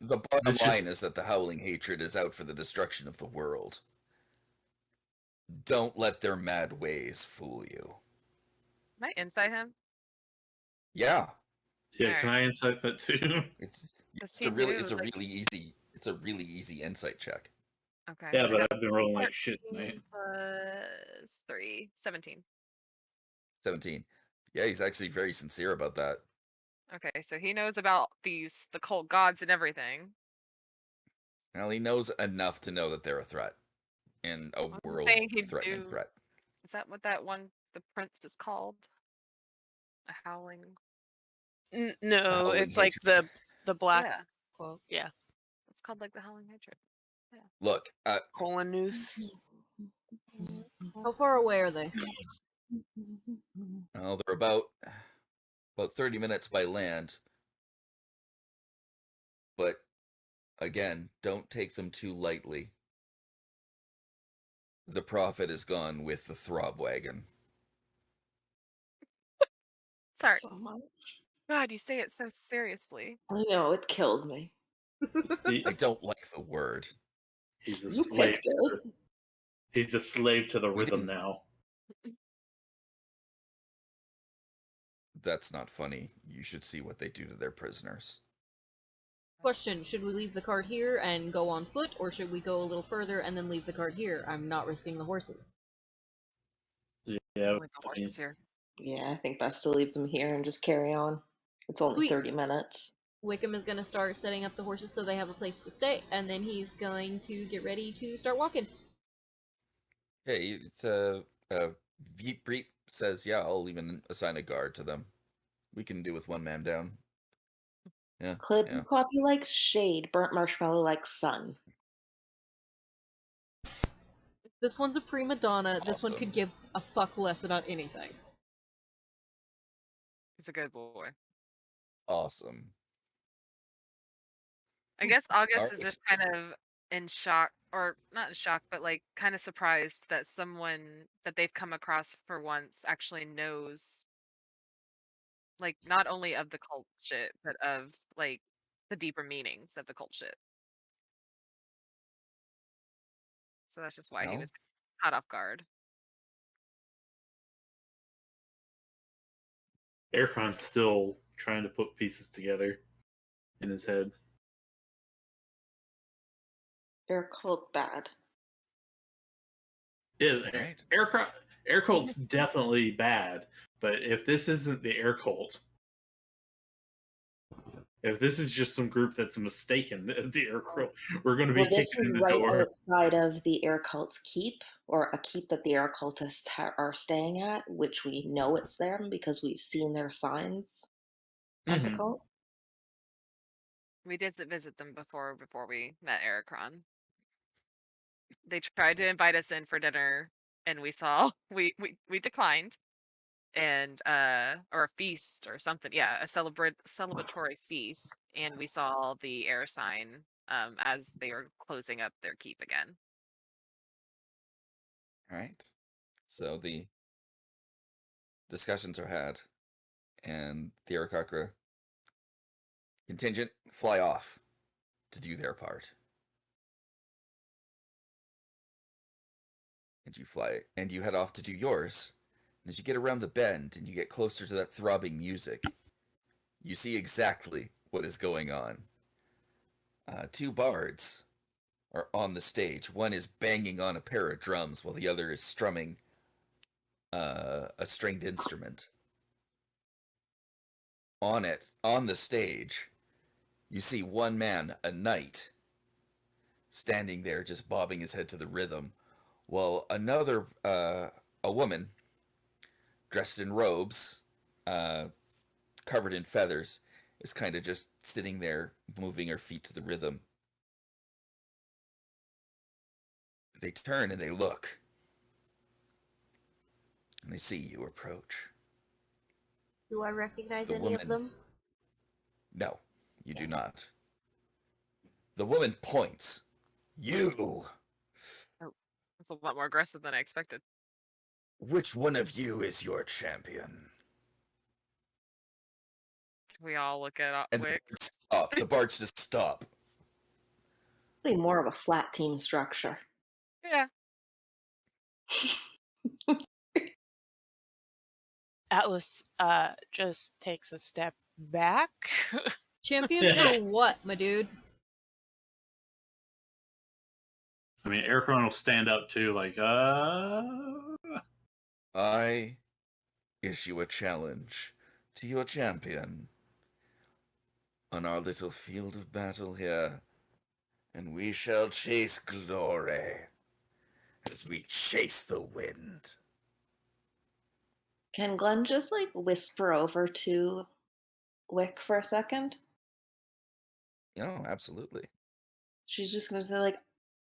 The bottom line is that the howling hatred is out for the destruction of the world. Don't let their mad ways fool you.
Can I insight him?
Yeah.
Yeah, can I insight that too?
It's a really easy insight check.
Okay.
Yeah, but I've been rolling like shit tonight.
Plus 3, 17.
17. Yeah, he's actually very sincere about that.
Okay, so he knows about the cult gods and everything.
Well, he knows enough to know that they're a threat. And a world-threatening threat.
Is that what that one, the prince, is called? A howling?
No, it's like the black quote. Yeah.
It's called like the howling hatred. Yeah.
Look,
colon noose.
How far away are they?
They're about 30 minutes by land. But again, don't take them too lightly. The prophet is gone with the throb wagon.
Sorry. So much. God, you say it so seriously.
I know, it kills me.
I don't like the word.
He's a slave. He's a slave to the rhythm now.
That's not funny. You should see what they do to their prisoners.
Question, should we leave the cart here and go on foot, or should we go a little further and then leave the cart here? I'm not risking the horses.
Yeah,
with the horses here.
Yeah, I think best to leave them here and just carry on. It's only 30 minutes.
Wickham is going to start setting up the horses so they have a place to stay, and then he's going to get ready to start walking.
Hey, Veep Breep says, yeah, I'll even assign a guard to them. We can do with one man down. Yeah.
Coffee likes shade, burnt marshmallow likes sun.
This one's a prima donna.
Awesome.
This one could give a fuck less about anything.
He's a good boy.
Awesome.
I guess August is
Alright.
just kind of in shock, or not in shock, but like kind of surprised that someone that they've come across for once actually knows, like, not only of the cult shit, but of like the deeper meanings of the cult shit. So that's just why he
Well,
was caught off guard.
Aricron's still trying to put pieces together in his head.
Air cult bad.
Yeah,
Right.
Air cult's definitely bad, but if this isn't the air cult, if this is just some group that's mistaken as the air cult, we're going to be
Well, this
kicking
is
in the
right
door.
outside of the air cult's keep, or a keep that the air cultists are staying at, which we know it's them because we've seen their signs at the
Mhm.
cult.
We did visit them before we met Aricron. They tried to invite us in for dinner, and we saw we declined, and or a feast or something. Yeah, a celebratory feast, and we saw the air sign as they were closing up their keep again.
Right. So the discussions are had, and the Arakakra contingent fly off to do their part. And you fly, and you head off to do yours. And as you get around the bend and you get closer to that throbbing music, you see exactly what is going on. Two bards are on the stage. One is banging on a pair of drums while the other is strumming a stringed instrument. On the stage, you see one man, a knight, standing there just bobbing his head to the rhythm, while another, a woman, dressed in robes, covered in feathers, is kind of just sitting there, moving her feet to the rhythm. They turn and they look, and they see you approach.
Do I recognize
The
any of
woman,
them?
no, you do not. The woman points. You!
Oh, that's a lot more aggressive than I expected.
Which one of you is your champion?
We all look at
And
Wick.
stop. The bards just stop.
Be more of a flat team structure.
Yeah.
Atlas just takes a step back.
Champion for what, my dude?
I mean, Aricron will stand up too, like,
I issue a challenge to your champion on our little field of battle here, and we shall chase glory as we chase the wind.
Can Glenn just like whisper over to Wick for a second?
No, absolutely.
She's just gonna say like,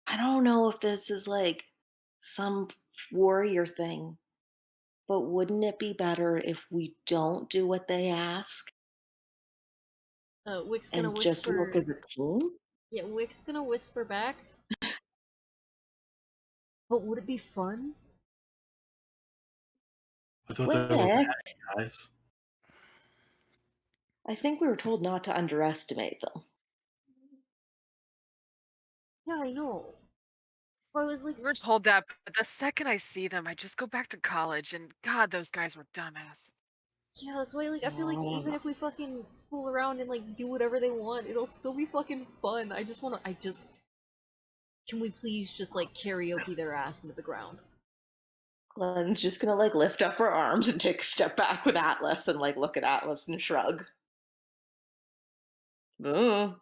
I don't know if this is like some warrior thing, but wouldn't it be better if we don't do what they ask
Wick's gonna
and just work
whisper.
as a team?
Yeah, Wick's gonna whisper back. But would it be fun?
I thought they were
Wick,
bad guys.
I think we were told not to underestimate them.
Yeah, I know. I was like,
We're told that, but the second I see them, I just go back to college, and God, those guys were dumbasses.
yeah, that's why, like, I feel like even if we fucking fool around and, like, do whatever they want, it'll still be fucking fun. Can we please just, like, karaoke their ass into the ground?
Glenn's just gonna like lift up her arms and take a step back with Atlas and like look at Atlas and shrug. Ooh.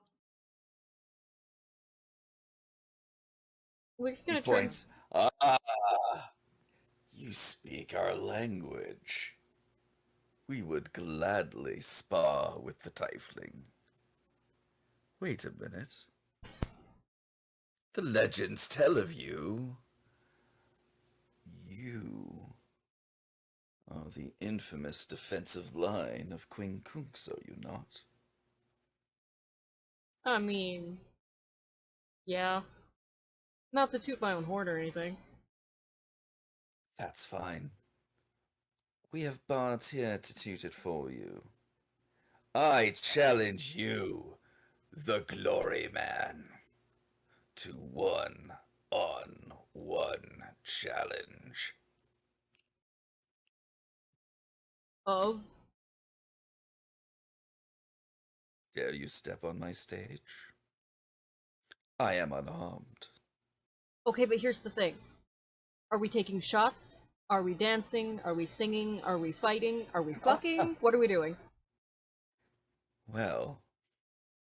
Wick's
He
gonna try.
points. Ah, you speak our language. We would gladly spar with the tiefling. Wait a minute. The legends tell of you You are the infamous defensive line of Quincunx, are you not?
I mean, yeah. Not to toot my own horn or anything.
That's fine. We have bards here to toot it for you. I challenge you, the Glory Man, to one-on-one challenge.
Of?
Dare you step on my stage? I am unarmed.
Okay, but here's the thing. Are we taking shots? Are we dancing? Are we singing? Are we fighting? Are we fucking? What are we doing?
Well,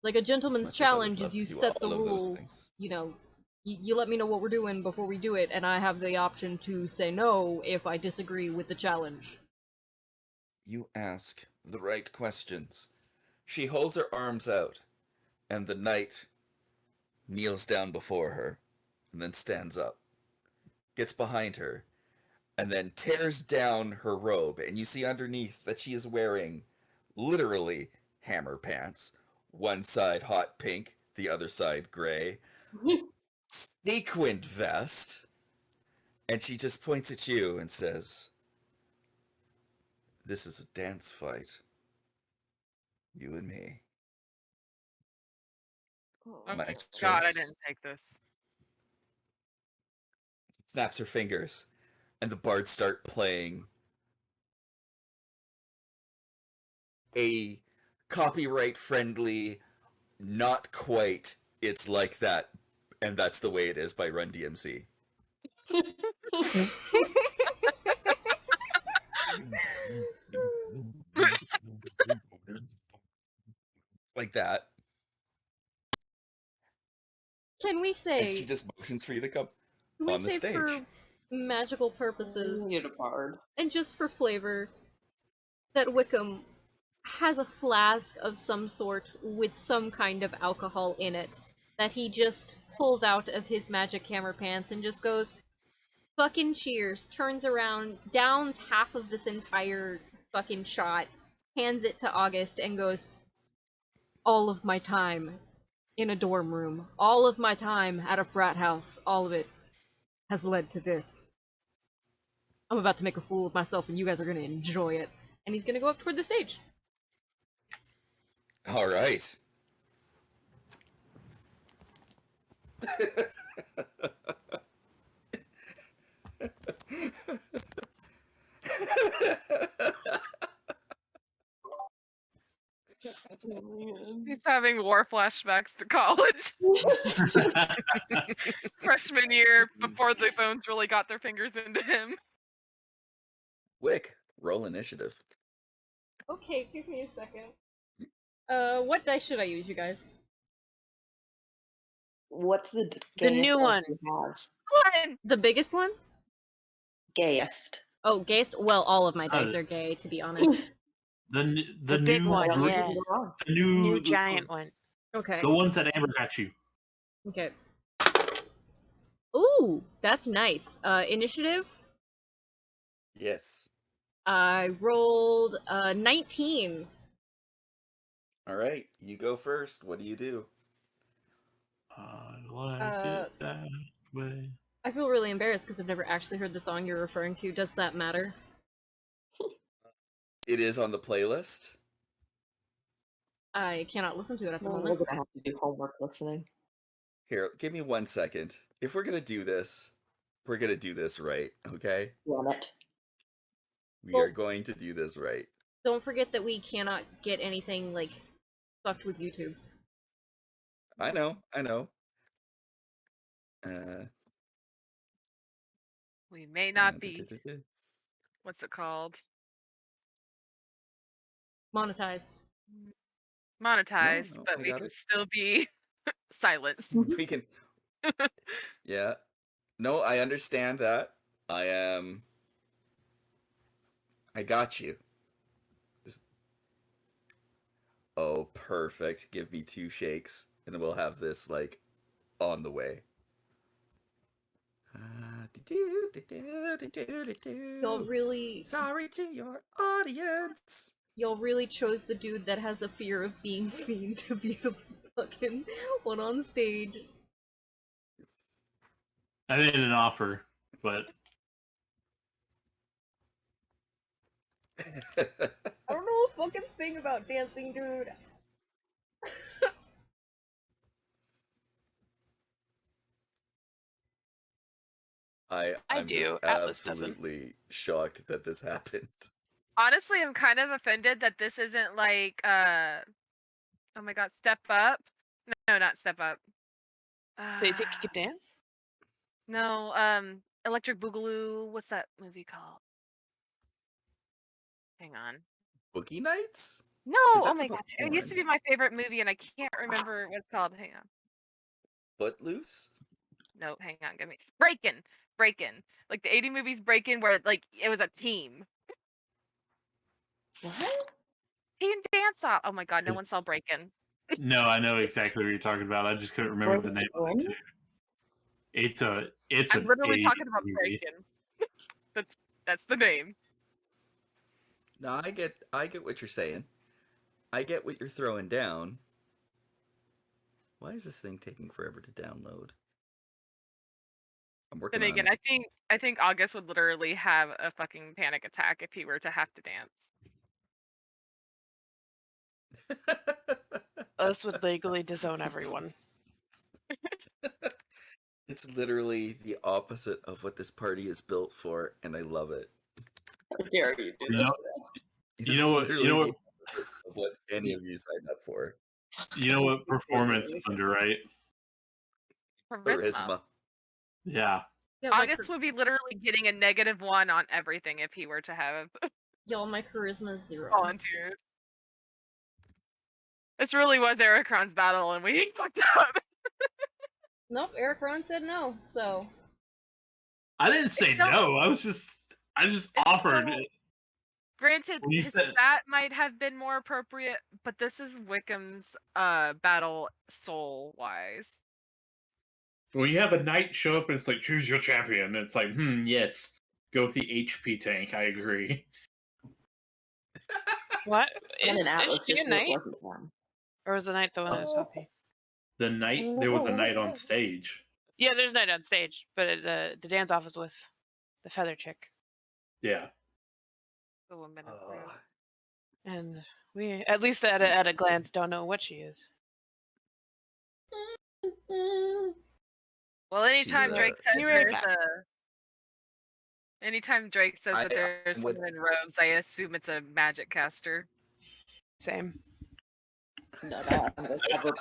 Like a
as
gentleman's
much as I would
challenge
love
is
to
you
do
set the
all of those
rules,
things.
you know, you let me know what we're doing before we do it, and I have the option to say no if I disagree with the challenge.
You ask the right questions. She holds her arms out, and the knight kneels down before her, and then stands up, gets behind her, and then tears down her robe, and you see underneath that she is wearing literally hammer pants. One side hot pink, the other side gray. Sequined vest. And she just points at you and says, "This is a dance fight. You and me."
Oh
Nice
God, I
choice.
didn't take this.
Snaps her fingers, and the bards start playing a copyright-friendly, not quite "It's Like That, and That's the Way It Is" by Run DMC. Like that.
Can we
And she
say,
just motions for you to come
can we
on the
say
stage.
for magical purposes,
Need a bard.
and just for flavor, that Wickham has a flask of some sort with some kind of alcohol in it that he just pulls out of his magic hammer pants and just goes, fucking cheers, turns around, downs half of this entire fucking shot, hands it to August, and goes, all of my time in a dorm room, all of my time at a frat house, all of it has led to this. I'm about to make a fool of myself and you guys are gonna enjoy it. And he's gonna go up toward the stage.
All right.
He's having war flashbacks to college. Freshman year, before the phones really got their fingers into him.
Wick, roll initiative.
Okay, give me a second. What dice should I use, you guys?
What's the
The new
gayest
one.
you have?
One!
The biggest one?
Gayest.
Oh, gayest? Well, all of my dice are gay, to be honest.
The
big
new
one,
green-
yeah.
the new
giant one.
Okay.
The ones that Amber got you.
Okay. Ooh, that's nice. Initiative?
Yes.
I rolled 19.
All right, you go first. What do you do?
I like it that way.
I feel really embarrassed because I've never actually heard the song you're referring to. Does that matter?
It is on the playlist.
I cannot listen to it at the
Well, we're
moment.
gonna have to do homework listening.
Here, give me 1 second. If we're gonna do this, we're gonna do this right, okay?
Damn it.
We
Well-
are going to do this right.
Don't forget that we cannot get anything, like, fucked with YouTube.
I know. Uh,
We may not be,
duh.
what's it called?
Monetized.
Monetized,
No,
but
I
we
got
can
it.
still be silenced.
We can. Yeah. No, I understand that. I got you. Just... Oh, perfect. Give me 2 shakes, and we'll have this like on the way.
You'll really
sorry to your audience.
Y'all really chose the dude that has a fear of being seen to be the fucking one on stage.
I made an offer, but
I don't know a fucking thing about dancing, dude.
I'm
do.
just
Atlas doesn't.
absolutely shocked that this happened.
Honestly, I'm kind of offended that this isn't like, oh my god, Step Up? No, not Step Up.
So you think you could dance?
No, Electric Boogaloo. What's that movie called? Hang on.
Boogie Nights?
No,
'Cause
oh
that's
my
about
god. It used to be
porn.
my favorite movie and I can't remember what it's called. Hang on.
Footloose?
No, hang on. Give me Breakin'. Breakin'. Like the 80 movies Breakin' where like it was a team.
What?
Teen Dance Off. Oh my god, no one saw Breakin'.
no, I know exactly what you're talking about. I just couldn't remember the name of it too. It's
I'm
an
literally
80s
talking about
movie.
Breakin'. That's the name.
No, I get what you're saying. I get what you're throwing down. Why is this thing taking forever to download? I'm working
Then
on
again, I think August would literally have a fucking panic attack if he were to have to dance.
it.
This would legally disown everyone.
It's literally the opposite of what this party is built for, and I love it.
How dare you do
You
this?
know,
It's
you know what?
literally
You know
the
what?
opposite of what any of you signed up for.
You know what performance is under, right?
Charisma.
Yeah.
Yeah,
August would be literally getting a -1 on everything if he were to have
y'all, my charisma is 0.
volunteered. This really was Aricron's battle, and we fucked up.
Nope, Aricron said no, so.
I didn't say no. I just offered.
So, granted,
When you
his
said-
stat might have been more appropriate, but this is Wickham's battle soul-wise.
When you have a knight show up and it's like, choose your champion, it's like, yes, go with the HP tank. I agree.
What?
And
Is
an Atlas
she
just
a
knew it
knight?
wasn't them.
Or was the knight the one that was happy?
The knight, there was a knight on stage.
Yeah, there's a knight on stage, but the dance off is with the feather chick.
Yeah.
The woman of Rose.
And we, at least at a glance, don't know what she is.
Well, anytime
She's,
Drake says
Be right
there's
back.
anytime Drake says that there's
would-
someone in robes, I assume it's a magic caster.
Same.
No, that was never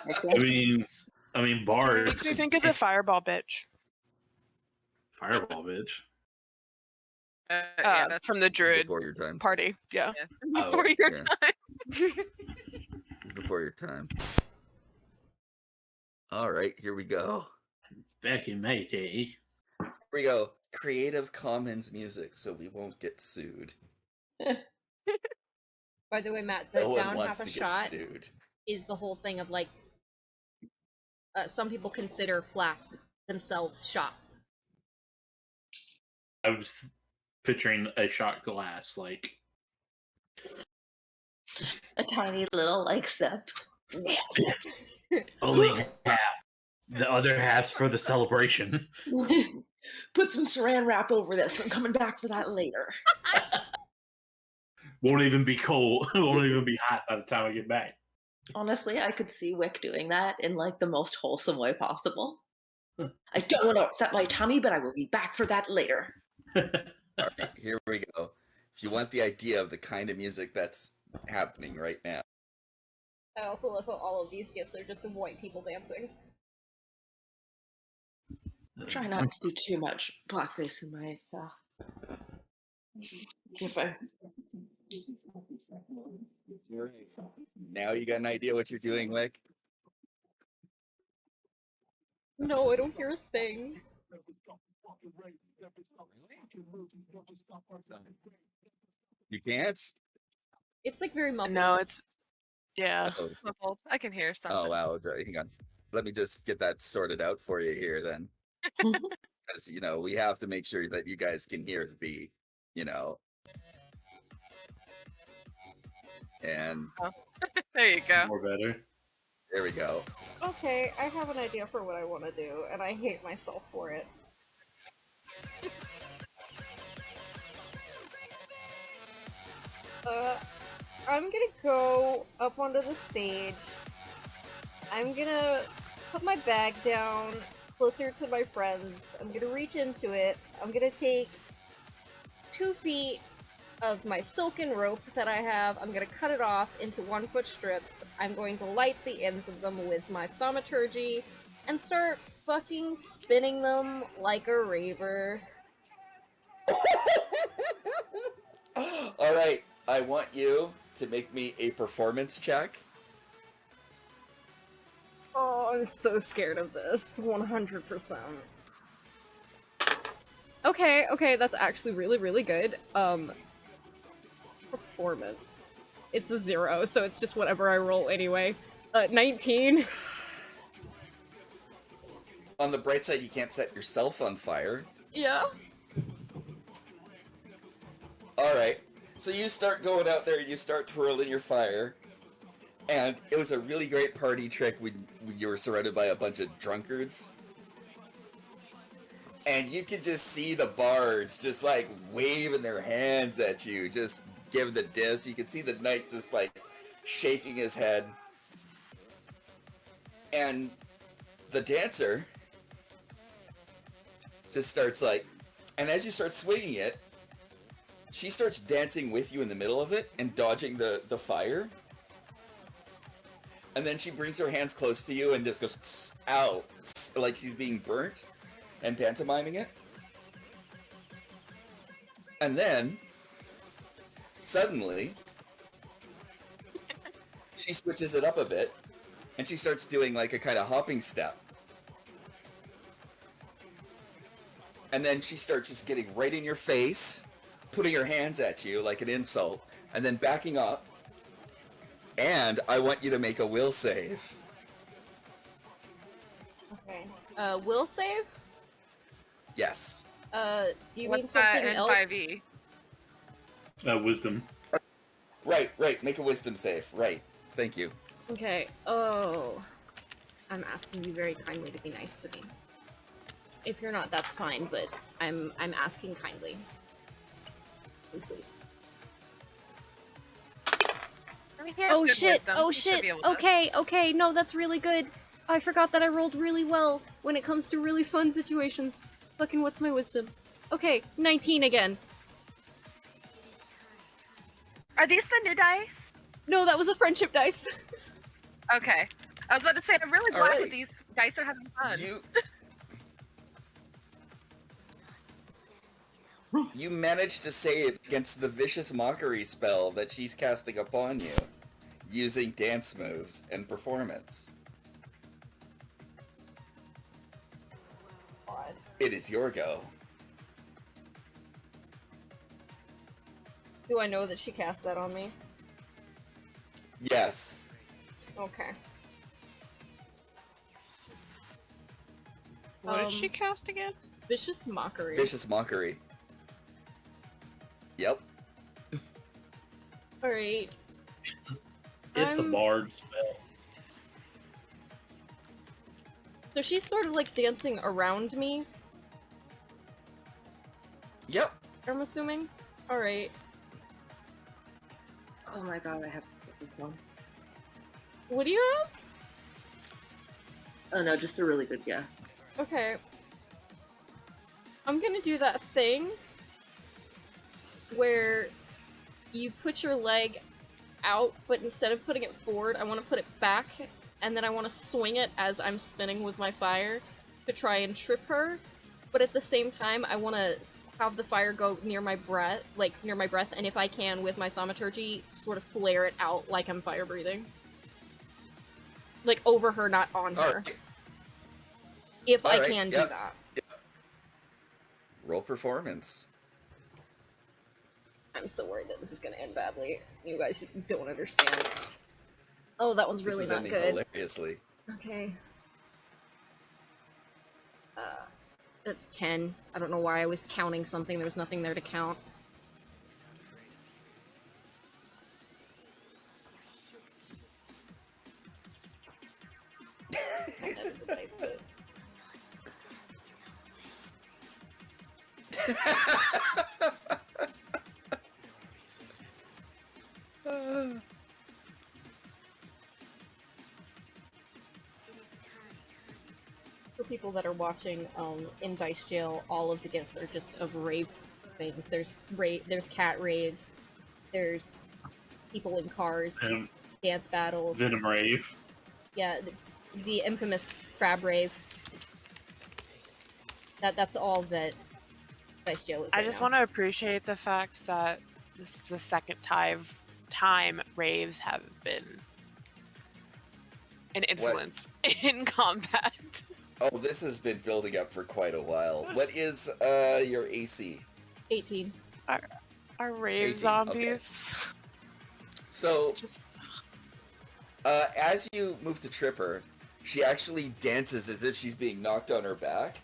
I mean, Bard.
Makes me think of the fireball bitch.
Fireball bitch.
Yeah, that's
from the druid
before your time.
party. Yeah.
before your
yeah.
time.
Before your time. All right, here we go.
Back in my day.
Here we go. Creative Commons music, so we won't get sued.
By the way, Matt, the
No one
down
wants
half a
to
shot
get sued.
is the whole thing of like, some people consider flasks themselves shots.
I was picturing a shot glass, like
a tiny little like sip.
only half. The other half's for the celebration.
Put some saran wrap over this. I'm coming back for that later.
Won't even be cold. Won't even be hot by the time I get back.
Honestly, I could see Wick doing that in like the most wholesome way possible. I don't want to upset my tummy, but I will be back for that later.
All right, here we go. If you want the idea of the kind of music that's happening right now.
I also love how all of these gifts are just of white people dancing.
Try not to do too much blackface in my if I
Now you got an idea what you're doing, Wick?
No, I don't hear a thing.
You can't?
It's like very muffled.
No, it's yeah.
Oh,
Muffled. I can hear something.
oh wow. Hang on. Let me just get that sorted out for you here then. Because, we have to make sure that you guys can hear the beat, and
There you go.
More better.
there we go.
Okay, I have an idea for what I want to do, and I hate myself for it. I'm gonna go up onto the stage. I'm gonna put my bag down closer to my friends. I'm gonna reach into it. I'm gonna take 2 feet of my silken rope that I have. I'm gonna cut it off into 1-foot strips. I'm going to light the ends of them with my thaumaturgy and start fucking spinning them like a raver.
All right, I want you to make me a performance check.
Oh, I'm so scared of this. 100%. Okay, that's actually really, really good. Performance. It's a 0, so it's just whatever I roll anyway. 19.
On the bright side, you can't set yourself on fire.
Yeah.
All right, so you start going out there and you start twirling your fire. And it was a really great party trick when you were surrounded by a bunch of drunkards. And you could just see the bards just like waving their hands at you, just give the diss. You could see the knight just like shaking his head. And the dancer just starts like, and as you start swinging it, she starts dancing with you in the middle of it and dodging the fire. And then she brings her hands close to you and just goes, ow, like she's being burnt and pantomiming it. And then, suddenly, she switches it up a bit and she starts doing like a kind of hopping step. And then she starts just getting right in your face, putting her hands at you like an insult, and then backing up. And I want you to make a will save.
Okay. Will save?
Yes.
Do you
What's
mean
that
something
in
else?
5e?
Wisdom.
Right. Make a wisdom save. Right. Thank you.
Okay. Oh. I'm asking you very kindly to be nice to me. If you're not, that's fine, but I'm asking kindly. Please. Oh shit! Oh shit! Okay, no, that's really good. I forgot that I rolled really well when it comes to really fun situations. Fucking what's my wisdom? Okay, 19 again.
Are these the new dice?
No, that was a friendship dice.
Okay. I was about to say, I'm really glad
Alright.
that these dice are having fun.
You managed to save against the vicious mockery spell that she's casting upon you, using dance moves and performance.
God.
It is your go.
Do I know that she cast that on me?
Yes.
Okay.
What did she cast again?
Vicious mockery.
Vicious mockery. Yep.
Alright.
It's a bard spell.
So she's sort of like dancing around me,
Yep.
I'm assuming? Alright.
Oh my god, I have to get this one.
What do you have?
Oh no, just a really good guess.
Okay. I'm gonna do that thing where you put your leg out, but instead of putting it forward, I want to put it back, and then I want to swing it as I'm spinning with my fire to try and trip her. But at the same time, I want to have the fire go near my breath, and if I can, with my thaumaturgy, sort of flare it out like I'm fire breathing. Like over her, not on her.
Alright.
If I
Alright,
can do
yep.
that.
Roll performance.
I'm so worried that this is gonna end badly. You guys don't understand. Oh, that one's really
This is
not
ending
good.
hilariously.
Okay. That's 10. I don't know why I was counting something. There was nothing there to count. That is a nice hit. For people that are watching, in Dice Jail, all of the gifts are just of rave things. There's cat raves, there's people in cars, dance battles,
Venom rave.
Yeah, the infamous crab rave. That's all that Dice Jail is.
I just want to appreciate the fact that this is the second time raves have been an influence in combat.
Oh, this has been building up for quite a while. What is your AC?
18.
Are rave
18,
zombies?
Okay. So, as you move to trip her, she actually dances as if she's being knocked on her back,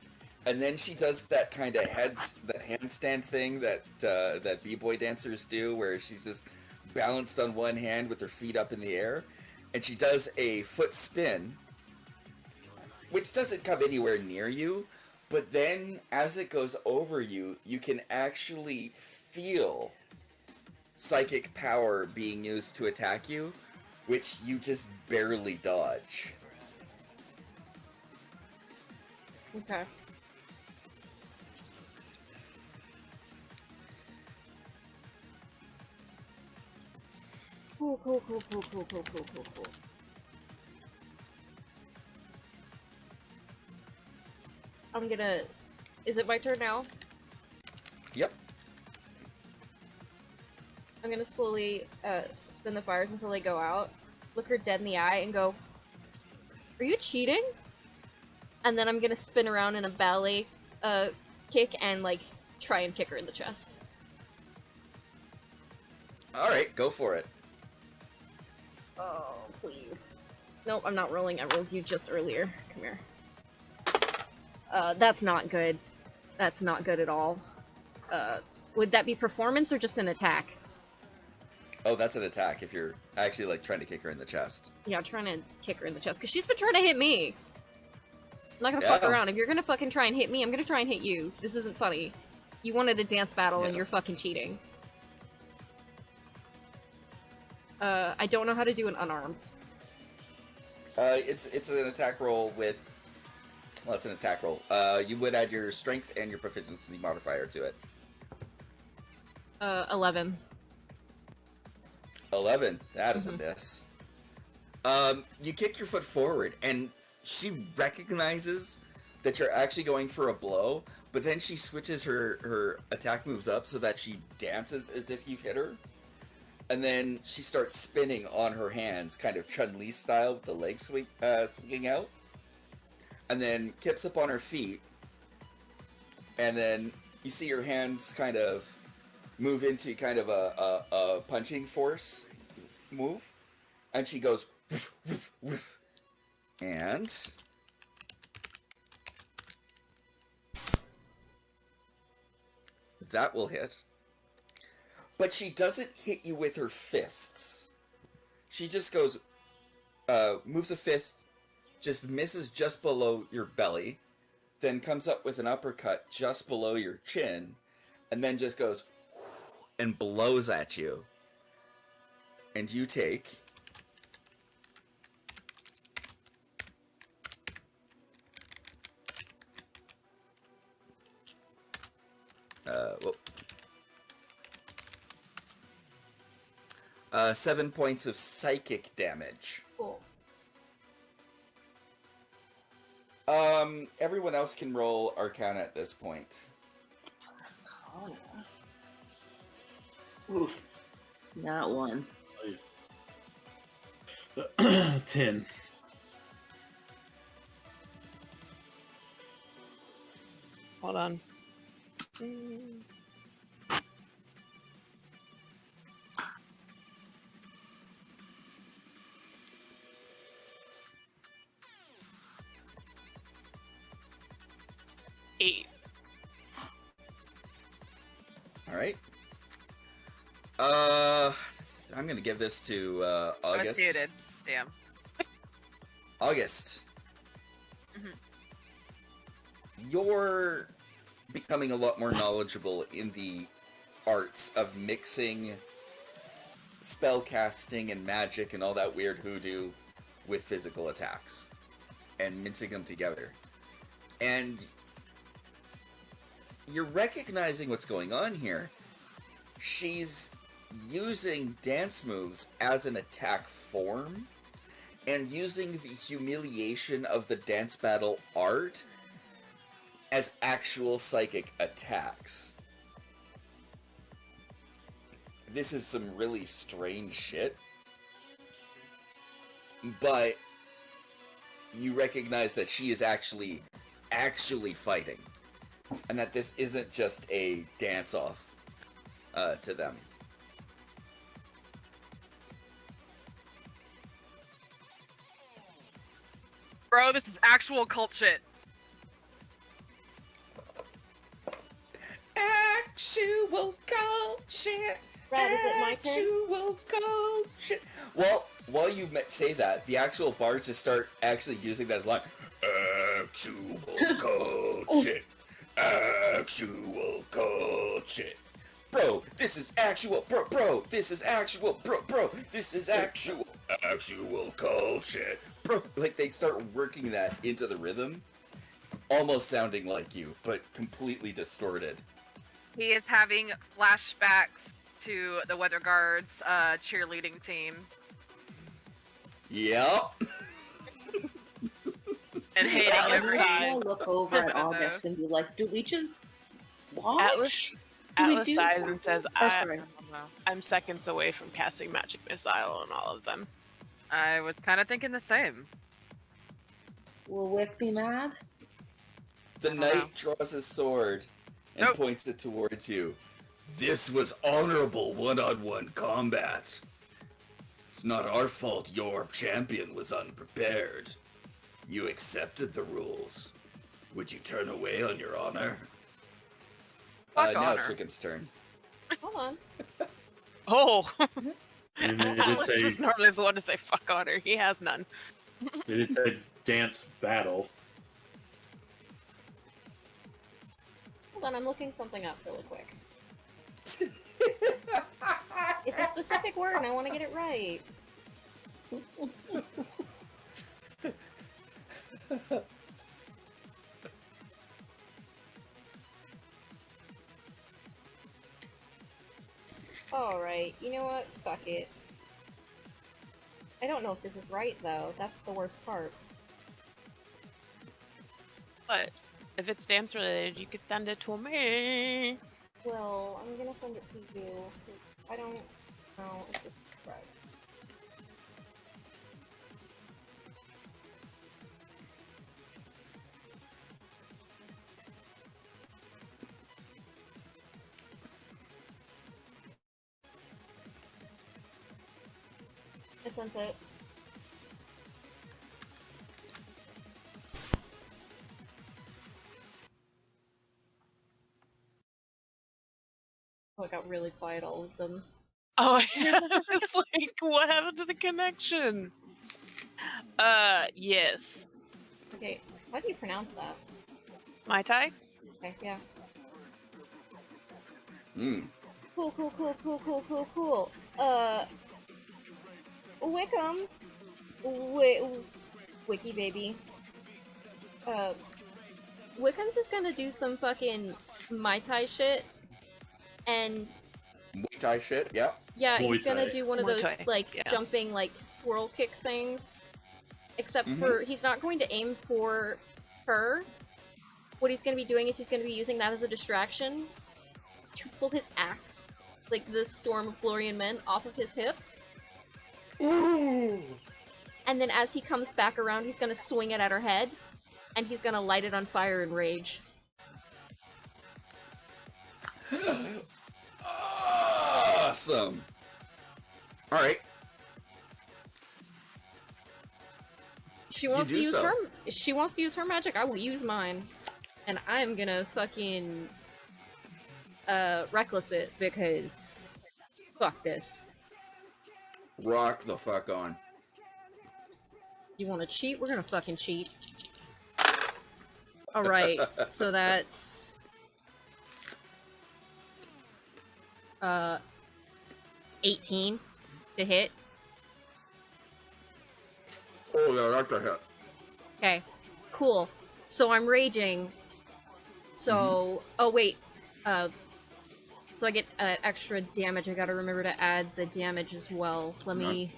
and then she does that kind of handstand thing that b-boy dancers do, where she's just balanced on one hand with her feet up in the air, and she does a foot spin, which doesn't come anywhere near you, but then as it goes over you, you can actually feel psychic power being used to attack you, which you just barely dodge.
Okay. Cool. I'm gonna... Is it my turn now?
Yep.
I'm gonna slowly spin the fires until they go out, look her dead in the eye, and go, "Are you cheating?" And then I'm gonna spin around in a ballet kick and, like, try and kick her in the chest.
Alright, go for it.
Oh, please. Nope, I'm not rolling. I rolled you just earlier. Come here. That's not good. That's not good at all. Would that be performance or just an attack?
Oh, that's an attack if you're actually, like, trying to kick her in the chest.
Yeah, I'm trying to kick her in the chest, because she's been trying to hit me. I'm not gonna fuck around. If you're gonna fucking try and hit me, I'm gonna try and hit you. This isn't funny. You wanted a dance battle and you're fucking cheating. I don't know how to do an unarmed.
It's an attack roll with... Well, it's an attack roll. You would add your strength and your proficiency modifier to it.
11.
11. That is a miss. You kick your foot forward, and she recognizes that you're actually going for a blow, but then she switches her attack moves up so that she dances as if you've hit her. And then she starts spinning on her hands, kind of Chun-Li style, with the legs swinging out. And then kips up on her feet. And then you see her hands kind of move into kind of a punching force move. And she goes, woof, woof, woof. And that will hit. But she doesn't hit you with her fists. She just goes, moves a fist, just misses just below your belly, then comes up with an uppercut just below your chin, and then just goes and blows at you. And you take... whoop. 7 points of psychic damage.
Cool.
Everyone else can roll Arcana at this point.
Arcana. Oof. Not one.
10.
Hold on. Eight.
right. I'm gonna give this to August.
I was muted. Damn.
August.
Mhm.
You're becoming a lot more knowledgeable in the arts of mixing spell casting and magic and all that weird hoodoo with physical attacks and mincing them together. And you're recognizing what's going on here. She's using dance moves as an attack form and using the humiliation of the dance battle art as actual psychic attacks. This is some really strange shit. But you recognize that she is actually fighting. And that this isn't just a dance-off to them.
Bro, this is actual cult shit.
Actual cult shit.
Brad, is it my turn?
Actual cult shit. Well, while you say that, the actual bards just start actually using that as a line. Actual cult shit. Actual cult shit. Bro, this is actual, bro, this is actual, bro, this is actual cult shit. Bro, like they start working that into the rhythm, almost sounding like you, but completely distorted.
He is having flashbacks to the Weather Guards cheerleading team.
Yep.
And hating every
I'll look over at August and be like, do we just watch?
Atlas sighs and says,
sorry.
I'm seconds away from casting Magic Missile on all of them.
I was kind of thinking the same.
Will Wick be mad?
The knight draws his sword and points it towards you. This was honorable one-on-one combat. It's not our fault your champion was unprepared. You accepted the rules. Would you turn away on your honor? Now it's Wickham's turn.
Hold on.
Oh!
And it
Alex
is
is normally the one to say fuck honor. He has none.
it is a dance battle.
Hold on, I'm looking something up really quick. It's a specific word and I want to get it right. Alright, you know what? Fuck it. I don't know if this is right, though. That's the worst part.
But if it's dance related, you could send it to me.
Well, I'm gonna send it to you. I don't know if this is right. I sent it. Oh, it got really quiet all of a sudden.
Oh, it's like, what happened to the connection? Yes.
Okay, how do you pronounce that?
Mai Tai?
Okay, yeah.
Cool.
Cool. Wickham. Wiki baby. Wickham's just gonna do some fucking Mai Tai shit. And
Muay Thai shit, yeah.
yeah,
Muay
he's gonna
Thai.
do one of
Muay
those
Thai,
like
yeah.
jumping like swirl kick things. Except for he's not going to aim for her. What he's gonna be doing is he's gonna be using that as a distraction to pull his axe, like the Storm of Florian Men, off of his hip.
Ooh.
And then as he comes back around, he's gonna swing it at her head, and he's gonna light it on fire in rage.
Awesome. All right.
She wants to
do
use
so.
She wants to use her magic. I will use mine, and I'm gonna fucking reckless it because fuck this.
Rock the fuck on.
You want to cheat? We're gonna fucking cheat. All right, so that's 18 to hit.
Oh yeah, that's a hit.
Okay, cool. So I'm raging. So, oh wait, so I get extra damage. I gotta remember to add the damage as well. Let me.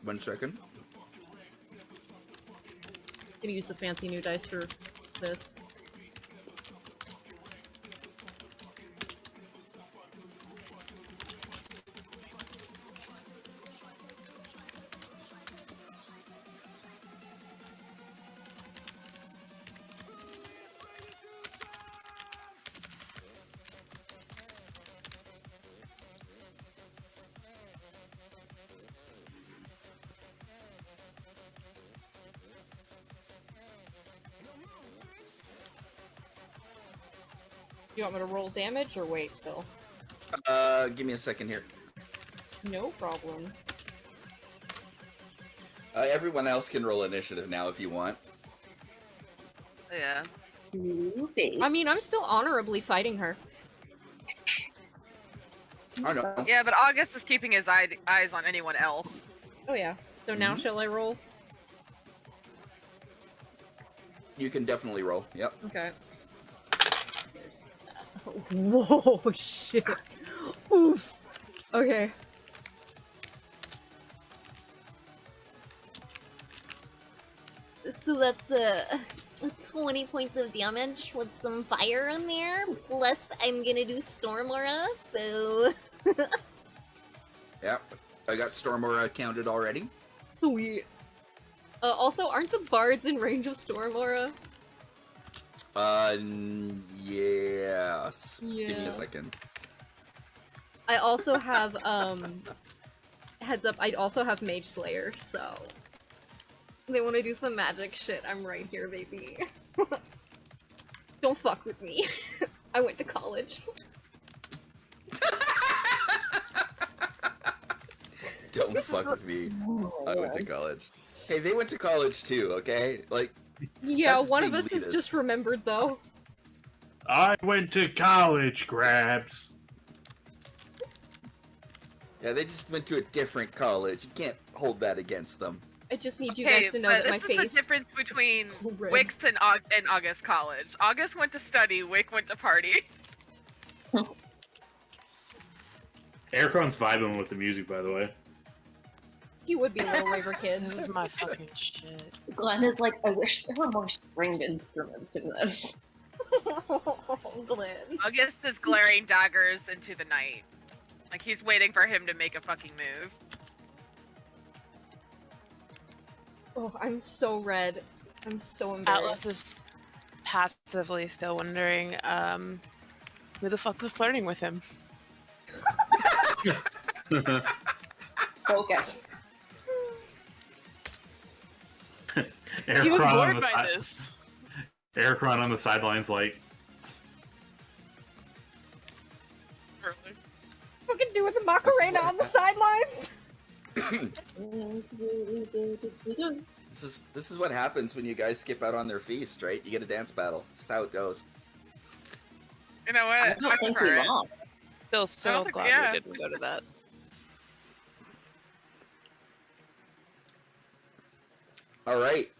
1 second.
I'm gonna use the fancy new dice for this. You want me to roll damage or wait still?
Give me a second here.
No problem.
Everyone else can roll initiative now if you want.
Yeah.
I
mean, I'm still honorably fighting her.
I know.
Yeah, but August is keeping his eyes on anyone else.
Oh yeah. So now shall I roll?
You can definitely roll. Yep.
Okay. Whoa, shit. Oof. Okay. So that's 20 points of damage with some fire in there. Plus, I'm gonna do Storm Aura, so.
Yep. I got Storm Aura counted already.
Sweet. Also, aren't the bards in range of Storm Aura?
Yes.
Yeah.
Give me a second.
I also have, heads up, I also have Mage Slayer, so... They want to do some magic shit, I'm right here, baby. Don't fuck with me. I went to college.
Don't fuck with me. I went to college. Hey, they went to college too, okay? Like...
Yeah,
That's
one of
being
us is
elitist.
just remembered, though.
I went to college, Grabs.
Yeah, they just went to a different college. You can't hold that against them.
I just need you guys to know that my
this
face
is the difference between
so red.
Wick's and August College. August went to study, Wick went to party.
Aricron's vibing with the music, by the way.
He would be Little Raver
This
Kids.
is my fucking shit.
Glenn is like, I wish there were more stringed instruments in this.
Glenn.
August is glaring daggers into the night. Like he's waiting for him to make a fucking move.
Oh, I'm so red. I'm so embarrassed.
Atlas is passively still wondering, who the fuck was flirting with him?
Focus.
He was
Aricron on
bored
the
by
si-
this.
Aricron on the sidelines, like,
Fucking doing the Macarena on the sidelines.
This is what happens when you guys skip out on their feast, right? You get a dance battle. That's how it goes.
You know what?
I don't think we lost.
Feel so
think-
glad
yeah.
we didn't go to that.
All right.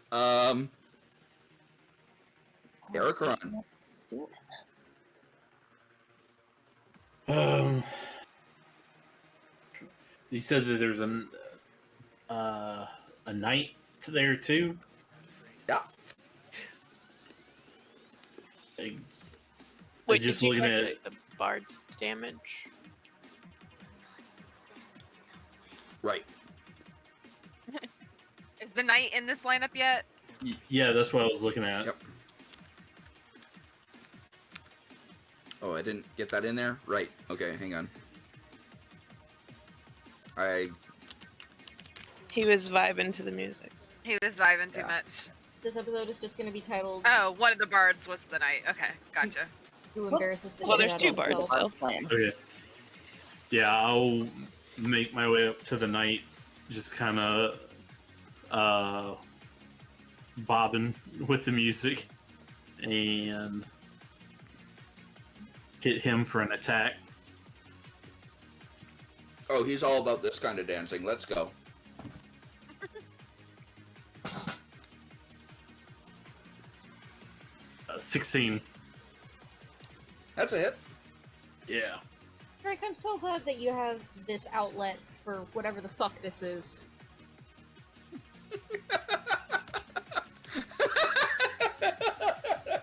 Aricron.
You said that there's a knight there too.
Yeah.
Wait,
just
did you
looking at
calculate the bard's damage?
Right.
Is the knight in this lineup yet?
Yeah, that's what I was looking at.
Yep. Oh, I didn't get that in there? Right. Okay, hang on.
He was vibing to the music.
He was vibing too
Yeah.
much.
This episode is just going to be titled...
Oh, one of the bards was the knight. Okay, gotcha.
who embarrasses the
Well,
shit
there's
out
two
of
bards
himself.
still.
Okay. Yeah, I'll make my way up to the knight, just kind of bobbing with the music, and hit him for an attack.
Oh, he's all about this kind of dancing. Let's go.
Uh, 16.
That's a hit.
Yeah.
Frank, I'm so glad that you have this outlet for whatever the fuck this is.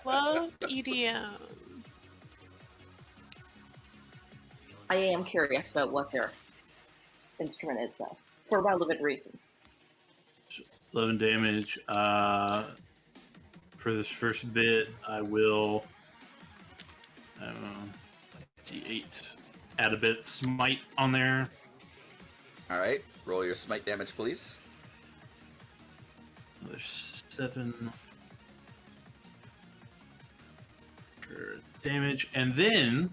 Love EDM.
I am curious about what their instrument is, though, for relevant reason.
11 damage. For this first bit, I will D8. Add a bit smite on there.
All right, roll your smite damage, please.
Another 7 for damage, and then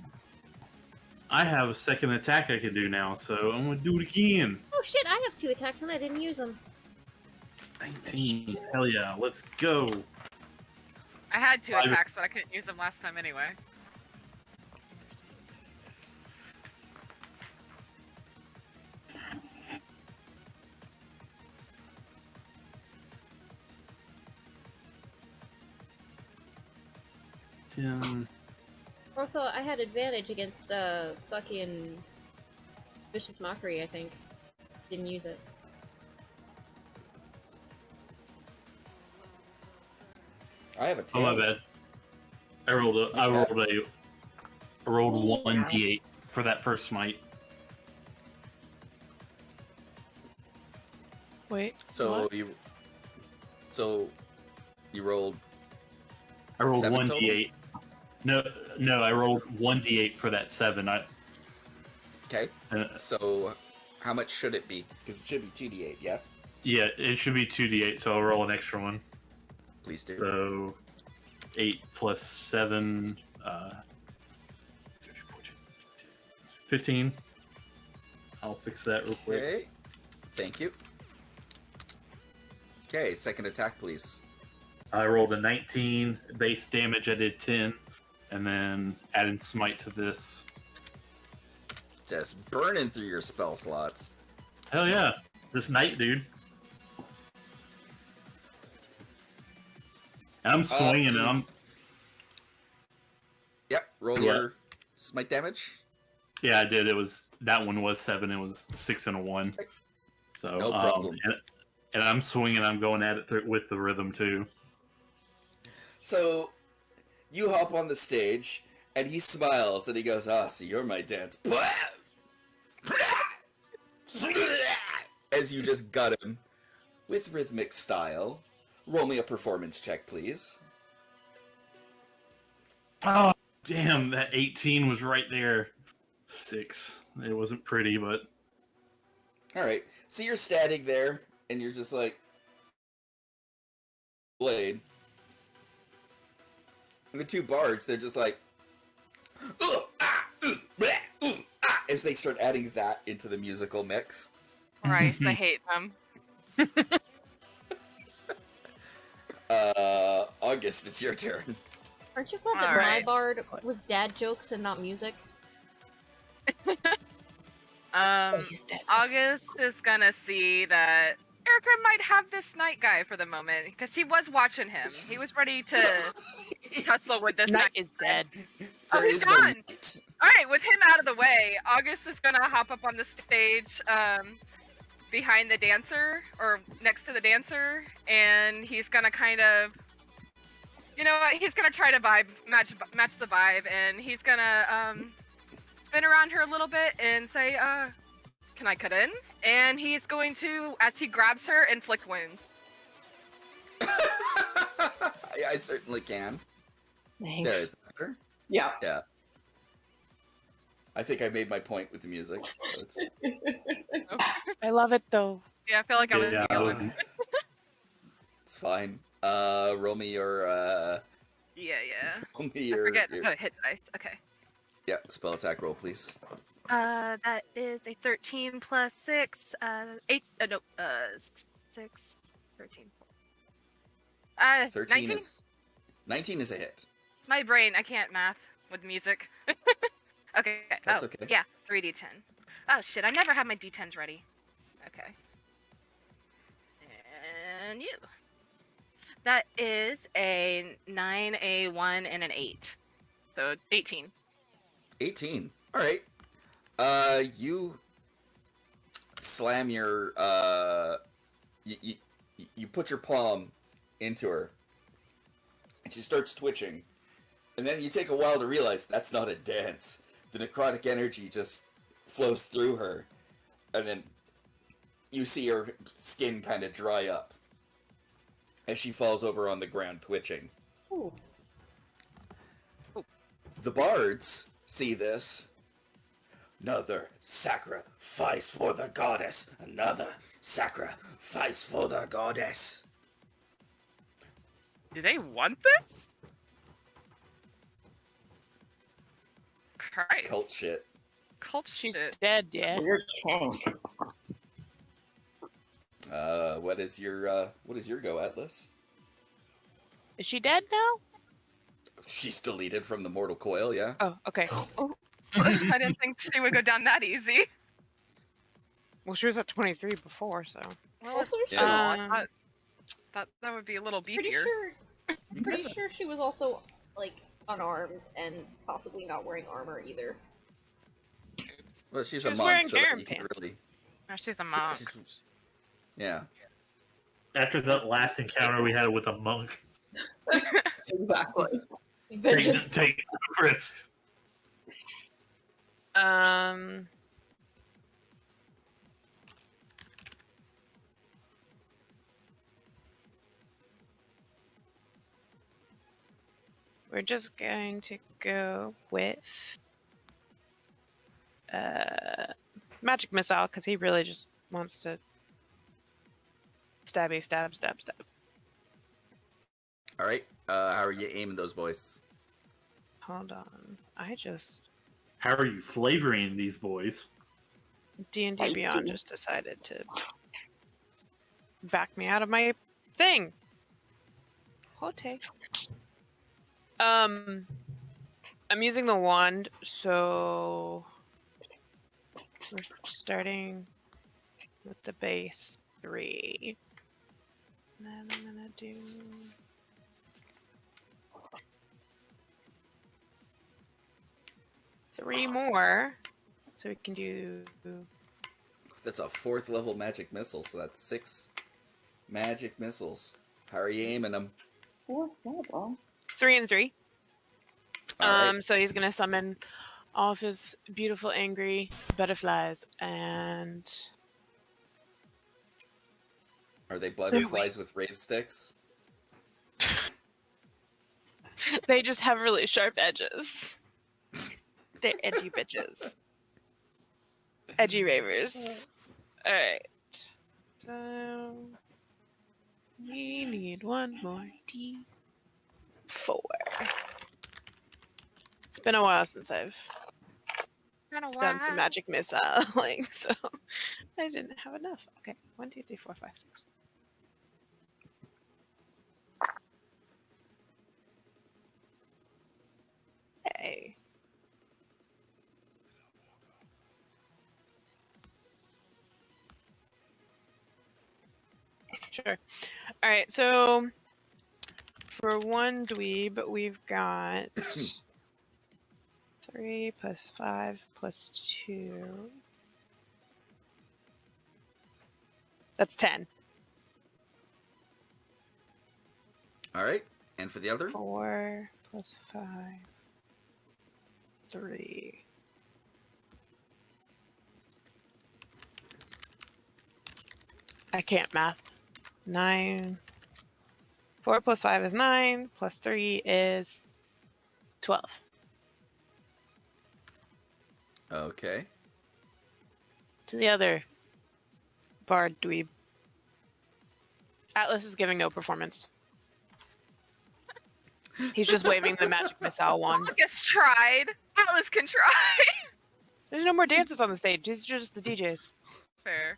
I have a second attack I can do now, so I'm gonna do it again.
Oh shit, I have 2 attacks and I didn't use them.
19. Hell yeah, let's go.
I had 2 attacks, but I couldn't use them last time anyway.
Also, I had advantage against fucking Vicious Mockery, I think. Didn't use it.
I have a 10.
Oh my bad. I rolled 1d8 for that first smite.
Wait.
So
what?
you rolled.
I rolled
7
1d8. No, I rolled 1d8 for that 7.
Okay. So how much should it be? Because it should be 2d8. Yes.
Yeah, it should be 2d8, so I'll roll an extra one.
Please do.
So 8 plus 7, 15. I'll fix that real quick.
Okay. Thank you. Okay, second attack, please.
I rolled a 19 base damage. I did 10, and then adding smite to this.
Just burning through your spell slots.
Hell yeah, this knight dude. And I'm swinging, and I'm.
Yep. Roll
Yeah.
your smite damage.
Yeah, I did. That one was 7. It was 6 and a 1. So
No problem.
And I'm swinging. I'm going at it with the rhythm too.
So you hop on the stage, and he smiles, and he goes, "Ah, so you're my dance." As you just gut him with rhythmic style. Roll me a performance check, please.
Oh, damn! That 18 was right there. 6. It wasn't pretty, but
All right. So you're standing there, and you're just like, blade. And the 2 bards, they're just like, as they start adding that into the musical mix.
Christ, I hate them.
August, it's your turn.
Aren't you glad that my
Alright.
bard was dad jokes and not music?
He's dead.
August is gonna see that Aricron might have this night guy for the moment, because he was watching him. He was ready to tussle with this
Knight
night.
is dead.
Oh,
There
he's
is no
gone!
light.
Alright, with him out of the way, August is gonna hop up on the stage, behind the dancer, or next to the dancer, and he's gonna kind of, you know what, he's gonna try to match the vibe, and he's gonna, spin around her a little bit and say, can I cut in? And he's going to, as he grabs her, inflict wounds.
Yeah, I certainly can.
Thanks.
There, is that better?
Yeah.
Yeah. I think I made my point with the music. So it's...
I love it though.
Yeah, I feel like I was
yeah,
yelling.
It's fine. Roll me your
Yeah.
Only
I
your,
forget. Oh, hit dice. Okay.
Yeah, spell attack roll, please.
That is a 13 plus 6, 8, 6, 13.
13
19?
is 19 is a hit.
My brain, I can't math with music. Okay.
That's okay.
Yeah, 3d10. Oh shit, I never have my d10s ready. Okay. And you. That is a 9, a 1, and an 8. So 18.
18. All right. You slam your you put your palm into her, and she starts twitching, and then you take a while to realize that's not a dance. The necrotic energy just flows through her, and then you see her skin kind of dry up as she falls over on the ground twitching.
Ooh.
The bards see this. Another sacrifice for the goddess. Another sacrifice for the goddess.
Do they want this? Christ.
Cult shit.
Cult
She's
shit.
dead, yeah.
Weird king.
What is your go, Atlas?
Is she dead now?
She's deleted from the mortal coil, yeah.
Oh, okay.
Oh, I didn't think she would go down that easy.
Well, she was at 23 before, so.
Well,
Also,
it's
Yeah.
I thought that would be a little beefier.
Pretty sure she was also like unarmed and possibly not wearing armor either.
Oops.
Well, she's
She
a
was
monk,
wearing
so that
harem
you can
pants.
really.
Oh, she's a monk.
Yeah.
After that last encounter we had with a monk,
Exactly.
take risks.
We're just going to go with magic missile because he really just wants to stab.
All right. How are you aiming those boys?
Hold on,
How are you flavoring these boys?
D&D Beyond just decided to back me out of my thing. Hote. I'm using the wand, so we're starting with the base 3. And then I'm gonna do 3 more, so we can do.
That's a 4th level magic missile, so that's 6 magic missiles. How are you aiming them?
3 and 3.
All right.
So he's gonna summon all of his beautiful, angry butterflies, and
Are they butterflies with rave sticks?
they just have really sharp edges. They're edgy bitches. Edgy ravers. Alright. So we need one more D4. It's been a while since I've done some magic missiling, so I didn't have enough. Okay, 1, 2, 3, 4, 5, 6. Hey. Sure. All right, so for one dweeb, we've got 3 plus 5 plus 2. That's 10.
All right. And for the other?
4 plus 5. 3. I can't math. 9. 4 plus 5 is 9. Plus 3 is 12.
Okay.
To the other bard dweeb. Atlas is giving no performance. He's just waving the magic missile wand.
August tried. Atlas can try.
There's no more dancers on the stage. These are just the DJs.
Fair.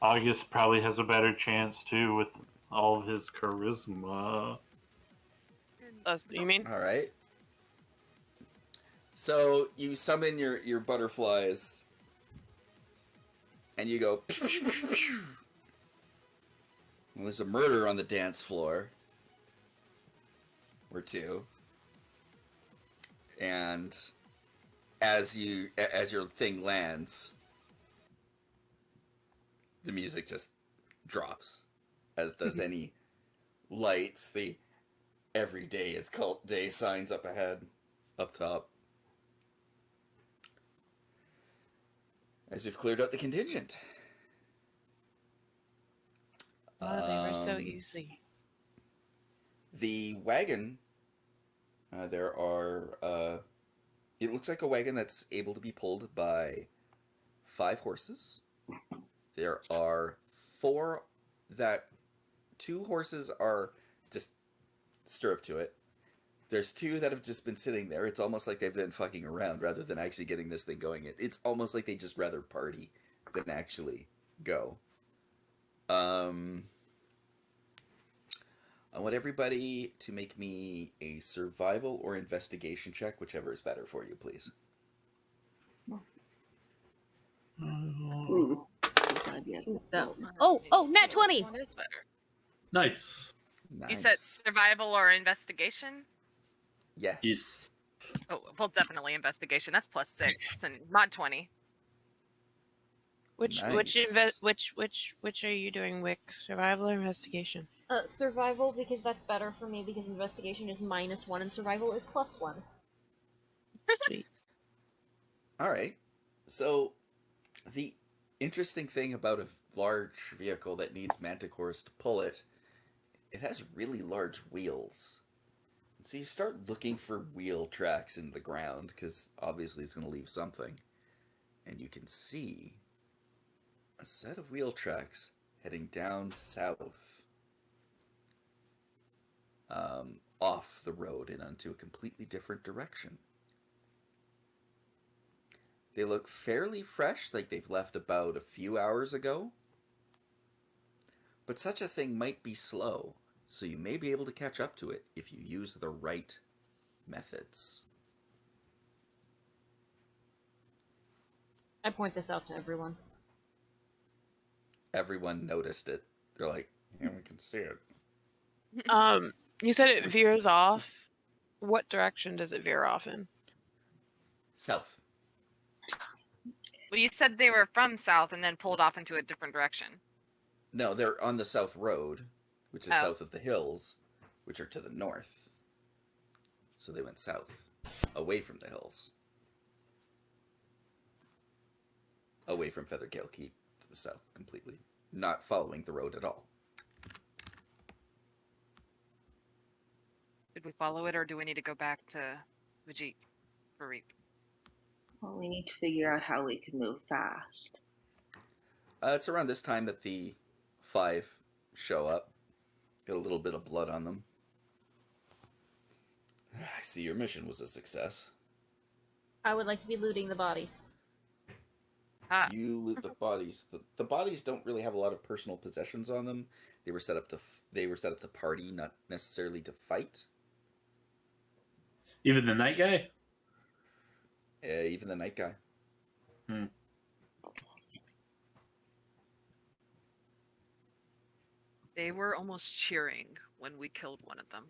August probably has a better chance too with all of his charisma.
You mean?
All right. So you summon your butterflies, and you go. Well, there's a murder on the dance floor, or two, and as your thing lands, the music just drops, as does any lights. The "Every day is cult day" signs up ahead, up top. As you've cleared out the contingent.
Oh, they were so easy.
The wagon, there are, it looks like a wagon that's able to be pulled by 5 horses. There are 4 2 horses are just stirrup to it. There's 2 that have just been sitting there. It's almost like they've been fucking around rather than actually getting this thing going. It's almost like they just rather party than actually go. I want everybody to make me a survival or investigation check, whichever is better for you, please.
Ooh.
Oh, nat 20!
One is better.
Nice.
You said survival or investigation?
Yes.
Yes.
Oh, well, definitely investigation. That's +6. So mod 20.
Which are you doing, Wick? Survival or investigation?
Survival, because that's better for me, because investigation is -1 and survival is +1.
Sweet.
All right. So, the interesting thing about a large vehicle that needs manticores to pull it, it has really large wheels. So you start looking for wheel tracks in the ground, because obviously it's going to leave something. And you can see a set of wheel tracks heading down south. Off the road and onto a completely different direction. They look fairly fresh, like they've left about a few hours ago. But such a thing might be slow, so you may be able to catch up to it if you use the right methods.
I point this out to everyone.
Everyone noticed it. They're like, yeah, we can see it.
You said it veers off. What direction does it veer off in?
South.
Well, you said they were from south and then pulled off into a different direction.
No, they're on the South Road, which is south of the hills, which are to the north. So they went south, away from the hills. Away from Feathergale Keep to the south completely. Not following the road at all.
Did we follow it, or do we need to go back to Vijit for Reap?
Well, we need to figure out how we can move fast.
It's around this time that the 5 show up. Get a little bit of blood on them. I see your mission was a success.
I would like to be looting the bodies.
Ah.
You loot the bodies. The bodies don't really have a lot of personal possessions on them. They were set up to party, not necessarily to fight.
Even the night guy?
Even the night guy.
They were almost cheering when we killed one of them.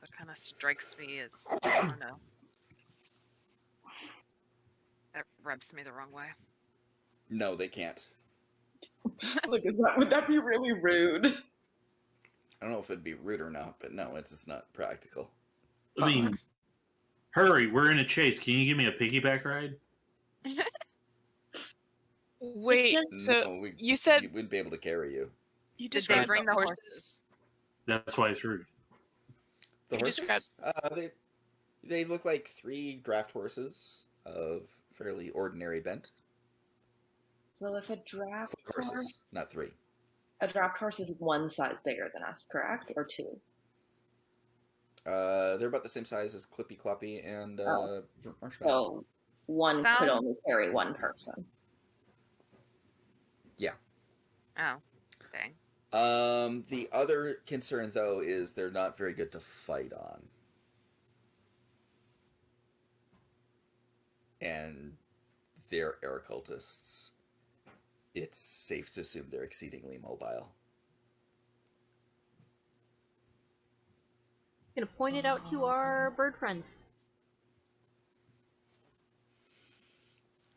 That kind of strikes me as, I don't know. That rubs me the wrong way.
No, they can't.
Like, would that be really rude?
I don't know if it'd be rude or not, but no, it's just not practical.
I mean, hurry, we're in a chase. Can you give me a piggyback ride?
Wait, so you said
we wouldn't be able to carry you.
You
Did they bring the horses?
That's why it's rude.
The
You
horses? They look like 3 draft horses of fairly ordinary bent.
So if a draft
4 horses, not 3.
A draft horse is one size bigger than us, correct? Or two?
They're about the same size as Clippy Cloppy and Marshmallow.
So one could only carry one person.
Yeah.
Oh, dang.
The other concern, though, is they're not very good to fight on. And they're air cultists. It's safe to assume they're exceedingly mobile.
Gonna point it out to our bird friends.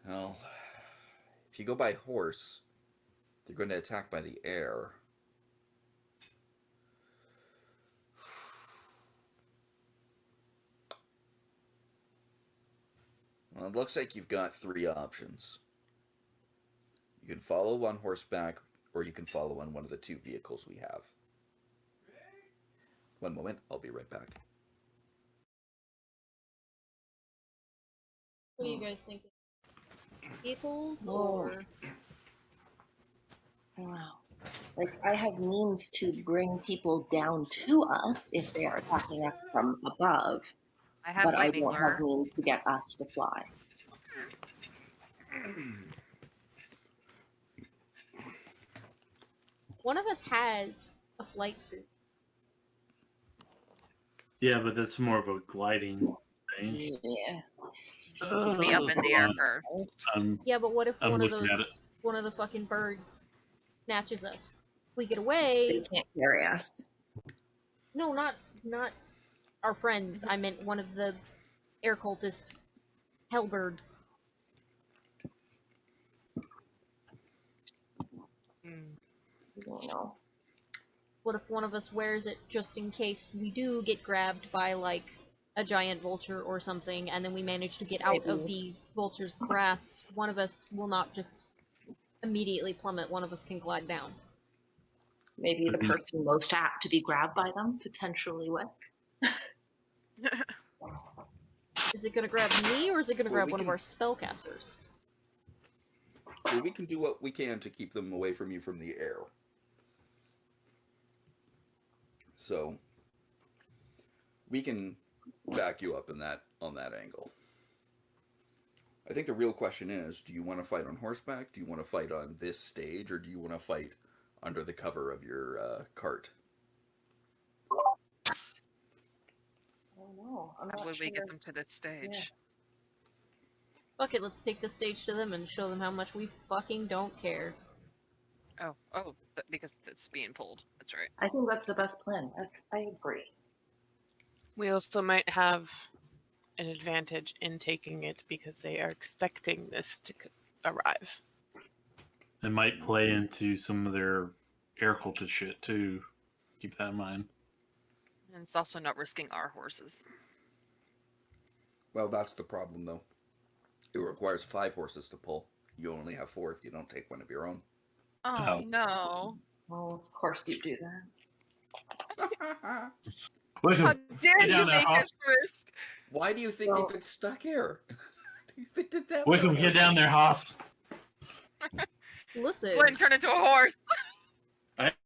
Well, if you go by horse, they're going to attack by the air. Well, it looks like you've got three options. You can follow on horseback, or you can follow on one of the two vehicles we have. One moment, I'll be right back.
What do you guys think? Vehicles or?
Wow. Like, I have means to bring people down to us if they are attacking us from above, but I don't have means to get us to fly.
One of us has a flight suit.
Yeah, but that's more of a gliding thing.
Yeah.
Be up in the air first.
Yeah, but what if one of the fucking birds snatches us? If we get away.
They can't carry us.
No, not our friends. I meant one of the air cultist hellbirds.
I don't know.
What if one of us wears it just in case we do get grabbed by, like, a giant vulture or something, and then we manage to get out of the vulture's grasp? One of us will not just immediately plummet. One of us can glide down.
Maybe the person most apt to be grabbed by them, potentially Wick.
Is it going to grab me, or is it going to grab one of our spellcasters?
Well, we can do what we can to keep them away from you from the air. So we can back you up on that angle. I think the real question is, do you want to fight on horseback? Do you want to fight on this stage? Or do you want to fight under the cover of your cart?
I don't know.
How would we get them to this stage?
Yeah.
Fuck it, let's take the stage to them and show them how much we fucking don't care.
Oh, because it's being pulled. That's right.
I think that's the best plan. I agree.
We also might have an advantage in taking it because they are expecting this to arrive.
It might play into some of their air cultist shit too. Keep that in mind.
And it's also not risking our horses.
Well, that's the problem, though. It requires 5 horses to pull. You only have 4 if you don't take one of your own.
Oh, no.
Well, of course you do that.
How dare you make us risk?
Why do you think they've been stuck here? Do you think that
Wickham, get down there, Haas.
Listen.
Go ahead and turn into a horse.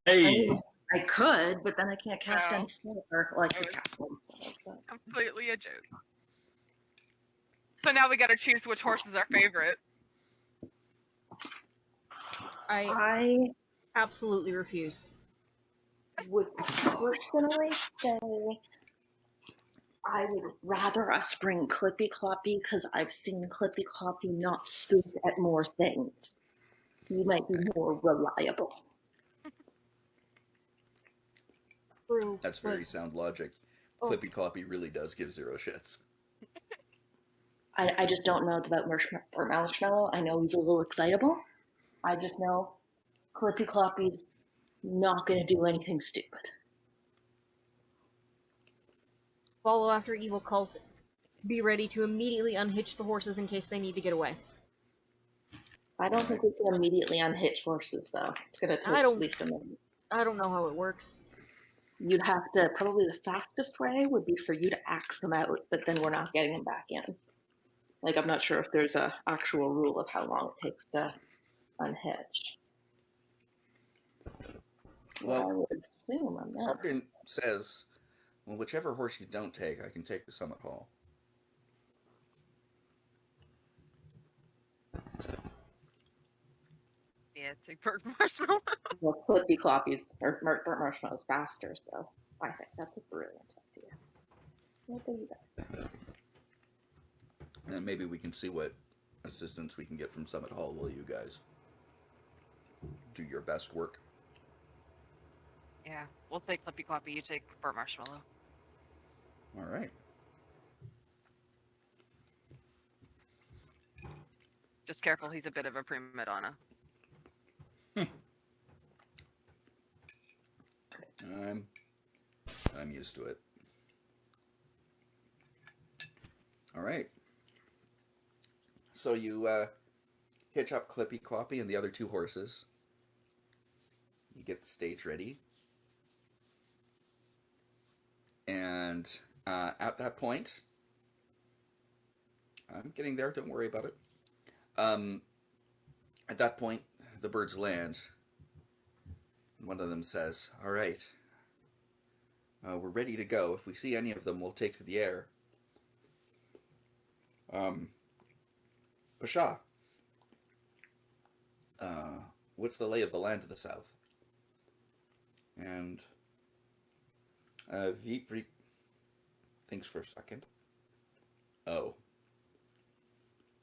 Hey.
I could, but then I can't cast any spells. Or I could cast one spells, but...
Completely a joke. So now we gotta choose which horse is our favorite.
I absolutely refuse.
Would personally say I would rather us bring Clippy Cloppy because I've seen Clippy Cloppy not stoop at more things. He might be more reliable.
True.
That's very sound logic. Clippy Cloppy really does give 0 shits.
I just don't know about Marshmallow. I know he's a little excitable. I just know Clippy Cloppy's not going to do anything stupid.
Follow after evil cult. Be ready to immediately unhitch the horses in case they need to get away.
I don't think we can immediately unhitch horses, though. It's going to take at least a minute.
I don't know how it works.
You'd have to, probably the fastest way would be for you to axe them out, but then we're not getting them back in. Like, I'm not sure if there's a actual rule of how long it takes to unhitch. Well, I would assume on that.
Arden says, well, whichever horse you don't take, I can take to Summit Hall.
Yeah, take Burnt Marshmallow.
Well, Clippy Cloppy's or Burnt Marshmallow's faster, so I think that's a brilliant idea. What do you guys?
And maybe we can see what assistance we can get from Summit Hall while you guys do your best work.
Yeah, we'll take Clippy Cloppy, you take Burnt Marshmallow.
All right.
Just careful, he's a bit of a prima donna.
I'm used to it. All right. So you hitch up Clippy Cloppy and the other 2 horses. You get the stage ready. And at that point, I'm getting there, don't worry about it. At that point, the birds land. One of them says, all right, we're ready to go. If we see any of them, we'll take to the air. Pasha, what's the lay of the land to the south? And Veep thinks for a second. Oh.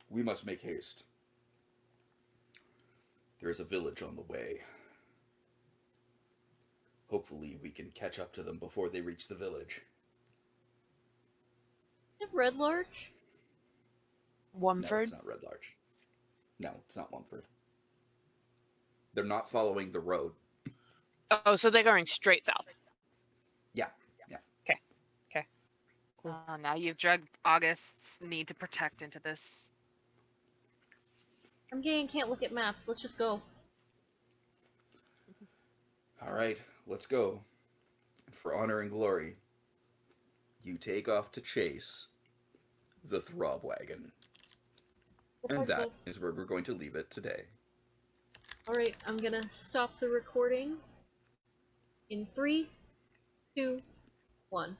We must make haste. There is a village on the way. Hopefully we can catch up to them before they reach the village.
Red Larch?
Wumford?
No, it's not Red Larch. No, it's not Wumford. They're not following the road.
Oh, so they're going straight south.
Yeah.
Okay.
Now you've drugged August's need to protect into this.
I'm gay and can't look at maps. Let's just go.
All right, let's go. For honor and glory, you take off to chase the Throb Wagon. And that is where we're going to leave it today.
Alright, I'm gonna stop the recording in 3, 2, 1.